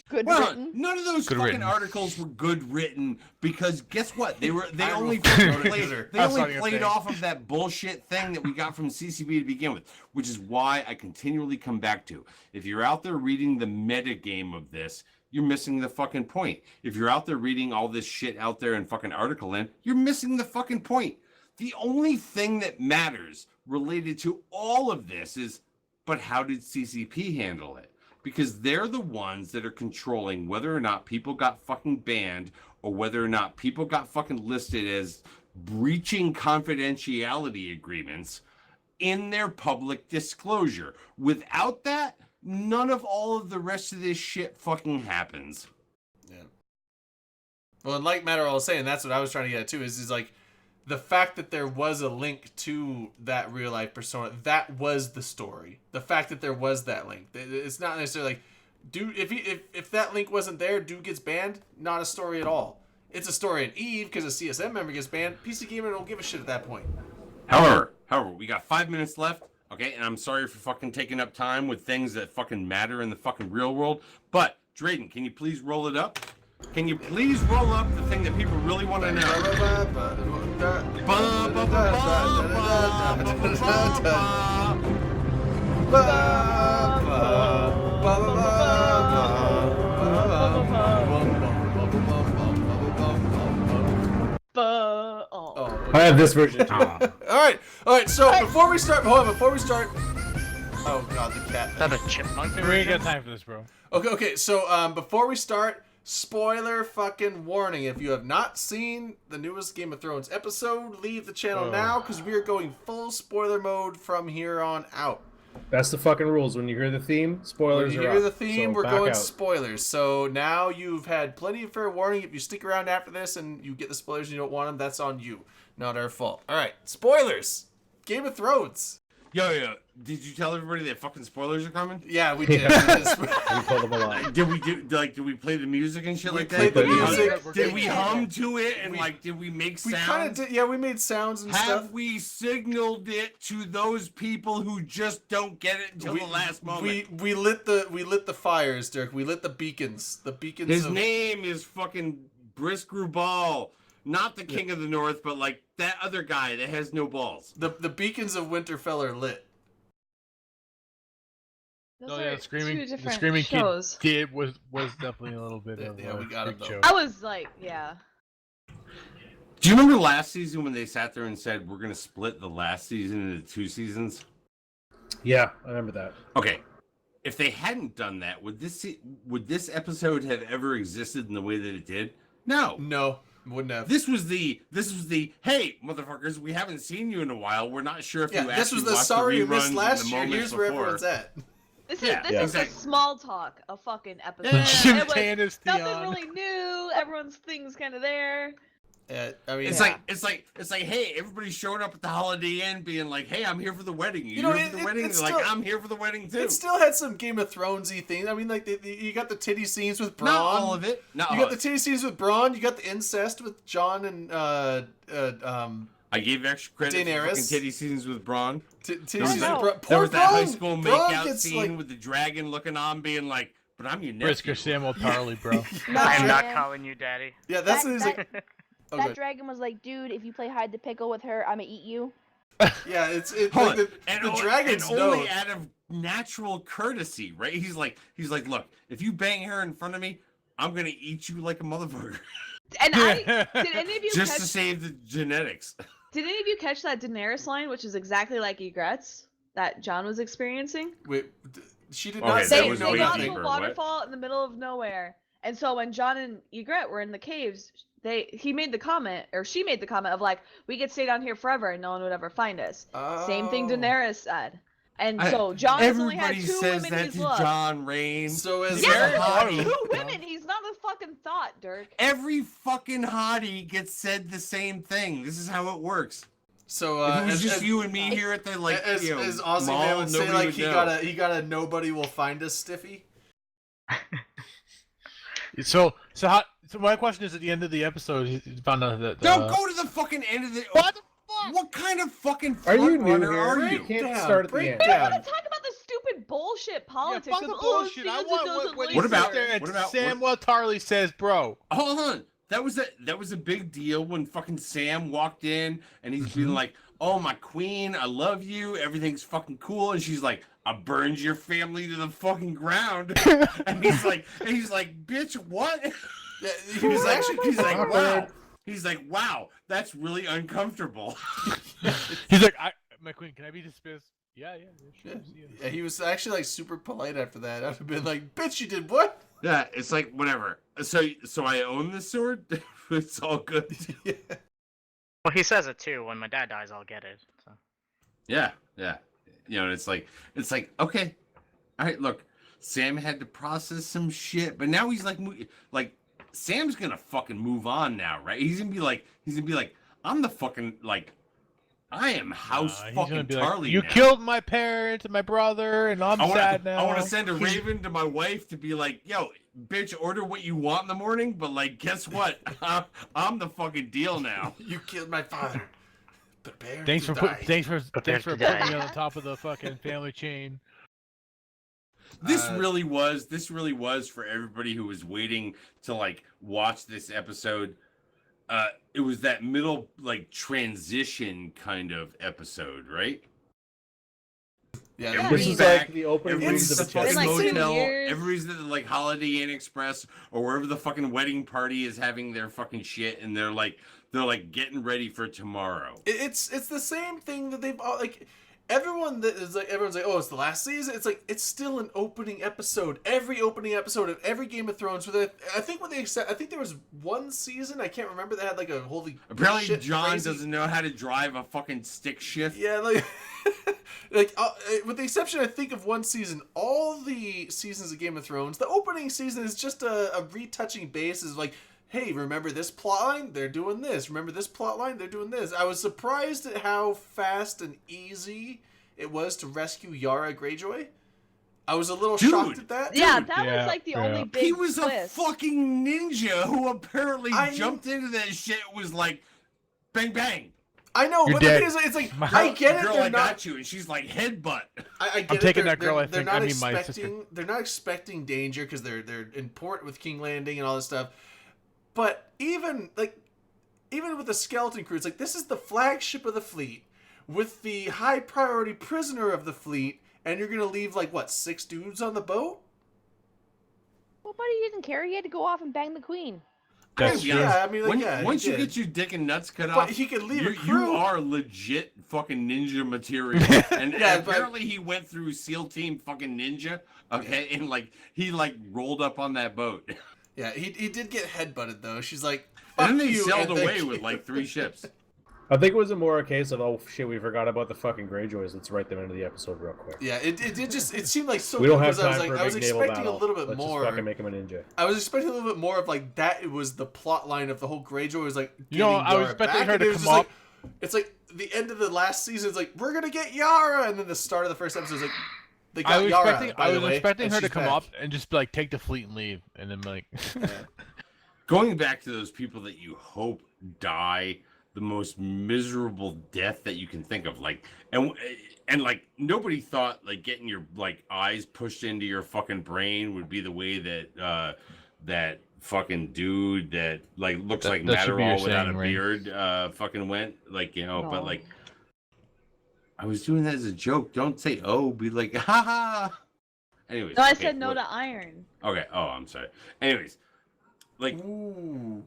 Good Well, written. none of those Good fucking written. articles were good written because guess what? They I only wrote it played, better. they That's only what I'm gonna played say. off of that bullshit thing that we got from CCB to begin with, which is why I continually come back to. If you're out there reading the meta game of this, you're missing the fucking point. If you're out there reading all this shit out there in fucking article in, you're missing the fucking point. The only thing that matters related to all of this is, but how did CCP handle it? Because they're the ones that are controlling whether or not people got fucking banned or whether or not people got fucking listed as breaching confidentiality agreements in their public disclosure. Without that, none of all of the rest of this shit fucking happens. Yeah. Well, and like Matterall was saying, that's what I was trying to get at too, is like the fact that there was a link to that real life persona, that was the story. The fact that there was that link. It's not necessarily like, dude, if that link wasn't there, dude gets banned, not a story at all. It's a story in EVE because a CSM member gets banned. PC Gamer don't give a shit at that point. However, we got 5 minutes left, okay? And I'm sorry for fucking taking up time with things that fucking matter in the fucking real world. But, Drayden, can you please roll it up? Can you please roll up the thing that people really want to know? Fuck. I have this version too. All right. So before we start, oh god, the cat. Is that a chipmunk? We ain't got time for this, bro. Okay. So before we start, spoiler fucking warning: if you have not seen the newest Game of Thrones episode, leave the channel now because we are going full spoiler mode from here on out. That's the fucking rules. When you hear the theme, spoilers When you are hear up. the theme, So we're back going out. spoilers. So now you've had plenty of fair warning. If you stick around after this and you get the spoilers and you don't want them, that's on you. Not our fault. All right, spoilers. Game of Thrones. Yo, did you tell everybody that fucking spoilers are coming? Yeah, we did. We told them a lot. Did we play the music and shit We like that? played the Did we music. Did we hum to it and did we make We sounds? kind of did. Yeah, we made sounds and Have stuff. we signaled it to those people who just don't get it until the last moment? We lit the fires, Dirk. We lit the beacons. The beacons. His of... name is fucking Brisk Rubal, not the King of the North, but like that other guy that has no balls. The beacons of Winterfell are lit. Those Oh are yeah, two the different screaming shows. kid was definitely a little bit of Yeah, we got freak him, though. show. I was like, yeah. Do you remember last season when they sat there and said we're gonna split the last season into 2 seasons? Yeah, I remember that. Okay, if they hadn't done that, would this episode have ever existed in the way that it did? No. No, wouldn't have. This was the hey motherfuckers, we haven't seen you in a while. We're not sure if you Yeah, this actually was the watched sorry the you missed reruns last in the year. moments Here's where before. everyone's at. This Yeah, is exactly. the small talk of fucking episode. Yeah. Jim It was Tannis, nothing Theon. really new. Everyone's thing's kind of there. I mean, It's like, hey, everybody's showing up at the Holiday Inn, being like, hey, I'm here for the wedding. You know, here for the wedding? it's They're like, still- I'm here for the wedding too. it still had some Game of Thronesy things. I mean, like you got the titty scenes with Bronn. Not all of it. Not You all got the titty scenes with Bronn. You got the incest with Jon and I gave extra credit for Daenerys. fucking titty scenes with Braun. titty There was scenes that- with Bronn. There Poor was that high Bronn. school Bronn makeout gets, scene like- with the dragon looking on, being like, but I'm your Brisker nephew. Samuel Tarly, bro. I am not man. calling you daddy. Yeah, that's what he's That- like. Oh, That good. dragon was like, dude, if you play hide the pickle with her, I'm gonna eat you. Yeah, it's Hold like on. the dragons and know. only out of natural courtesy, right? He's like, look, if you bang her in front of me, I'm gonna eat you like a motherfucker, And did any of you just to catch? save the genetics. Did any of you catch that Daenerys line, which is exactly like Egret's that John was experiencing? Wait, she did Okay, not that say They was no way got nothing. to deeper. a What? waterfall in the middle of nowhere, and so when John and Egret were in the caves, he made the comment, or she made the comment of like, we could stay down here forever and no one would ever find us. Same thing Oh. Daenerys said. And so John has only had Everybody two says women that he's to loved. John Rain. So as Yeah, Every but hottie- two women. He's not a fucking thought, Dirk. Every fucking hottie gets said the same thing. This is how it works. so If it was as, just as, you and me here at the like, as, you know, as Aussie mall, man would say, nobody like would he know. got a nobody will find us stiffy. So my question is, at the end of the episode, he found out that Don't go to the fucking end of the. What the fuck? What kind of fucking Are you front new runner here? are You you? can't Down, start at the break end. We don't down. want to talk about the stupid bullshit politics. fuck of, the oh, bullshit. I Sansa want doesn't what What about- sits there and what about- Samuel Tarly says, bro. Hold on. That was a big deal when fucking Sam walked in and he's being like, "Oh my queen, I love you. Everything's fucking cool." And she's like, "I burned your family to the fucking ground." and he's like, "Bitch, what?" Yeah, he was actually. He's like, Awkward. "Wow." He's like, "Wow, that's really uncomfortable." He's like, my queen, can I be dismissed? Yeah, sure. see ya." Yeah, he was actually like super polite after that. I'd have been like, "Bitch, you did what?" Yeah, it's like whatever. So I own this sword. It's all good. Yeah. Well, he says it too. When my dad dies, I'll get it. So. Yeah. You know, it's like okay, all right. Look, Sam had to process some shit, but now he's like Sam's gonna fucking move on now, right? He's gonna be like, I'm the fucking like, I am House He's gonna fucking be like, Tarly. you now. killed my parents and my brother, and I'm sad now. I want to send a raven to my wife to be like, yo, bitch, order what you want in the morning, but like, guess what? I'm the fucking deal now. You killed my father. Prepare Thanks to for die. thanks for Prepare putting to die. me on the top of the fucking family chain. This really was for everybody who was waiting to like watch this episode. It was that middle like transition kind of episode, right? Yeah, Yeah, This I is mean- like the opening It's rings of a such a- chess fucking like 2 game. motel. years. Everybody's at the like Holiday Inn Express or wherever the fucking wedding party is having their fucking shit, and they're like getting ready for tomorrow. It's the same thing that they've all like. Everyone's like, oh, it's the last season. It's like it's still an opening episode. Every opening episode of every Game of Thrones. I think there was one season, I can't remember, that had like a holy Apparently, shit John crazy- doesn't know how to drive a fucking stick shift. Yeah, like like with the exception, I think, of one season, all the seasons of Game of Thrones, the opening season is just a retouching base. Is like, hey, remember this plotline? They're doing this. Remember this plotline? They're doing this. I was surprised at how fast and easy it was to rescue Yara Greyjoy. I was a little Dude. shocked at that. Yeah, Dude, that yeah, was like the yeah. only big He was a twist. fucking ninja who apparently I- jumped into that shit. Was like, bang bang. I know, You're but the dead. thing is, it's like, I get it. Girl, They're I not. got you, and she's like headbutt. I get I'm it. taking They're- that girl, they're- I they're think. not I mean, my expecting. They're not expecting danger because they're in port with King Landing and all this stuff. But even with the skeleton crew, it's like, this is the flagship of the fleet with the high priority prisoner of the fleet, and you're gonna leave like what, 6 dudes on the boat? Well, buddy didn't care. He had to go off and bang the queen. I gotta That's be true. honest, Yeah, I mean, like, when- yeah, he once you did. get your dick and nuts cut But off, he could leave a you crew. are legit fucking ninja material. And, Yeah, and but- apparently he went through SEAL Team fucking ninja. Okay, and like he like rolled up on that boat, Yeah, he did get headbutted though. She's like, and then "Fuck they you," sailed and then away he- with like 3 ships. I think it was more a case of, oh shit, we forgot about the fucking Greyjoys. Let's write them into the episode real quick. Yeah, it did just, it seemed like so We don't good have because time for a I was big naval expecting battle. a little bit Let's more. just fucking make him a ninja. I was expecting a little bit more of like that. It was the plot line of the whole Greyjoy was like, You know, getting I was Yara expecting back, her and to it was come just up. Like, it's like the end of the last season. It's like, we're gonna get Yara, and then the start of the first episode is like, they got I was Yara. expecting, by I the was way, expecting and her to she's come back. up and just like take the fleet and leave, and then like, Going back to those people that you hope die the most miserable death that you can think of, like, and like nobody thought like getting your like eyes pushed into your fucking brain would be the way that that fucking dude that like looks like that should be your Matterall without a saying, right? beard fucking went, like, you know. But No. like, I was doing that as a joke. Don't say oh, be like ha ha. Anyways, No, I okay, said no look. to iron. Okay. Oh, I'm sorry. Anyways, like Ooh,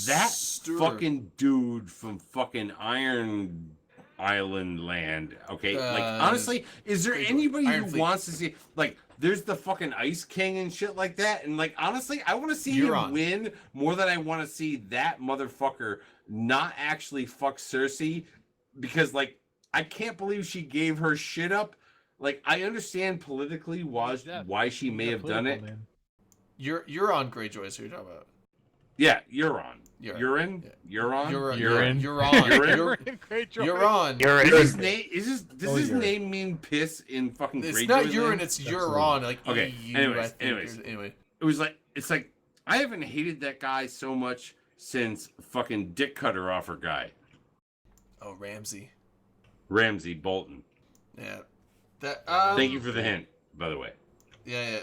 that Stir. fucking dude from fucking Iron Island land. Okay, like honestly, is there Greyjoy. anybody Iron who Fleet. wants to see like? There's the fucking Ice King and shit like that, and like honestly, I want to see Euron. him win more than I want to see that motherfucker not actually fuck Cersei, because like I can't believe she gave her shit up. Like I understand politically why she may have done it. you're on Greyjoy. So you're talking about. Yeah, you're on. Yeah. You're in. Yeah. You're on. You're on. You're in. You're on. You're in. You're on. You're Is in. his name? Does Oh, his urine. name mean piss in fucking It's Greyjoy's not urine. name? It's you're Absolutely. on. Like Okay, EU, anyways, I think, anyways. anyway. It was like it's like I haven't hated that guy so much since fucking Dick Cutter Offer guy, Oh, Ramsey. Ramsey Bolton. Yeah. That. Thank you for the hint, by the way. Yeah.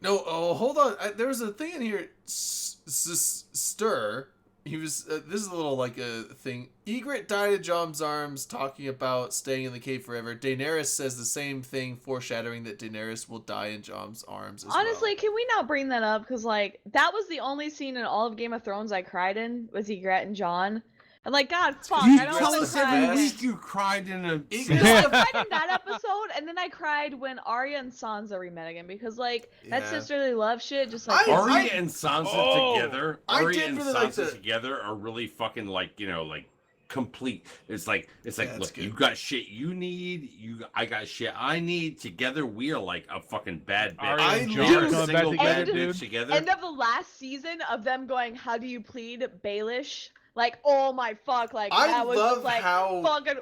Oh, hold on. There was a thing in here. Stir. He was. This is a little like a thing. Ygritte died in Jon's arms, talking about staying in the cave forever. Daenerys says the same thing, foreshadowing that Daenerys will die in Jon's arms. As Honestly, well. can we not bring that up? Because like that was the only scene in all of Game of Thrones I cried in was Ygritte and Jon. And like, God, fuck, You I don't tell want us to cry. every Yes. week you cried in a. Ygritte- No, I cried in that episode, and then I cried when Arya and Sansa remet again because like that Yeah. sisterly love shit just like Arya and Sansa Oh, together. I Arya did and really like Sansa the- together are really fucking like, you know, like complete. It's like Yeah, that's look, good. you got shit you need. I got shit I need. Together we are like a fucking bad bitch. Arya and We Jon are are a coming single back bad together, bitch dude. together. end of the last season of them going, how do you plead Baelish? Like, oh my fuck, like I that was love just, like how fucking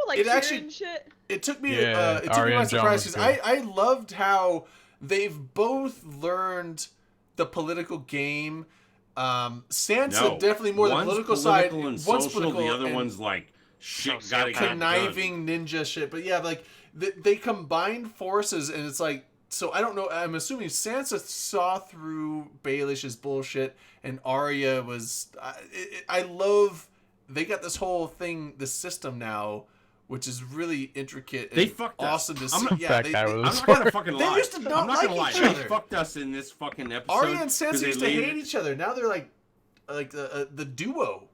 like it cheering actually- and shit. It took me. Yeah, It took me Arya by and Jon surprise was because good. I loved how they've both learned the political game. Sansa No, definitely more the one's political side. and One's social, political. the other and one's like shit. So Gotta get done. conniving ninja shit. But yeah, like they combined forces, and it's like. So I don't know. I'm assuming Sansa saw through Baelish's bullshit, and Arya was. I love. They got this whole thing, this system now, which is really intricate. They and fucked us. awesome to see. I'm yeah, that guy they, was- I'm not gonna fucking They lie. used to not I'm not like gonna lie. each They other. fucked us in this fucking episode. Arya and 'cause Sansa they used to laid hate it- each other. Now they're like the duo.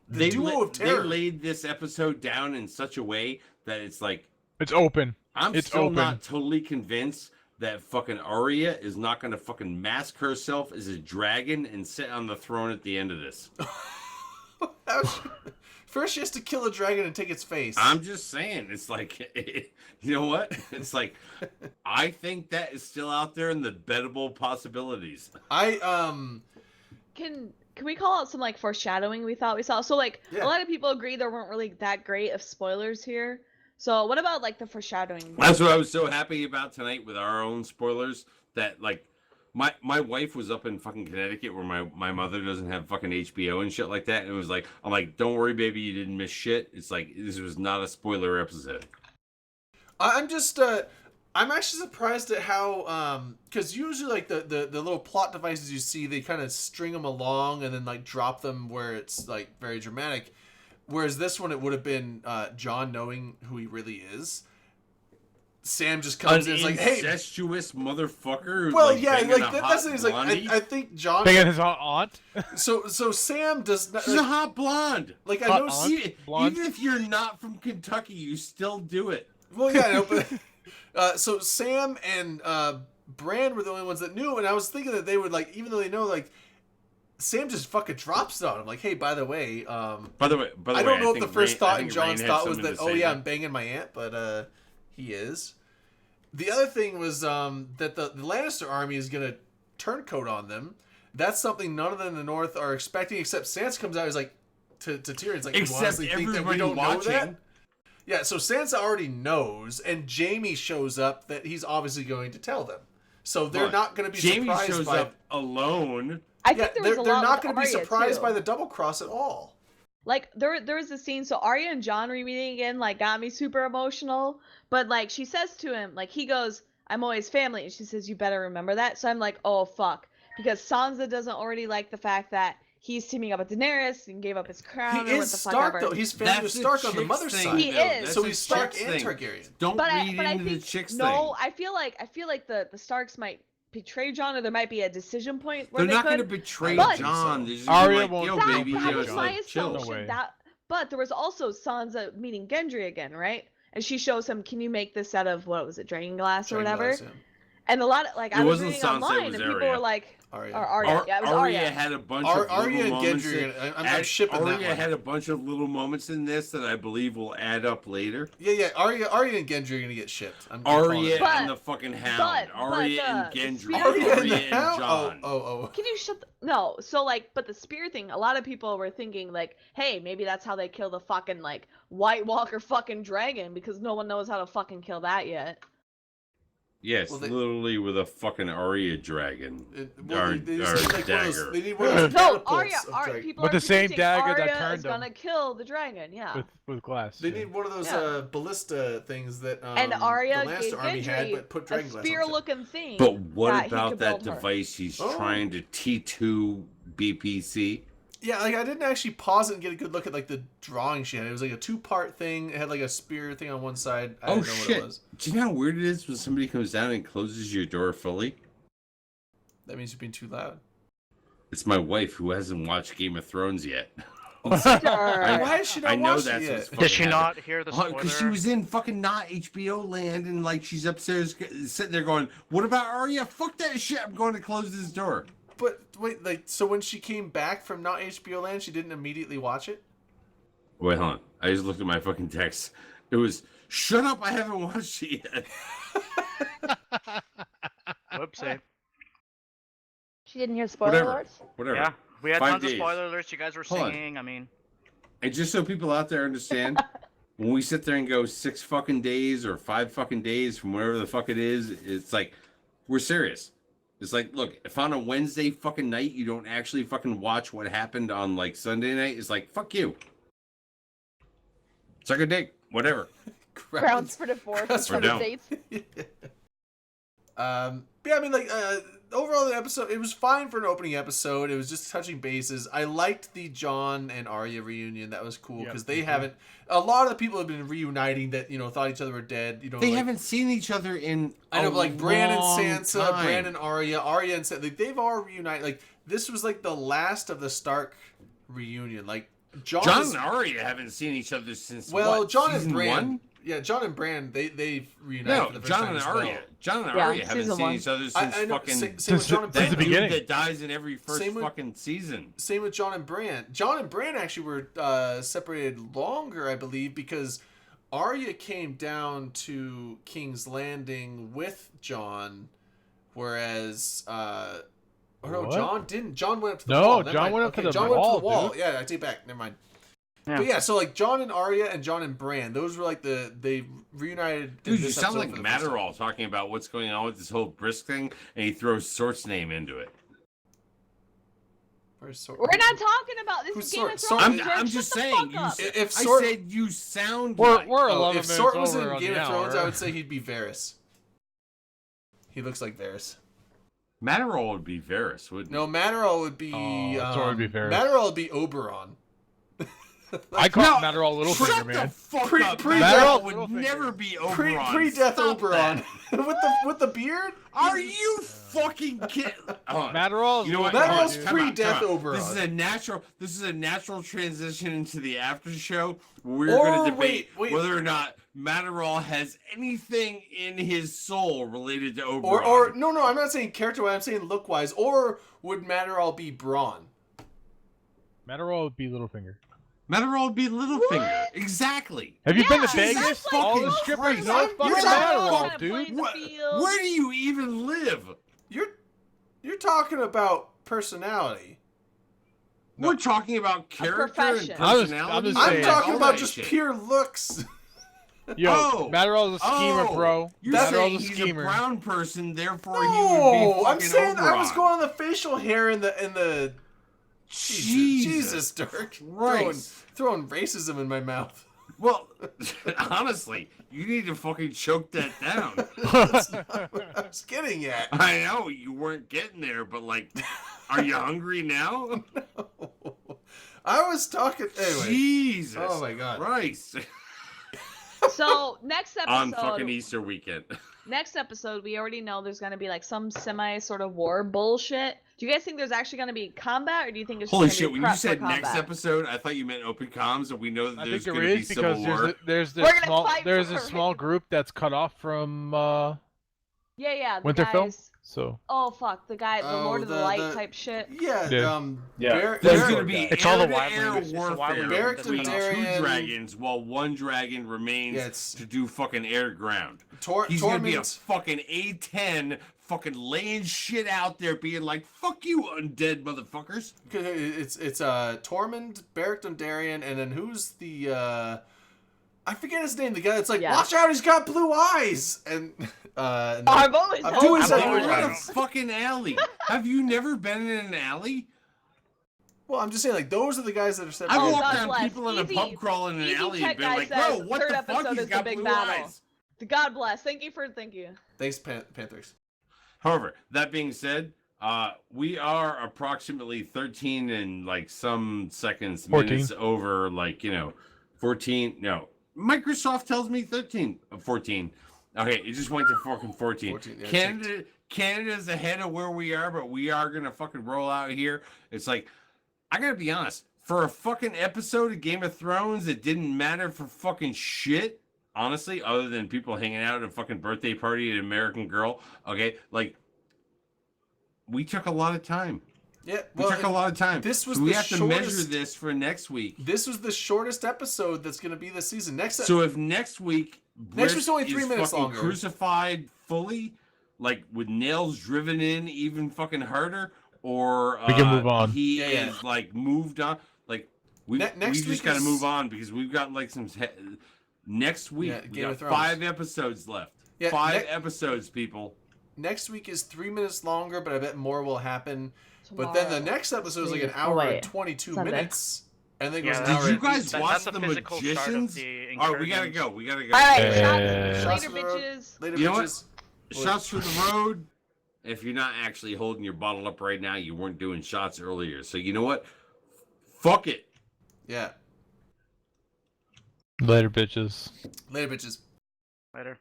The They duo of terror. They laid this episode down in such a way that it's like It's open. I'm It's still open. not totally convinced that fucking Arya is not gonna fucking mask herself as a dragon and sit on the throne at the end of this. First, she has to kill a dragon and take its face. I'm just saying, it's like, you know what? It's like, I think that is still out there in the bettable possibilities. Can we call out some like foreshadowing we thought we saw? So like Yeah. a lot of people agree there weren't really that great of spoilers here. So what about like the foreshadowing? That's what I was so happy about tonight with our own spoilers. That like, my wife was up in fucking Connecticut where my mother doesn't have fucking HBO and shit like that, and it was like, I'm like, don't worry, baby, you didn't miss shit. It's like this was not a spoiler episode. I'm just I'm actually surprised at how because usually like the little plot devices you see, they kind of string them along and then like drop them where it's like very dramatic, whereas this one it would have been Jon knowing who he really is. Sam just comes in and is like, hey, incestuous motherfucker. who's, well, like, yeah, banging like a that's hot the thing. Is like blondie. I think Jon. Banging his aunt. So Sam does not. She's Like, a hot blonde. like I Hot know. aunt? Even, Blonde? even if you're not from Kentucky, you still do it. Well, yeah, I know, but so Sam and Bran were the only ones that knew, and I was thinking that they would like, even though they know, like Sam just fucking drops it on him, like, hey, by the way, By the way, I don't know if think the first Rain- I thought in think Jon's Rain had thought was something that, to oh say yeah, there. I'm banging my aunt, but he is. The other thing was that the Lannister army is gonna turncoat on them. That's something none of them in the North are expecting, except Sansa comes out. He's like to Tyrion, it's like, you Except honestly think that we everybody don't know that? watching. Yeah, so Sansa already knows, and Jaime shows up that he's obviously going to tell them. So they're Look, not going to be Jamie surprised shows by. up alone. I Yeah, think there was they're a lot not with going to be Arya, surprised too. by the double cross at all. Like there was a scene, so Arya and Jon re-meeting again, like got me super emotional. But like she says to him, like he goes, "I'm always family," and she says, "You better remember that." So I'm like, oh fuck, because Sansa doesn't already like the fact that he's teaming up with Daenerys and gave up his crown. He or what is the fuck Stark ever. though. He's family with Stark on the chicks mother's thing, side. He though. is. That's So a he's Stark chicks and thing. Targaryen. Don't But read I into the think chicks no, thing. I feel like the Starks might betray Jon, or there might be a decision point where They're they not could. going to betray But- Jon. They're just Arya like, won't yo, do baby, that. That yo, was it's my like, chill. assumption. way. But there was also Sansa meeting Gendry again, right? And she shows him, "Can you make this out of what was it, dragon glass or whatever?" Dragonglass, yeah. And a lot of like It I was wasn't reading Sansa, it online, was and people Arya. were like, Arya. or Arya, yeah, it was Arya Arya. had a bunch of Arya little and moments. Gendry. I'm shipping that Arya one. had a bunch of little moments in this that I believe will add up later. Yeah. Arya and Gendry are gonna get shipped. I'm calling Arya it. But- and the fucking Hound. but Arya the and Gendry. Spear Arya thing- and the and Hound? Jon. Oh. Can you shut no? So like, but the spear thing, a lot of people were thinking like, hey, maybe that's how they kill the fucking like White Walker fucking dragon, because no one knows how to fucking kill that yet. Yes, Well, they- literally with a fucking Arya dragon. They just Or need, like, one of dagger. those, they need one of those No, catapults Arya, of Arya dragon. people With are the same predicting dagger that Arya turned is him. gonna kill the dragon. Yeah. with glass. They yeah. need one of those Yeah. Ballista things that And Arya the gave Lannister army had, Gendry but put a dragon glass on it. spear-looking thing. But what that he about could that build her. device he's Oh. trying to T2 BPC? Yeah, like I didn't actually pause it and get a good look at like the drawing she had. It was like a 2-part thing. It had like a spear thing on one side. I Oh didn't know shit! what it was. Do you know how weird it is when somebody comes down and closes your door fully? That means you're being too loud. It's my wife who hasn't watched Game of Thrones yet. Why has she not I know watched that's it what's yet? Did she fucking not hear the spoiler? Because she was in fucking not HBO land and like she's upstairs sitting there going, "What about Arya? Fuck that shit! I'm going to close this door." But wait, like so when she came back from not HBO land, she didn't immediately watch it? Wait, hold on. I just looked at my fucking text. It was, "Shut up! I haven't watched it yet." Whoopsie. She didn't hear spoiler Whatever. alerts. Whatever. Yeah, we had 5 tons days. of spoiler alerts. You guys were Hold on. singing. I mean, And just so people out there understand, when we sit there and go 6 fucking days or 5 fucking days from wherever the fuck it is, it's like, we're serious. It's like, look, if on a Wednesday fucking night you don't actually fucking watch what happened on like Sunday night, it's like, fuck you. Suck a dick. Whatever. Grounds for divorce Grounds for from the no. States. Yeah, I mean, like, overall, the episode, it was fine for an opening episode. It was just touching bases. I liked the Jon and Arya reunion. That was cool because they haven't. A lot of the people have been reuniting that thought each other were dead. They haven't seen each other in. I know, like Bran and Sansa, time. Bran and Arya and Sansa. Like, they've all reunited. Like, this was like the last of the Stark reunion. Like Jon and Arya haven't seen each other since. Jon season and Bran. 1? Yeah, Jon and Bran, they've reunited. No, for the first Jon time and as Arya. well. Jon and Arya haven't seen each other since I know, fucking same with Jon and Bran. that dude that dies in every first fucking season. Same with Jon and Bran. Jon and Bran actually were separated longer, I believe, because Arya came down to King's Landing with Jon, whereas Jon didn't. Jon went up to the wall. Jon went up to the Jon wall. Went to the wall. Dude. Yeah, I take it back. Never mind. Yeah. But yeah, so like Jon and Arya and Jon and Bran, those were like they reunited. Dude, you sound like Matterall talking about what's going on with this whole Brisk thing, and he throws Sort's name into it. Where's Sort? We're not talking about this. Who's Is Game of Sort? Thrones. I'm just saying. If I Sort, said you sound. We're like, 11 if minutes Sort was in over on Game the of Thrones, hour. I would say he'd be Varys. He looks like Varys. Matterall would be Varys, wouldn't he? No, Matterall would be. Sort would be Varys. Matterall would be Oberon. I call Matterall Littlefinger, man. Shut the fuck up. Matterall would never be Oberon. Pre-death Stop Oberon that. with the beard. Are you fucking kidding? Matterall. You know what? Matterall's Come on, pre-death come on. Oberon. This is a natural transition into the after show. We're Or going to debate wait. whether or not Matterall has anything in his soul related to Oberon. Or no, I'm not saying character-wise. I'm saying look-wise. Or would Matterall be Braun? Matterall would be Littlefinger. Matterall would be Littlefinger. What? Exactly. Have you been to Yeah, Vegas? that's like All the Christ. strippers know I'm- fucking you're Matterall, talking- dude. Where do you even live? You're talking about personality. We're talking about character and profession. personality. I'm just I'm saying. talking all about that just shit. pure looks. Yo, Oh. Matterall's a schemer, bro. You're saying Matterall's a he's schemer. a brown person, therefore he would be No, fucking I'm saying I was Oberon. going on the facial hair and the. Jesus, Dirk. Christ. Throwing racism in my mouth. Well, honestly, you need to fucking choke that down. That's not what I was getting at. I know you weren't getting there, but like, are you hungry now? I was talking. Anyway. Jesus. Oh my God. Christ. So next episode. On fucking Easter weekend. Next episode, we already know there's gonna be like some semi sort of war bullshit. Do you guys think there's actually gonna be combat, or do you think it's Holy just shit! gonna be When you prep said for next combat? episode, I thought you meant open comms, and we know that I think there's there going to be is civil because war. there's We're this gonna small fight there's for a it. small group that's cut off from Yeah, the Winterfell. guys. So Oh fuck, the guy, the Oh, Lord of the the- Light the- type shit. Yeah. Yeah. Barrack- There's Barrack- going to be It's all the air-to-air wildlings. It's the warfare wildlings Barrack between two Dondarrion- dragons, while one dragon remains Yeah, it's- to do fucking air to ground. Tormund. He's going to be a fucking A10, fucking laying shit out there, being like, "Fuck you, undead motherfuckers." It's Tormund, Barrack Dondarrion, and then who's the I forget his name. The guy that's like, Yeah. watch out, he's got blue eyes, and I've always I'm hoped doing that something they What were- right. a fucking alley! Have you never been in an alley? well, I'm just saying, like, those are the guys that are I separated. Oh, walked God down bless. people in a Easy- pub crawl in an Easy alley Tech and been guy like, says "Bro, what third the fuck? episode He's is the got big blue battle." eyes." God bless. Thank you. Thanks, Panthers. However, that being said, we are approximately 13 and like some seconds, 14. minutes over, 14. No, Microsoft tells me 13, 14. Okay, it just went to fucking 14. 14, yeah, Canada's ahead of where we are, but we are gonna fucking roll out here. It's like, I gotta be honest, for a fucking episode of Game of Thrones, it didn't matter for fucking shit. Honestly, other than people hanging out at a fucking birthday party at American Girl, okay, like, we took a lot of time. Yeah, We well, took a lot of time. this was So we the have to measure shortest- this for next week. this was the shortest episode that's going to be this season. So if next week, week's only 3 is minutes fucking longer. crucified fully, like with nails driven in even fucking harder, or We can move on. He Yeah, yeah. is like moved on. Like we Next we week just got to is- move on because we've got like some. Next week Yeah, we Game got of Thrones. 5 episodes left. Yeah, 5 ne- episodes, people. next week is 3 minutes longer, but I bet more will happen. But then the Tomorrow. next episode is like an Oh, hour wait. and 22 Sunday. minutes, and then it goes Yeah, an Did hour. you and guys That- watch that's the the physical start of Magicians? the All right, we gotta incursions. go. We gotta go. All right, Yeah. shots. Later, Shots for the road. bitches. Later, You know what? bitches. Shots for the road. if you're not actually holding your bottle up right now, you weren't doing shots earlier. So you know what? Fuck it. Yeah. Later, bitches. Later, bitches. Later.